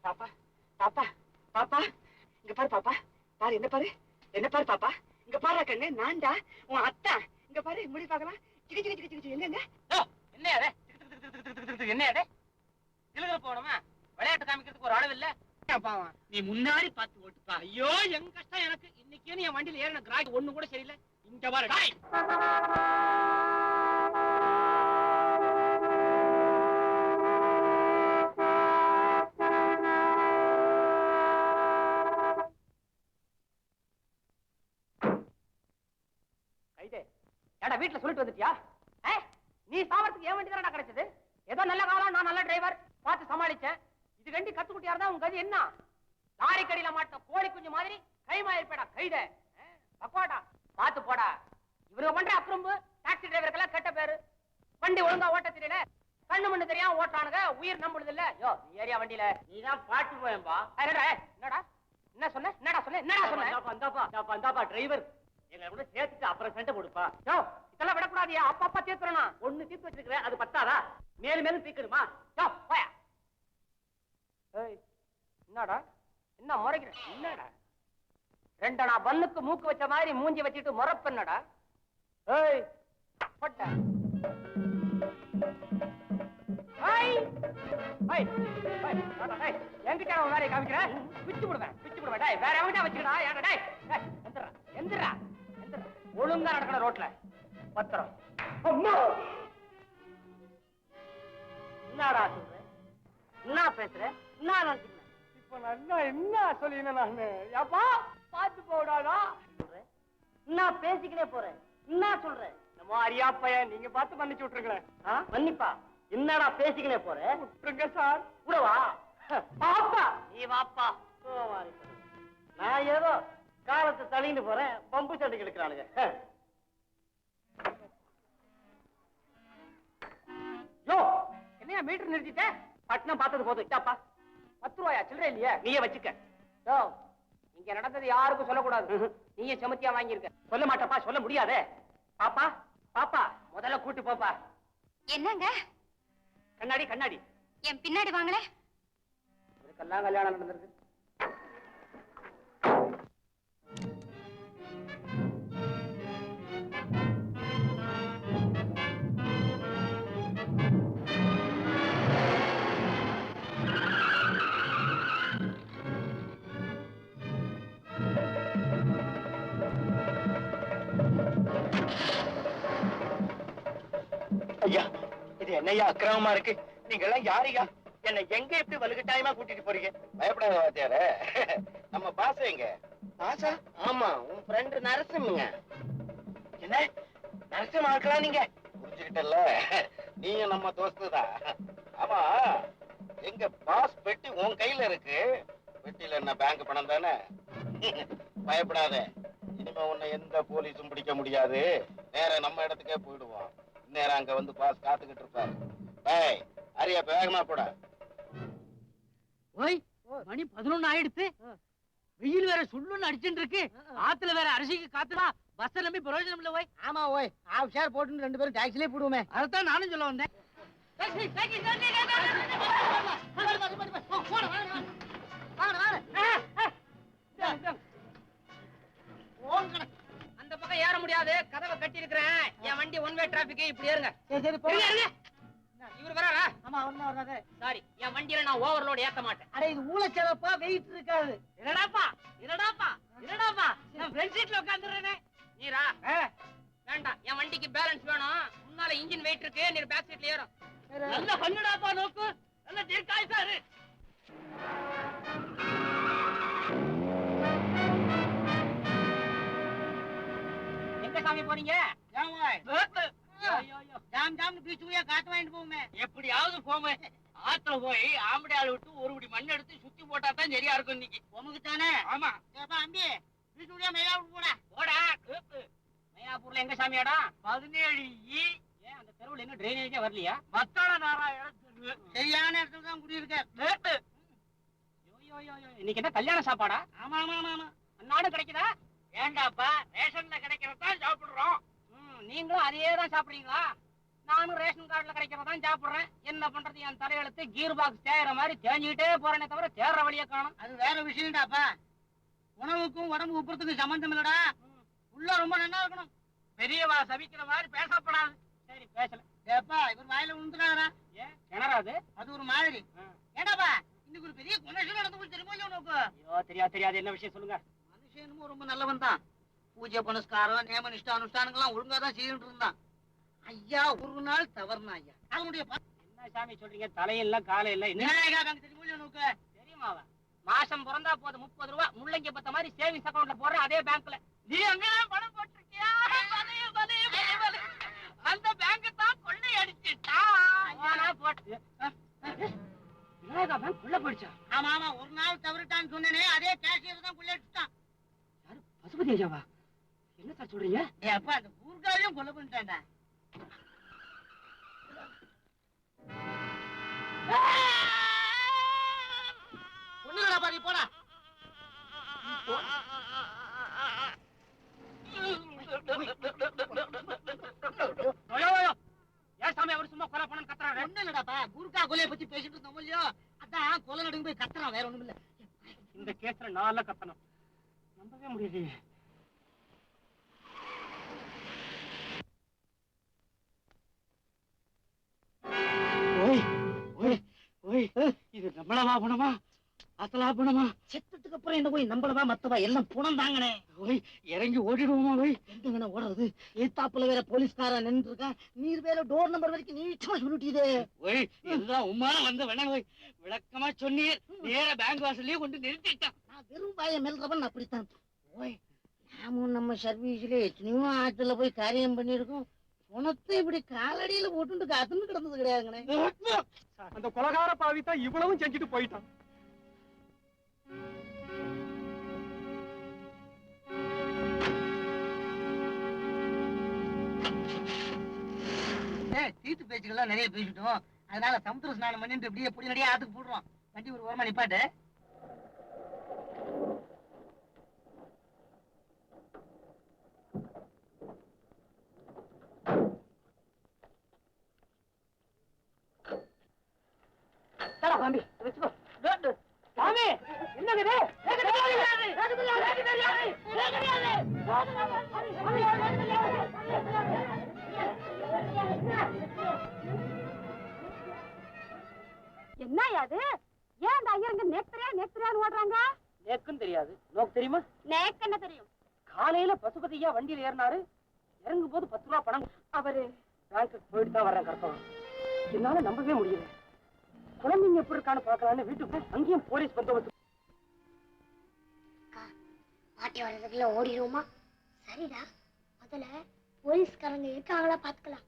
பாப்பா பாப்பா பாப்பா, இங்க பாரு பாப்பா, பாரு என்ன பாரு, என்ன பாரு பாப்பா, இங்க பாரு கண்ணு, நான்டா உன் அத்தா. இங்க பாரு, முடி பாக்கலாம். சிக்கு சிக்கு சிக்கு சிக்கு. எங்க என்ன அது? என்ன அது? இழுகிற போனோமா? விளையாட்டு காமிக்கிறதுக்கு ஒரு அளவு இல்ல. நீ முன்னாடி பார்த்து ஓட்டுப்பா. ஐயோ, என் கஷ்டம் எனக்கு. இன்னைக்கு என் வண்டியில ஏறின கிராக்கி ஒண்ணு கூட சரியில்லை. இங்க பாரு டாய். என்னடா வீட்டுல சொல்லிட்டு வந்துட்டியா? நீ சாவறதுக்கு ஏன் வண்டி தானடா கிடைச்சது? ஏதோ நல்ல காலம், நான் நல்ல டிரைவர், பார்த்து சமாளிச்சேன். இது கண்டி கத்துக்கிட்டியா இருந்தா உங்க கதி என்ன? லாரி கடியில மாட்ட கோழி குஞ்சு மாதிரி கைமா இருப்பேடா கைத. பக்கவாடா பார்த்து போடா. இவங்க பண்ற அப்புறம்பு டாக்ஸி டிரைவருக்கெல்லாம் கெட்ட பேரு. வண்டி ஒழுங்கா ஓட்ட தெரியல, கண்ணு மண்ணு தெரியாம ஓட்டானுங்க, உயிர் நம்புறது இல்ல. யோ நீ ஏரியா வண்டியில நீதான் பாட்டு போயம்பா. என்னடா என்ன சொன்ன? என்னடா சொன்ன? டிரைவர் எங்களை கூட சேர்த்துட்டு அப்புறம் சண்டை கொடுப்பா. யோ இதெல்லாம் விடக்கூடாதியா, அப்பா தீர்த்துறணும். ஒண்ணு தீர்த்து வச்சிருக்கிறேன், அது பத்தாதா? மேலும் மேலும் தீக்கணுமா? யோ போயா. என்னடா என்ன முறைக்கிற? என்னடா ரெண்டனா பன்னுக்கு மூக்கு வச்ச மாதிரி மூஞ்சி வச்சுட்டு முறப்பென்னடா? ஏய் பட்ட என்கிட்ட அவன் வேலையை காமிக்கிற? பிச்சு விடுவேன். டேய் வேற எவன்கிட்ட வச்சுக்கடா. ஏன்டா டேய் எந்திரா ஒழுங்கா நடக்கணும் ரோட்ல. பத்திரம். அம்மா என்னடா சொல்ற? என்ன பேசுற? என்ன நினைச்சுக்கிறேன்? இப்ப நல்லா என்ன சொல்லின நானு? ஏப்பா பாத்து போடாதா? என்ன பேசிக்கினே போறேன்? என்ன சொல்ற? நம்ம அரியாப்பைய நீங்க பார்த்து மன்னிச்சு விட்டுருங்களேன். மன்னிப்பா? என்னடா பேசிக்கினே போற? விட்டுருங்க சார். கூடவா? பாப்பா நீ வாப்பா. நான் ஏதோ காலத்தை தள்ளிட்டு போறேன், பம்பு சண்டைக்கு எடுக்கிறானுங்க. யோ என்னையா மீட்டர் நிறுத்திட்ட? பட்டணம் பார்த்தது போதும். இதாப்பா 10 ரூபாயா சில்லறை இல்லையா? நீயே வச்சுக்க. யோ இங்க நடந்தது யாருக்கும் சொல்லக்கூடாது. நீயே செமத்தியா வாங்கியிருக்க. சொல்ல மாட்டப்பா, சொல்ல முடியாதே. பாப்பா முதல்ல கூட்டி போப்பா. என்னங்க கண்ணாடி என் பின்னாடி வாங்களே. இதுக்கெல்லாம் கல்யாணம் நடந்திருக்கு. ஐயா இது என்னையா அக்கிரமமா இருக்கு? நீங்க எல்லாம் யாரையா? என்ன எங்க எப்படி வலுக்கட்டாயமா கூட்டிட்டு போறீங்க? பயப்படாத வாத்தியாரே, நம்ம பாஸ் எங்க? பாசா? ஆமா, உன் ஃப்ரெண்ட் நரசிம்ங்க. என்ன நரசிம்ம ஆக்கலாம் நீங்க? புரிஞ்சுக்கிட்டல, நீயும் நம்ம தோஸ்து தான். ஆமா, எங்க பாஸ் பெட்டி உன் கையில இருக்கு. பெட்டியில என்ன பேங்க் பணம் தானே? பயப்படாத, இனிமே உன்னை எந்த போலீஸும் பிடிக்க முடியாது. நேரா நம்ம இடத்துக்கே போயிடுவோம். நேரம் அங்க வந்து பாஸ் காத்துக்கிட்டு இருப்பாரு. ஏய் அரியா வேகமா போட. ஓய் மணி 11 ஆயிடுத்து. வெயில் வேற சுள்ளுன்னு அடிச்சுட்டு இருக்கு. ஆத்துல வேற அரிசிக்கு காத்துடா. பஸ் நம்பி பிரயோஜனம் இல்ல. ஓய் ஆமா ஓய், ஹாஃப் ஷேர் போட்டு 2 பேரும் டாக்ஸிலே போடுவோமே. அதான் நானும் சொல்ல வந்தேன். அந்த பக்கம் ஏற முடியாது, கதவை கட்டி இருக்கிறேன். என் வண்டி ஒன் வே டிராபிக். இப்படி ஏறுங்க. சரி போங்க. இவரு வராரா? ஆமா ஒண்ணு வராதே. சாரி, என் வண்டியில நான் ஓவர்லோட் ஏத்த மாட்டேன். அட இது ஊழச்சலப்பா, வெயிட் இருக்காது. என்னடாப்பா நான் ஃப்ரண்ட் சீட்ல உட்கார்ந்துறேனே. நீரா வேண்டாம், என் வண்டிக்கு பேலன்ஸ் வேணும். முன்னால இன்ஜின் வெயிட் இருக்கு, நீ பேக் சீட்ல ஏறும். நல்ல பண்ணுடாப்பா, நோக்கு நல்ல தீர்க்காய் சார். எங்க சாமி போறீங்க? காத்து வாங்கிட்டு போவோமே. எப்படியாவது போமே. ஆத்துல போய் ஆம்படி ஆள் விட்டு ஒரு படி மண் எடுத்து சுத்தி போட்டா தான் சரியா இருக்கும் இன்னைக்கு. உமக்கு தானே? ஆமா. அம்பி வீட்டுடைய மயிலாப்பூர் போடா. மயிலாப்பூர்ல எங்க சாமியாடா? 17E. ஏன் அந்த தெருவுல என்ன டிரைனேஜே வரலையா? மத்தாள நாராயணன் தெரு. சரியான இடத்துல தான் குடியிருக்க. இன்னைக்கு என்ன கல்யாண சாப்பாடா? ஆமா அன்னாடு கிடைக்குதா? ஏண்டாப்பா, ரேஷன்ல கிடைக்கிறதான் சாப்பிடுறோம். நீங்களும் அதையே தான் சாப்பிடுறீங்களா? நானும் ரேஷன் கார்டுல கிடைக்கிறதான் சாப்பிடுறேன். என்ன பண்றது, என் தலையெழுத்து கீர் பாக்ஸ் தேயிற மாதிரி தேஞ்சுக்கிட்டே போறேனே தவிர தேர்ற வழியை காணும். அது வேற விஷயம்டாப்பா. உணவுக்கும் உடம்பு உப்புறதுக்கும் சம்பந்தம் இல்லடா. உள்ள ரொம்ப நல்லா இருக்கணும். பெரியவா சபிக்கிற மாதிரி பேசப்படாது. சரி பேசல. ஏப்பா இவர் வாயில விழுந்துடாரா? ஏன் கிணறாது? அது ஒரு மாதிரி. ஏடாப்பா இன்னைக்கு ஒரு பெரிய குணேஷன் நடந்து போய் தெரியுமா உனக்கு? ஐயோ தெரியாது. என்ன விஷயம் சொல்லுங்க. மனுஷனும் ரொம்ப நல்லவன் தான். பூஜை புனஸ்காரம் நியம நிஷ்டா அனுஷ்டானங்கள்லாம் ஒழுங்கா தான் செய்துட்டு இருந்தான். ஐயா ஒரு நாள் தவறுனா ஐயா அவனுடைய என்ன சாமி சொல்றீங்க? தலையில்ல காலையில தெரியுமாவா? மாசம் பிறந்தா போது 30 ரூபாய் முள்ளங்கி பத்த மாதிரி சேவிங்ஸ் அக்கௌண்ட்ல போடுற அதே பேங்க்ல நீ அங்கதான் பணம் போட்டிருக்கியா? அந்த பேங்க் தான் கொள்ளை அடிச்சுட்டா. கொள்ள போயிடுச்சா? ஆமா ஆமா, ஒரு நாள் தவறிட்டான்னு சொன்னேனே, அதே கேஷியர் தான் கொள்ளை அடிச்சுட்டான். யாரு? பசுபதி ஐயாவா? என்ன சார் சொல்றீங்க? அப்பா அந்த ஊர்காலையும் கொலை பண்ணிட்டான்டா. ஒண்ணுடா பாதி போடா. ஏன் சாமி அவர் சும்மா கொலை பண்ணு கத்துறாரு? ஒண்ணு இல்லடாப்பா, குருக்கா கொலையை பத்தி பேசிட்டு இருந்தோம் இல்லையோ, அதான் கொலை நடுங்க போய் கத்துறான், வேற ஒண்ணும் இல்ல. இந்த கேஸ்ல நாள கத்தணும், நம்பவே முடியலையே. இது நம்மளவா பணமா அசலா பணமா? செத்ததுக்கு அப்புறம் என்ன போய் நம்மளவா மத்தவா எல்லாம் புணம் தாங்கனே. இறங்கி ஓடிடுவோமா? எங்கன ஓடுறது? ஏத்தாப்புல வேற போலீஸ்காரன் நின்று இருக்கா, நீர் வேற டோர் நம்பர் வரைக்கும் நீட்டமா சொல்லிட்டீதே. இதுதான் உம்மால வந்த வேணா விளக்கமா சொன்னீர், நேர பேங்க் வாசல்லயே கொண்டு நிறுத்திட்டான். நான் வெறும் பாய மெல்றவன் அப்படித்தான். நாமும் நம்ம சர்வீஸ்ல எத்தனையோ ஆத்துல போய் காரியம் பண்ணிருக்கோம், உனத்தை இப்படி காலடியில போட்டு காத்துன்னு கிடந்தது கிடையாதுங்கண்ணே. அந்த கொலகார பாவித்தான் இவ்வளவும் செஞ்சுட்டு போயிட்டான். தீர்த்து பேச்சுக்கெல்லாம் நிறைய பேசிட்டோம், அதனால சமுத்திர ஸ்நானம் பண்ணிட்டு இப்படியே பொடி நடியா ஆத்துக்கு போடுறோம். வண்டி ஒரு ஓரமா நிப்பாட்டு. சாமி வச்சுக்கோ. சாமி என்னங்க என்ன அது? ஏன் அந்த ஐயருங்க நேக்திரியான்னு ஓடுறாங்க? நேக்குன்னு தெரியாது, நோக்கு தெரியுமா? நேக்கு என்ன தெரியும்? காலையில பசுபதியா வண்டியில ஏறினாரு, இறங்கும் போது 10 ரூபா பணம். அவரு பேங்க்குக்கு போயிட்டு தான் வர்றேன் கரெக்டாக. என்னால நம்பவே முடியல. குழந்தைங்க எப்படி இருக்கான்னு பாக்கலான்னு வீட்டுக்கு அங்கேயும் போலீஸ் பந்தோபஸ்து. மாட்டி வர்றதுக்குள்ள ஓடிடுவோமா? சரிடா, முதல்ல போலீஸ்காரங்க இருக்காங்களா பாத்துக்கலாம்.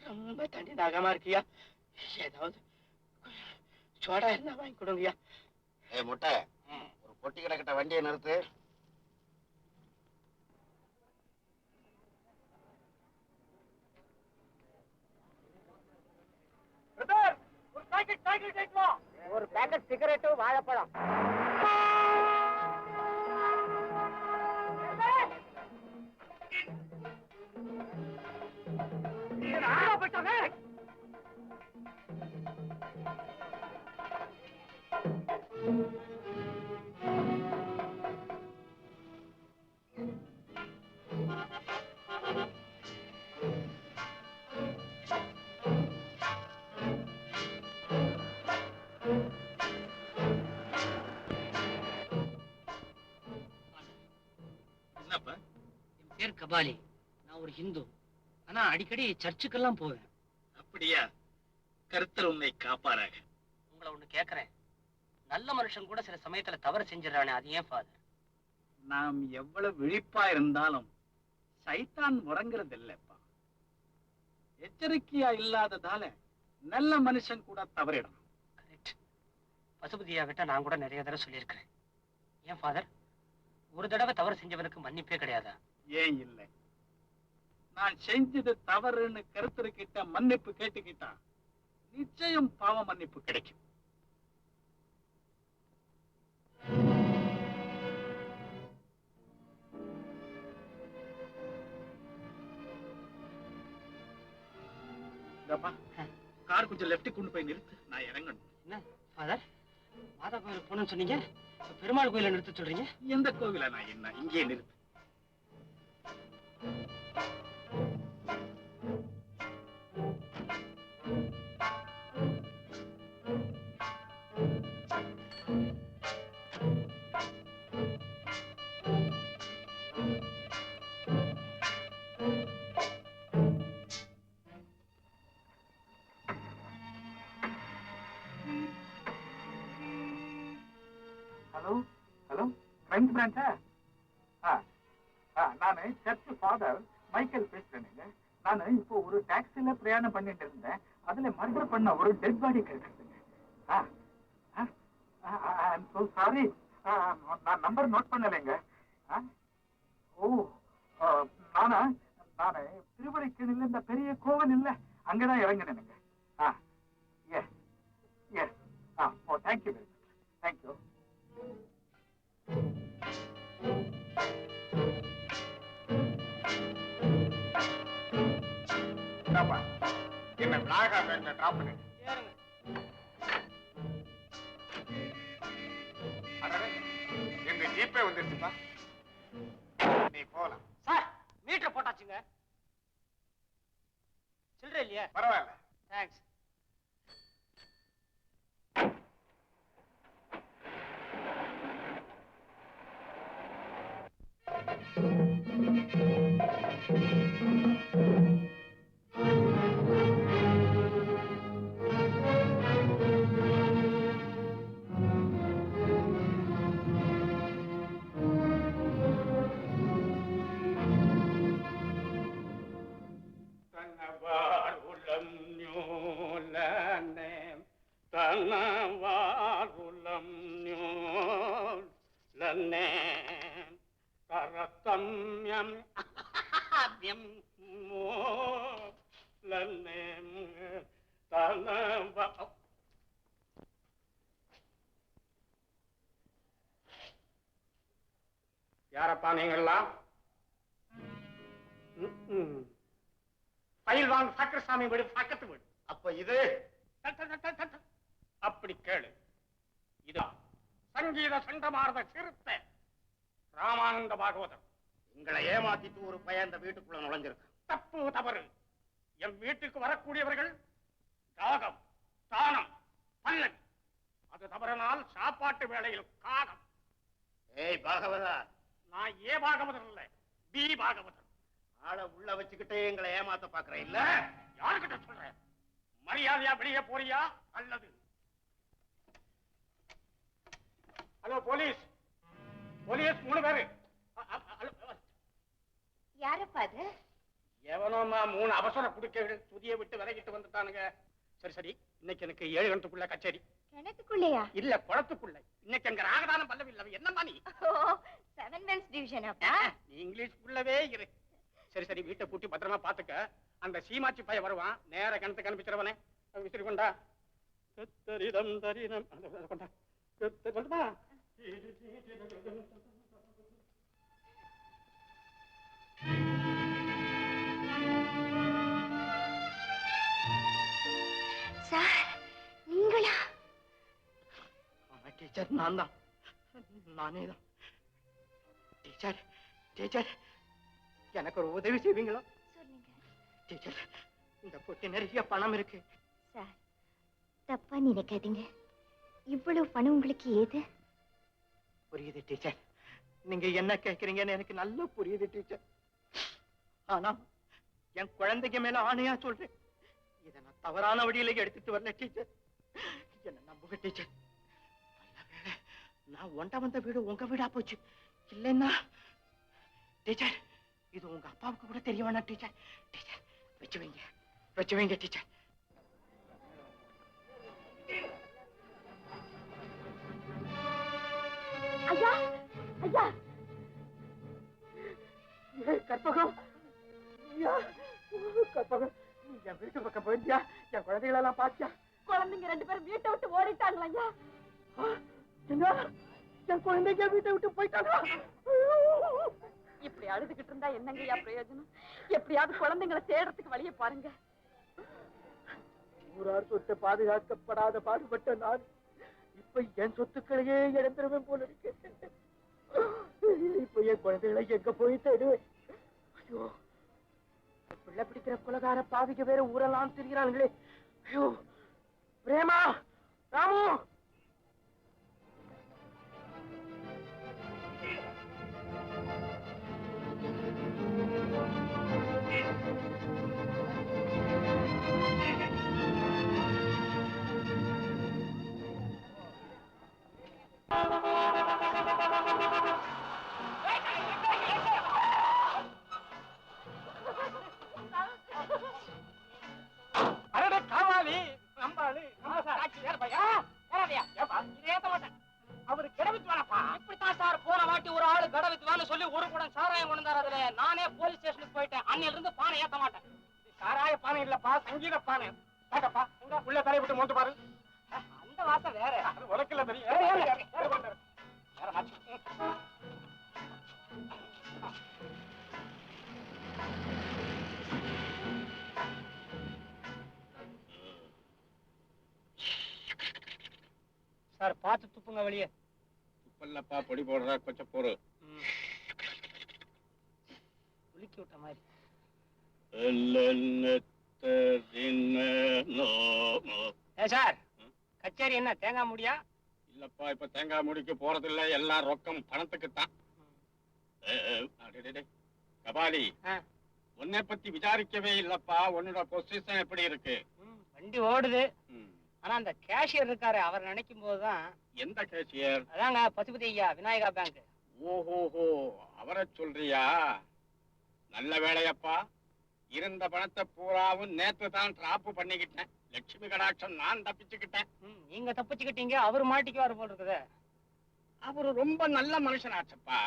ரொம்ப தண்ணி தாகமா இருக்கியா? ஏதாவது சோடா இருந்தா வாங்கி கொடுங்கய்யா. முட்டை, ஒரு பொட்டி கிடக்கிட்ட வண்டியை நிறுத்து. ஒரு பேக்கெட் சிகரெட்டு, வாழைப்பழம். என்னப்பா? என் பேர் கபாலி, நான் ஒரு ஹிந்து. ஆனா அடிக்கடி சர்ச்சுக்கெல்லாம் போவேன். அப்படியா? கர்த்தர் உன்னை காப்பாராக. உங்களை ஒண்ணு கேக்குறேன், நல்ல மனுஷன் கூட சில சமயத்துல தவறு செஞ்சிடறானே, அது ஏன் ஃபாதர்? நாம் எவ்வளவு விழிப்பா இருந்தாலும் சைத்தான் உறங்குறது இல்லப்பா. எச்சரிக்கையா இல்லாததால நல்ல மனுஷன் கூட தவறிடணும். கரெக்ட். பசுபதியா கிட்ட நான் கூட நிறைய தடவை சொல்லியிருக்கிறேன். ஏன் ஃபாதர், ஒரு தடவை தவறு செஞ்சவனுக்கு மன்னிப்பே கிடையாதா? ஏன் இல்லை? நான் செஞ்சது தவறுன்னு கருத்தர்கிட்ட மன்னிப்பு கேட்டுக்கிட்டா நிச்சயம் பாவ மன்னிப்பு கிடைக்கும். கார் கொஞ்சம் லெஃப்ட் கொண்டு போய் நிறுத்து, நான் இறங்கணும். என்ன ஃபாதர், மாதா கோயிலுக்கு போகணும்னு சொன்னீங்க, பெருமாள் கோயில நிறுத்த சொல்றீங்க? எந்த கோவில நான் என்ன இங்கே நிறுத்து. ஹலோ ஹலோ கிரைம் பிரான்ச்சா? நான் சர்ச் ஃபாதர் மைக்கேல் பேசுறேனுங்க. நான் இப்போ ஒரு டாக்ஸில பிரயாணம் பண்ணிட்டு இருந்தேன். அதுல மர்டர் பண்ண ஒரு டெட் பாடி கிடைச்சதுங்க. சாரி, நான் நம்பர் நோட் பண்ணலைங்க. நானு திருவரைக்கணில இந்த பெரிய கோவில் இல்ல, அங்கதான் இறங்கினேனுங்க. Yes yes. Thank you very much. Thank you. என்ன பிளாகா பேங்க்ல டிராப் பண்ணு. எங்க ஜிபே வந்துருச்சுப்பா, நீ போலாம். சார் மீட்டர் போட்டாச்சுங்க. சில்லறை இல்லையா? பரவாயில்ல. தேங்க்ஸ். யாரப்பா நீங்கெல்லாம்? பயில்வான் சக்கரசாமி வீடு பக்கத்து வீடு. அப்ப இது அப்படி கேளு. இதா சங்கீத சண்டமார்ந்த சிறுத்தை ராமானந்த பாகவதர். உங்களை ஏமாத்திட்டு ஒரு பையன் இந்த வீட்டுக்குள்ள நுழைஞ்சிருக்கு. தப்பு தவறு. என் வீட்டுக்கு வரக்கூடியவர்கள் தாகம், தானம், பல்லன். அது தவறினால் சாப்பாட்டு வேளையில் காகம். ஏய் பாகவதா, நான் ஏ பாகவதர் இல்ல, பி பாகவதர். ஆளை உள்ள வச்சுக்கிட்டே எங்களை ஏமாத்த பாக்குறேன் இல்ல? யாருக்கிட்ட சொல்றேன்? மரியாதையா வெளியே போறியா அல்லது? ஹலோ போலீஸ், போலீஸ் 3 பேரு. யாரப்பா அது? எவனோமா 3 அவசர குடுக்கைகள் துதியை விட்டு விலகிட்டு வந்துட்டானுங்க. சரி சரி, இன்னைக்கு எனக்கு 7 கணத்துக்குள்ள கச்சேரி. கிணத்துக்குள்ளையா? இல்ல குளத்துக்குள்ள. இன்னைக்கு அங்க ராகதானம் பல்லவி இல்ல. என்னம்மா நீ? 7 men's division அப்பா. நீ இங்கிலீஷ்குள்ளவே இரு. சரி சரி, வீட்டை பூட்டி பத்திரமா பாத்துக்க. அந்த சீமாச்சி பைய வருவான், நேர கிணத்துக்கு அனுப்பிச்சிருவனே. விசிறி கொண்டா. தரிதம் தரிதம் கொண்டா. கொண்டுமா. சார் நீங்களா? டீச்சர் நான் தான், நானே தான். டீச்சர் டீச்சர், எனக்கு ஒரு உதவி செய்வீங்களா? சொல்லுங்க டீச்சர், இந்த பொட்டி நிறைய பணம் இருக்கு. சார். தப்பா நினைக்காதீங்க, இவ்வளவு பணம் உங்களுக்கு ஏது? புரியுது டீச்சர், நீங்க என்ன கேக்குறீங்கன்னு எனக்கு நல்லா புரியுது டீச்சர். ஆனா என் குழந்தைக்கு மேல ஆணையா சொல்றேன், இதை நான் தவறான வழியில எடுத்துட்டு வரல டீச்சர். என்ன நம்புங்க டீச்சர். நான் ஒண்ட வந்த வீடு உங்க வீடா போச்சு. இல்லைன்னா டீச்சர், இது உங்க அப்பாவுக்கு கூட தெரிய வேணாம் டீச்சர். டீச்சர் வச்சு வைங்க டீச்சர். ஐயா ஐயா, கற்பகம், கற்பகம், நீ என் வீட்டு பக்கம் போயிருந்தியா? என் குழந்தைகளெல்லாம் பாத்தியா? குழந்தைங்க 2 பேரும் வீட்டை விட்டு ஓடிட்டாங்களா ஐயா? என் குழந்தைங்க வீட்டை விட்டு போயிட்டாங்களா? இப்படி அழுதுகிட்டு இருந்தா என்னங்கய்யா பிரயோஜனம்? எப்படியாவது குழந்தைங்களை தேடுறதுக்கு வழியை பாருங்க. ஊரார் சொத்தை பாதுகாக்கப்படாத பாடுபட்ட நான் இப்ப என் சொத்துக்களையே இழந்துருவேன் போல இருக்கு. இப்ப என் குழந்தைகளை எங்க போய் தேடுவேன்? ஐயோ, பிள்ளை பிடிக்கிற கொலகார பாவிக்க வேற ஊரெல்லாம் திரிகிறாங்களே. ஐயோ, பிரேமா, ராமு, அவரு கடவித்து வானப்பா. இப்படித்தான் சார் போன வாட்டி ஒரு ஆளு கடவித்து சொல்லி ஒரு குடம் சாராயம் கொண்டு வந்தார். அதுல நானே போலீஸ் ஸ்டேஷனுக்கு போயிட்டேன். அன்னையில இருந்து பானை ஏத்த மாட்டேன். சாராய பானை இல்லப்பா, சங்கீத பானை. பாக்கப்பா, உள்ள தலை விட்டு மோந்து பாரு. அந்த வாசம் வேற. அது உலக்கில தெரியும். வேற மாச்சு. சார் பார்த்து துப்புங்க வெளியே. துப்பல்லப்பா, பொடி போடுற கொஞ்சம் போரு. குளிக்கி விட்ட மாதிரி. சார் கச்சேரி என்ன தேங்காய் முடியா? இல்லப்பா, இப்ப தேங்காய் முடிக்க போறதில்ல. எல்லாம் ரொக்கம் பணத்துக்கு தான். கபாலி, உன்னை பத்தி விசாரிக்கவே இல்லப்பா. உன்னோட பொசிஷன் எப்படி இருக்கு? வண்டி ஓடுது. ஆனா அந்த கேஷியர் இருக்காரு, அவர் நினைக்கும் போதுதான். எந்த கேஷியர்? அதாங்க பசுபதி ஐயா, விநாயகா பேங்க். ஓஹோஹோ, அவரை சொல்றியா? நல்ல வேலையப்பா. இருந்த பணத்தை பூராவும் நேத்து தான் டிராப் பண்ணிக்கிட்டேன். லட்சுமி கடாட்சம் நான் தப்பிச்சுக்கிட்டேன். நீங்க தப்பிச்சுக்கிட்டீங்க, அவரு மாட்டிக்குவாரு போல் இருக்குது. அவரு ரொம்ப நல்ல மனுஷனாச்சப்பா.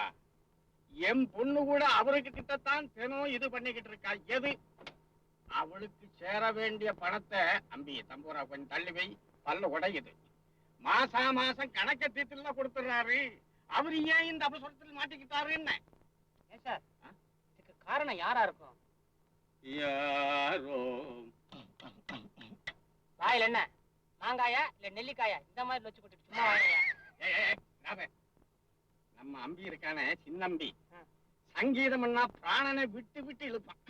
என் பொண்ணு கூட அவருக்கு கிட்டத்தான் தினம் இது பண்ணிக்கிட்டு இருக்கா. எது? அவளுக்கு சேர வேண்டிய பணத்தை அம்பி தம்பூரா கொஞ்சம் தள்ளி வை, பல்ல உடையுது. மாசா மாசம் கணக்க தீத்துல கொடுத்துறாரு. அவரு ஏன் இந்த அவசரத்தில் மாட்டிக்கிட்டாரு? என்ன சார், இதுக்கு காரணம் யாரா இருக்கும்? யாரோ வாயில் என்ன மாங்காயா இல்ல நெல்லிக்காயா? இந்த மாதிரி வச்சு போட்டு சும்மா வாங்க. நம்ம அம்பி இருக்கானே, சின்னம்பி, சங்கீதம்னா பிராணனை விட்டு விட்டு இழுப்பான்.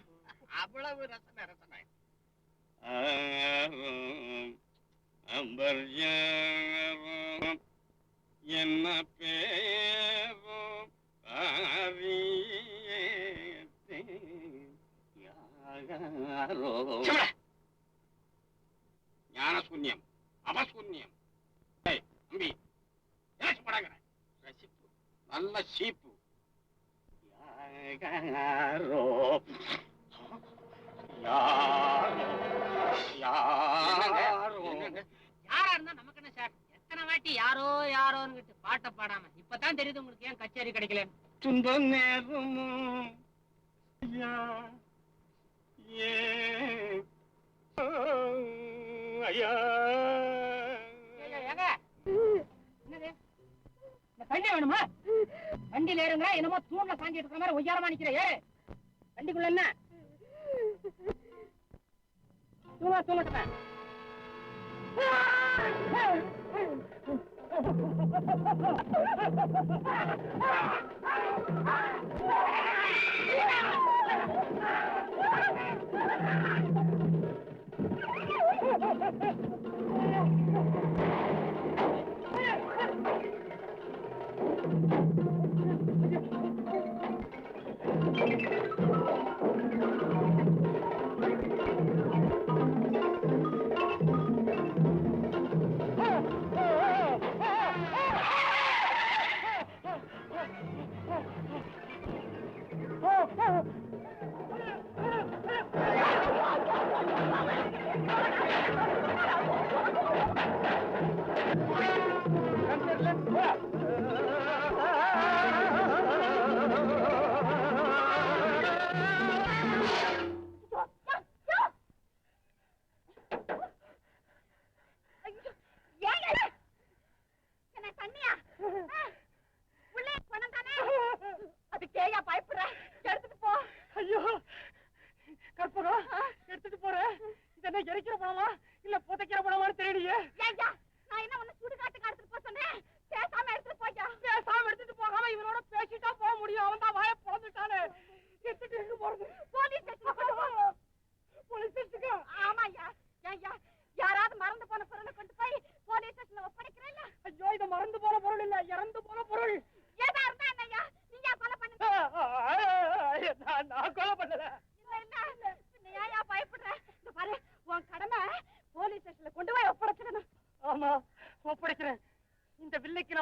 அவ்வளவு ரசனை ரசனை. என்ன பேரோ ஞான சூன்யம், அவசூன்யம். அம்பி படாங்க, ரசிப்பு நல்ல சீப்பு. யாரோ யாரா இருந்தா நமக்கு என்ன சார்? எத்தனை வாட்டி யாரோ யாரோன்னு பாட்டை பாடாம இப்பதான் தெரியுது உங்களுக்கு ஏன் கச்சேரி கிடைக்கல. துன்ப நேரம் வண்டி வேணுமா? வண்டியில ஏறுங்க. என்னமோ தூண்ல சாஞ்சிட்டு இருக்கிற மாதிரி ஒய்யாரமா நிக்கிற. ஏறு வண்டிக்குள்ள. என்ன தூங்கட்டுமே.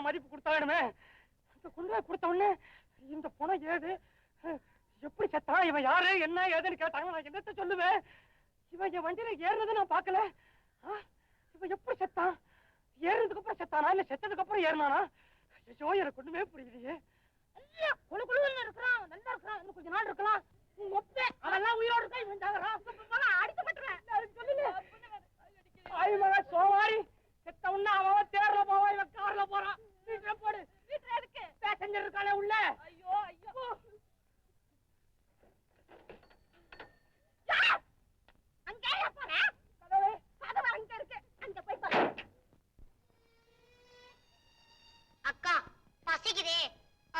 நான் மதிப்பு கொடுத்தாடுமே. இந்த கொண்டு கொடுத்த உடனே இந்த பணம் ஏது, எப்படி செத்தான், இவன் யாரு, என்ன ஏதுன்னு கேட்டாங்க. நான் என்னத்த சொல்லுவேன்? இவன் என் வண்டியில ஏறுறது நான் பார்க்கல. இவன் எப்படி செத்தான்? ஏறினதுக்கு அப்புறம் செத்தானா இல்ல செத்ததுக்கு அப்புறம் ஏறினானா? ஐயோ, எனக்கு ஒண்ணுமே புரியலையே. குழு குழுன்னு இருக்கிறான், நல்லா இருக்கிறான், இன்னும் கொஞ்ச நாள் இருக்கலாம். அவெல்லாம் உயிரோடு இருக்கா, இவன் சாகுறான். அடிக்கப்பட்டுறேன் சொல்லல. சோமாரி செத்த உடனே அவன் தேர்ல போவான், இவன் கார்ல போறான். வீட்டுல போடு. வீட்டுல இருக்கு பேசஞ்சர் இருக்கானே உள்ள. ஐயோ ஐயோ, அங்கே போறேன். கதவு அங்க இருக்கு, அங்க போய் பாரு. அக்கா பசிக்குதே.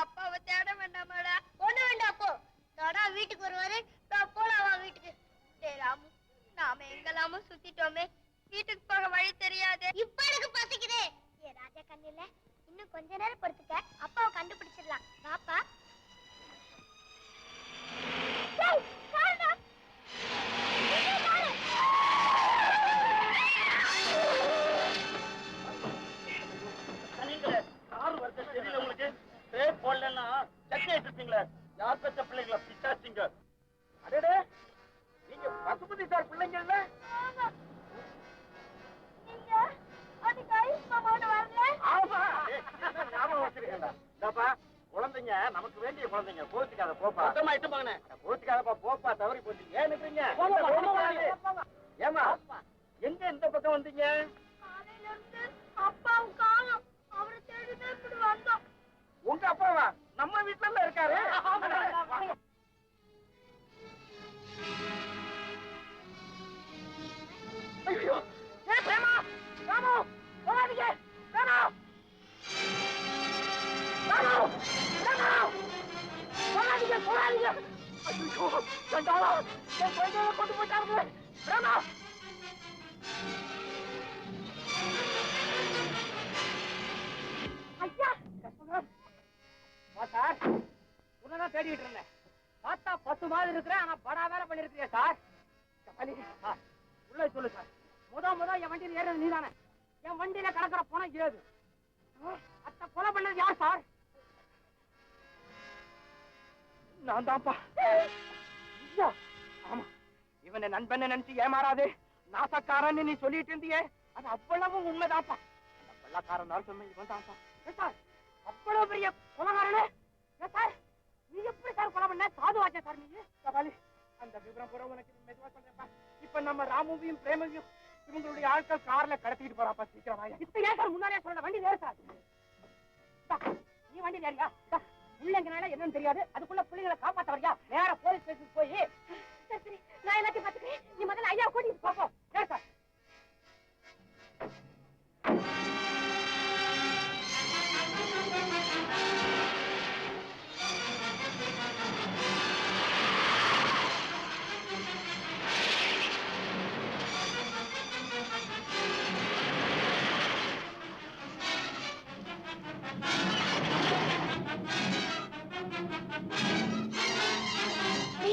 அப்பாவை தேட வேண்டாமாடா? ஒண்ணு வேண்டாம். அப்போ தாடா வீட்டுக்கு வருவாரு, நான் போலாமா வீட்டுக்கு? டேய் ராமு, நாம எங்கெல்லாமோ சுத்திட்டோமே, வீட்டுக்கு போக வழி தெரியாது. இப்ப எனக்கு பசிக்குதே. ஏ ராஜா கண்ணில, இன்னும் கொஞ்ச நேரம் பொறுத்துக்க, அப்பாவை கண்டுபிடிச்சிடலாம். பாப்பா போடலன்னா சட்னி வச்சிருப்பீங்களே, யார் பெற்ற பிள்ளைங்களா பிச்சாச்சிங்க? அடடே, நீங்க பசுபதி சார் பிள்ளைங்கல்ல? நீங்க அதுக்கு ஐஸ் மாமாவோட வரல? ஆமா, ஞாபகம் வச்சிருக்கேன்டா. குழந்தைங்க நமக்கு வேண்டிய குழந்தைங்க, கோச்சுக்காத போப்பா. கோச்சுக்காதப்பா, போப்பா, தவறி போச்சு. ஏன் நிக்கிறீங்க? ஏமா எங்க இந்த பக்கம் வந்தீங்க? காலையில இருந்து அப்பாவும் காணோம், அவரை தேடிதான் இப்படி வந்தோம். உங்க அப்பாவா? நம்ம வீட்டுல இருக்காரு. ஐயோ, ஏ பிரேமா, ராமு, போகாதீங்க. ராமு, ராமு, ராமு, போகாதீங்க, போகாதீங்க. ஐயோ, சண்டாளா, என் குழந்தைய கொண்டு போயிட்டாங்க. ராமா, ஐயா, சார், உன்னதான் தேடிட்டு இருந்தேன். பார்த்தா 10 மாதிரி இருக்கிறேன், ஆனா படா வேலை பண்ணிருக்கிறியா சார்? உள்ள சொல்லு சார். முத என் வண்டியில ஏறது நீதானே? என் வண்டியில கிடக்கிற பணம் ஏது? அத்த கொலை பண்ணது யார் சார்? நான் தான்ப்பா. ஆமா, இவனை நண்பன் நினைச்சு ஏமாறாது, நாசக்காரன்னு நீ சொல்லிட்டு இருந்தியே, அது அவ்வளவு உண்மைதான்ப்பா. அந்த கொள்ளக்காரன் சொன்ன இவன் தான்ப்பா. சார், அவ்வளவு பெரிய கொலைகாரனே? சார், நீ எப்படி சார் கொலை பண்ண? சாதுவாச்சா சார் நீங்க? கபாலி, அந்த விவரம் பூரா உனக்கு மெதுவா சொல்றேன்ப்பா. இப்ப நம்ம ராமுவையும் பிரேமையும் இவங்களுடைய ஆட்கள் கார்ல கடத்திட்டு போறாப்பா. சீக்கிரம் வாங்க. இப்ப ஏன் சார் முன்னாடியே சொல்ல? வண்டி ஏறு சார். நீ வண்டி ஏறியா? பிள்ளைங்கனால என்னன்னு தெரியாது, அதுக்குள்ள பிள்ளைங்களை காப்பாத்த வரியா? நேர போலீஸ் ஸ்டேஷன் போய் சரி, நான் எல்லாத்தையும் பாத்துக்கிறேன், நீ முதல்ல ஐயா கூட்டிட்டு போப்போம். ஏறு சார்.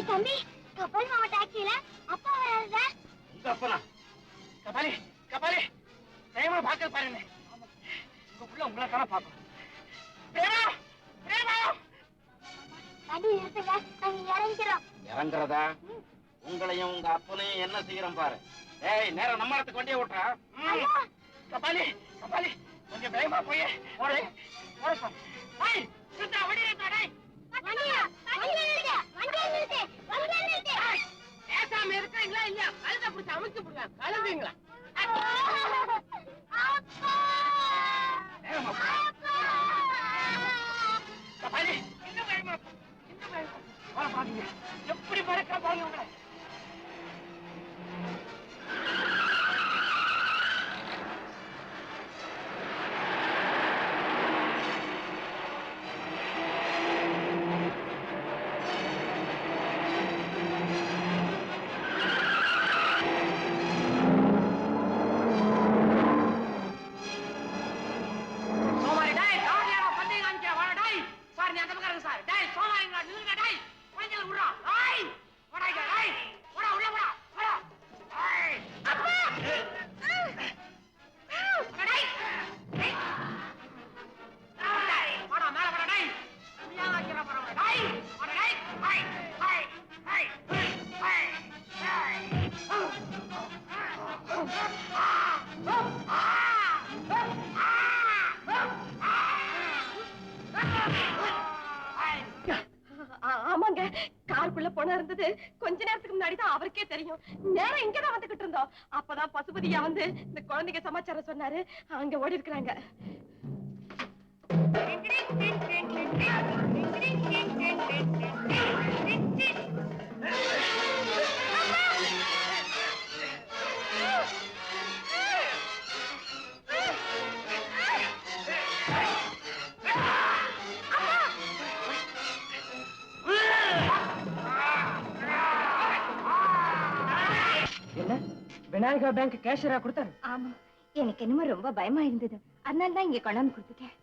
தம்பி, கப்பல் மாமா டாக்ஸில அப்பா வராதா? உங்க அப்பனா? கபாலி, கபாலி, பிரேமா பாக்க பாருங்க. உங்க புள்ள உங்களை தானே பாக்கணும். பிரேமா, பிரேமா, வண்டி நிறுத்துங்க, நாங்க இறங்கிக்கிறோம். இறங்குறதா? உங்களையும் உங்க அப்பனையும் என்ன செய்யறோம் பாரு. ஏய், நேரம் நம்ம இடத்துக்கு வண்டியை ஓட்டுறா. கபாலி, கபாலி, கொஞ்சம் பிரேமா போய் ஓடு, ஓடு சார். ஐய், நிறுத்தா, வண்டி நிறுத்தா, டேய். பேசாம இருக்கிறீங்களா இல்லையா? கழுத பிடிச்சி அமைச்சு போடுவேன். கழுதுங்களா? கபாலி, என்ன பயமா? என்ன பயமா? வர பாருங்க, எப்படி மறக்க பாருங்க உங்களை. ஆமாங்க, காருக்குள்ள போன இருந்தது கொஞ்ச நேரத்துக்கு முன்னாடி தான் அவருக்கே தெரியும். நேரம் இங்கதான் வந்துகிட்டு இருந்தோம். அப்பதான் பசுபதியா வந்து இந்த குழந்தைங்க சமாச்சாரம் சொன்னாரு. அங்க ஓடி இருக்கிறாங்க. என்ன விநாயகா பேங்க் கேஷியரா கொடுத்தாரு? ஆமா, எனக்கு என்னமோ ரொம்ப பயமா இருந்தது. அதனால தான் இங்க கொண்டாந்து கொடுத்துட்டேன்.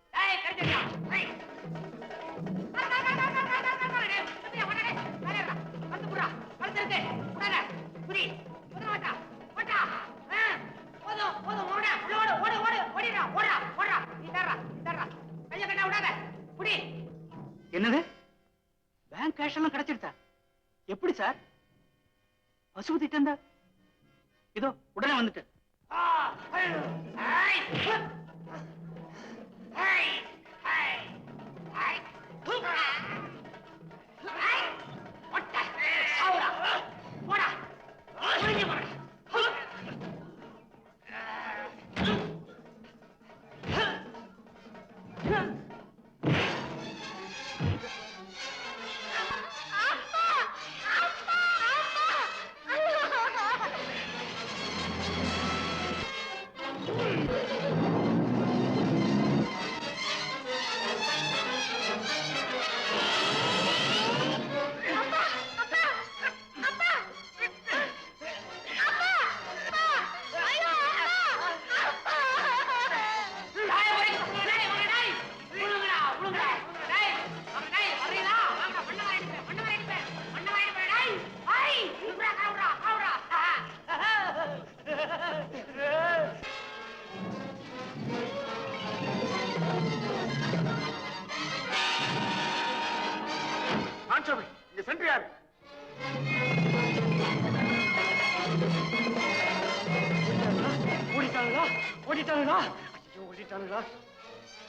என்னது பேங்க் கேஷ் எல்லாம் கிடைச்சிருச்சா? எப்படி சார்? பசுபதி இருந்தா இதோ உடனே வந்துட்டு.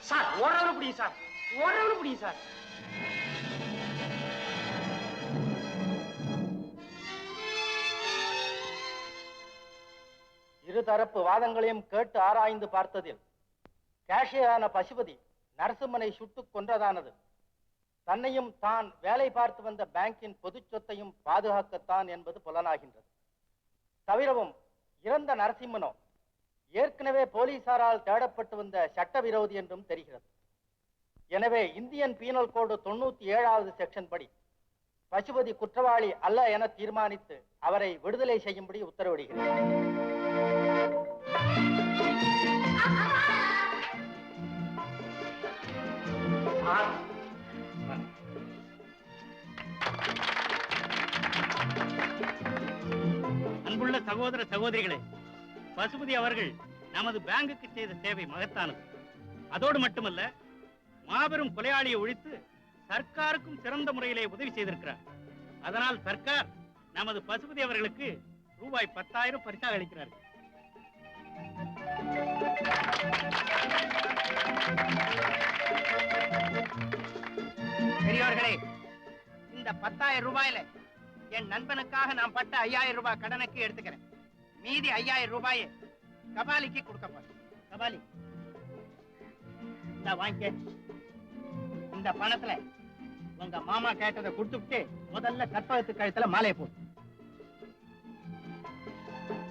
சார் ஓடுறவரை பிடிங்க சார், ஓடுறவரை பிடிங்க சார். இருதரப்பு வாதங்களையும் கேட்டு ஆராய்ந்து பார்த்ததில் கேஷியரான பசுபதி நரசிம்மனை சுட்டுக் கொன்றதானது தன்னையும் தான் வேலை பார்த்து வந்த பேங்கின் பொது சொத்தையும் பாதுகாக்கத்தான் என்பது புலனாகின்றது. தவிரவும் இறந்த நரசிம்மனோ ஏற்கனவே போலீசாரால் தேடப்பட்டு வந்த சட்டவிரோதி என்றும் தெரிகிறது. எனவே இந்தியன் பீனல் கோடு 97வது செக்ஷன் படி பசுபதி குற்றவாளி அல்ல என தீர்மானித்து அவரை விடுதலை செய்யும்படி உத்தரவிடுகிறேன். அன்புள்ள சகோதர சகோதரிகளே, பசுபதி அவர்கள் நமது பேங்குக்கு செய்த சேவை மகத்தானது. அதோடு மட்டுமல்ல, மாபெரும் கொலையாளியை ஒழித்து சர்க்காருக்கும் சிறந்த முறையிலே உதவி செய்திருக்கிறார். அதனால் சர்க்கார் நமது பசுபதி அவர்களுக்கு ரூபாய் 10,000 பரிசாக அளிக்கிறார்கள். பெரியவர்களே, இந்த 10,000 ரூபாயில என் நண்பனுக்காக நான் பட்ட 5,000 ரூபாய் கடனுக்கு எடுத்துக்கிறேன். மீதி 5,000 ரூபாயை கபாலிக்கு கொடுக்க போறேன். கபாலி, இந்த வாங்கிக்க. இந்த பணத்துல உங்க மாமா கேட்டதை கொடுத்துட்டு முதல்ல கற்பகத்து கழுத்துல மாலையை போ.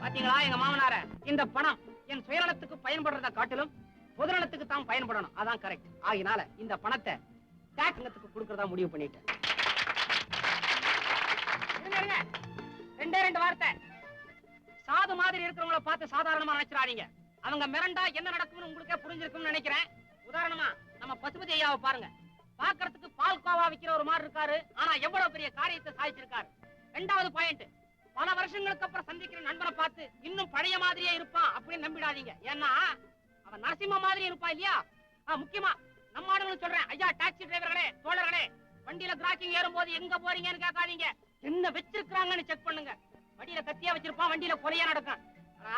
பாத்தீங்களா எங்க மாமனார, இந்த பணம் என் சுயநலத்துக்கு பயன்படுறத காட்டிலும் பொதுநலத்துக்கு தான் பயன்படணும். அதான் கரெக்ட். ஆகினால இந்த பணத்தை டாக்ஸுக்கு கொடுக்கறதா முடிவு பண்ணிட்டேன். ரெண்டு வார்த்தை. சாது மாதிரி இருக்கிறவங்கள பார்த்து சாதாரணமா நினைச்சிடாதீங்க. அவங்க மிரண்டா என்ன நடக்கும்னு உங்களுக்கே புரிஞ்சிருக்கும்னு நினைக்கிறேன். உதாரணமா நம்ம பசுபதி ஐயாவை பாருங்க. பாக்குறதுக்கு பால் கோவா விக்கிற ஒரு மாதிரி இருக்காரு, ஆனா எவ்வளவு பெரிய காரியத்தை சாதிச்சிருக்காரு. 2வது பாயிண்ட், பல வருஷங்களுக்கு அப்புறம் சந்திக்கிற நண்பனை பார்த்து இன்னும் பழைய மாதிரியே இருப்பான் அப்படின்னு நம்பிடாதீங்க. ஏன்னா அவன் நரசிம்ம மாதிரி இருப்பான் இல்லையா. முக்கியமா நம்ம ஆளுங்களும் சொல்றேன், ஐயா டாக்ஸி டிரைவர்களே, தோழர்களே, வண்டியில கிராக்கிங் ஏறும் போது எங்க போறீங்கன்னு கேட்காதீங்க, என்ன வச்சிருக்காங்கன்னு செக் பண்ணுங்க. வண்டியில கத்தியா வச்சிருப்பான், வண்டியில கொலையா நடக்கும்.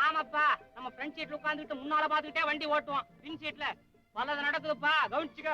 ஆமாப்பா, நம்ம ஃப்ரண்ட் சீட்ல உட்காந்துட்டு முன்னால பாத்துக்கிட்டே வண்டி ஓட்டுவோம், பின் சீட்ல பலது நடக்குதுப்பா, கவனிச்சுக்க.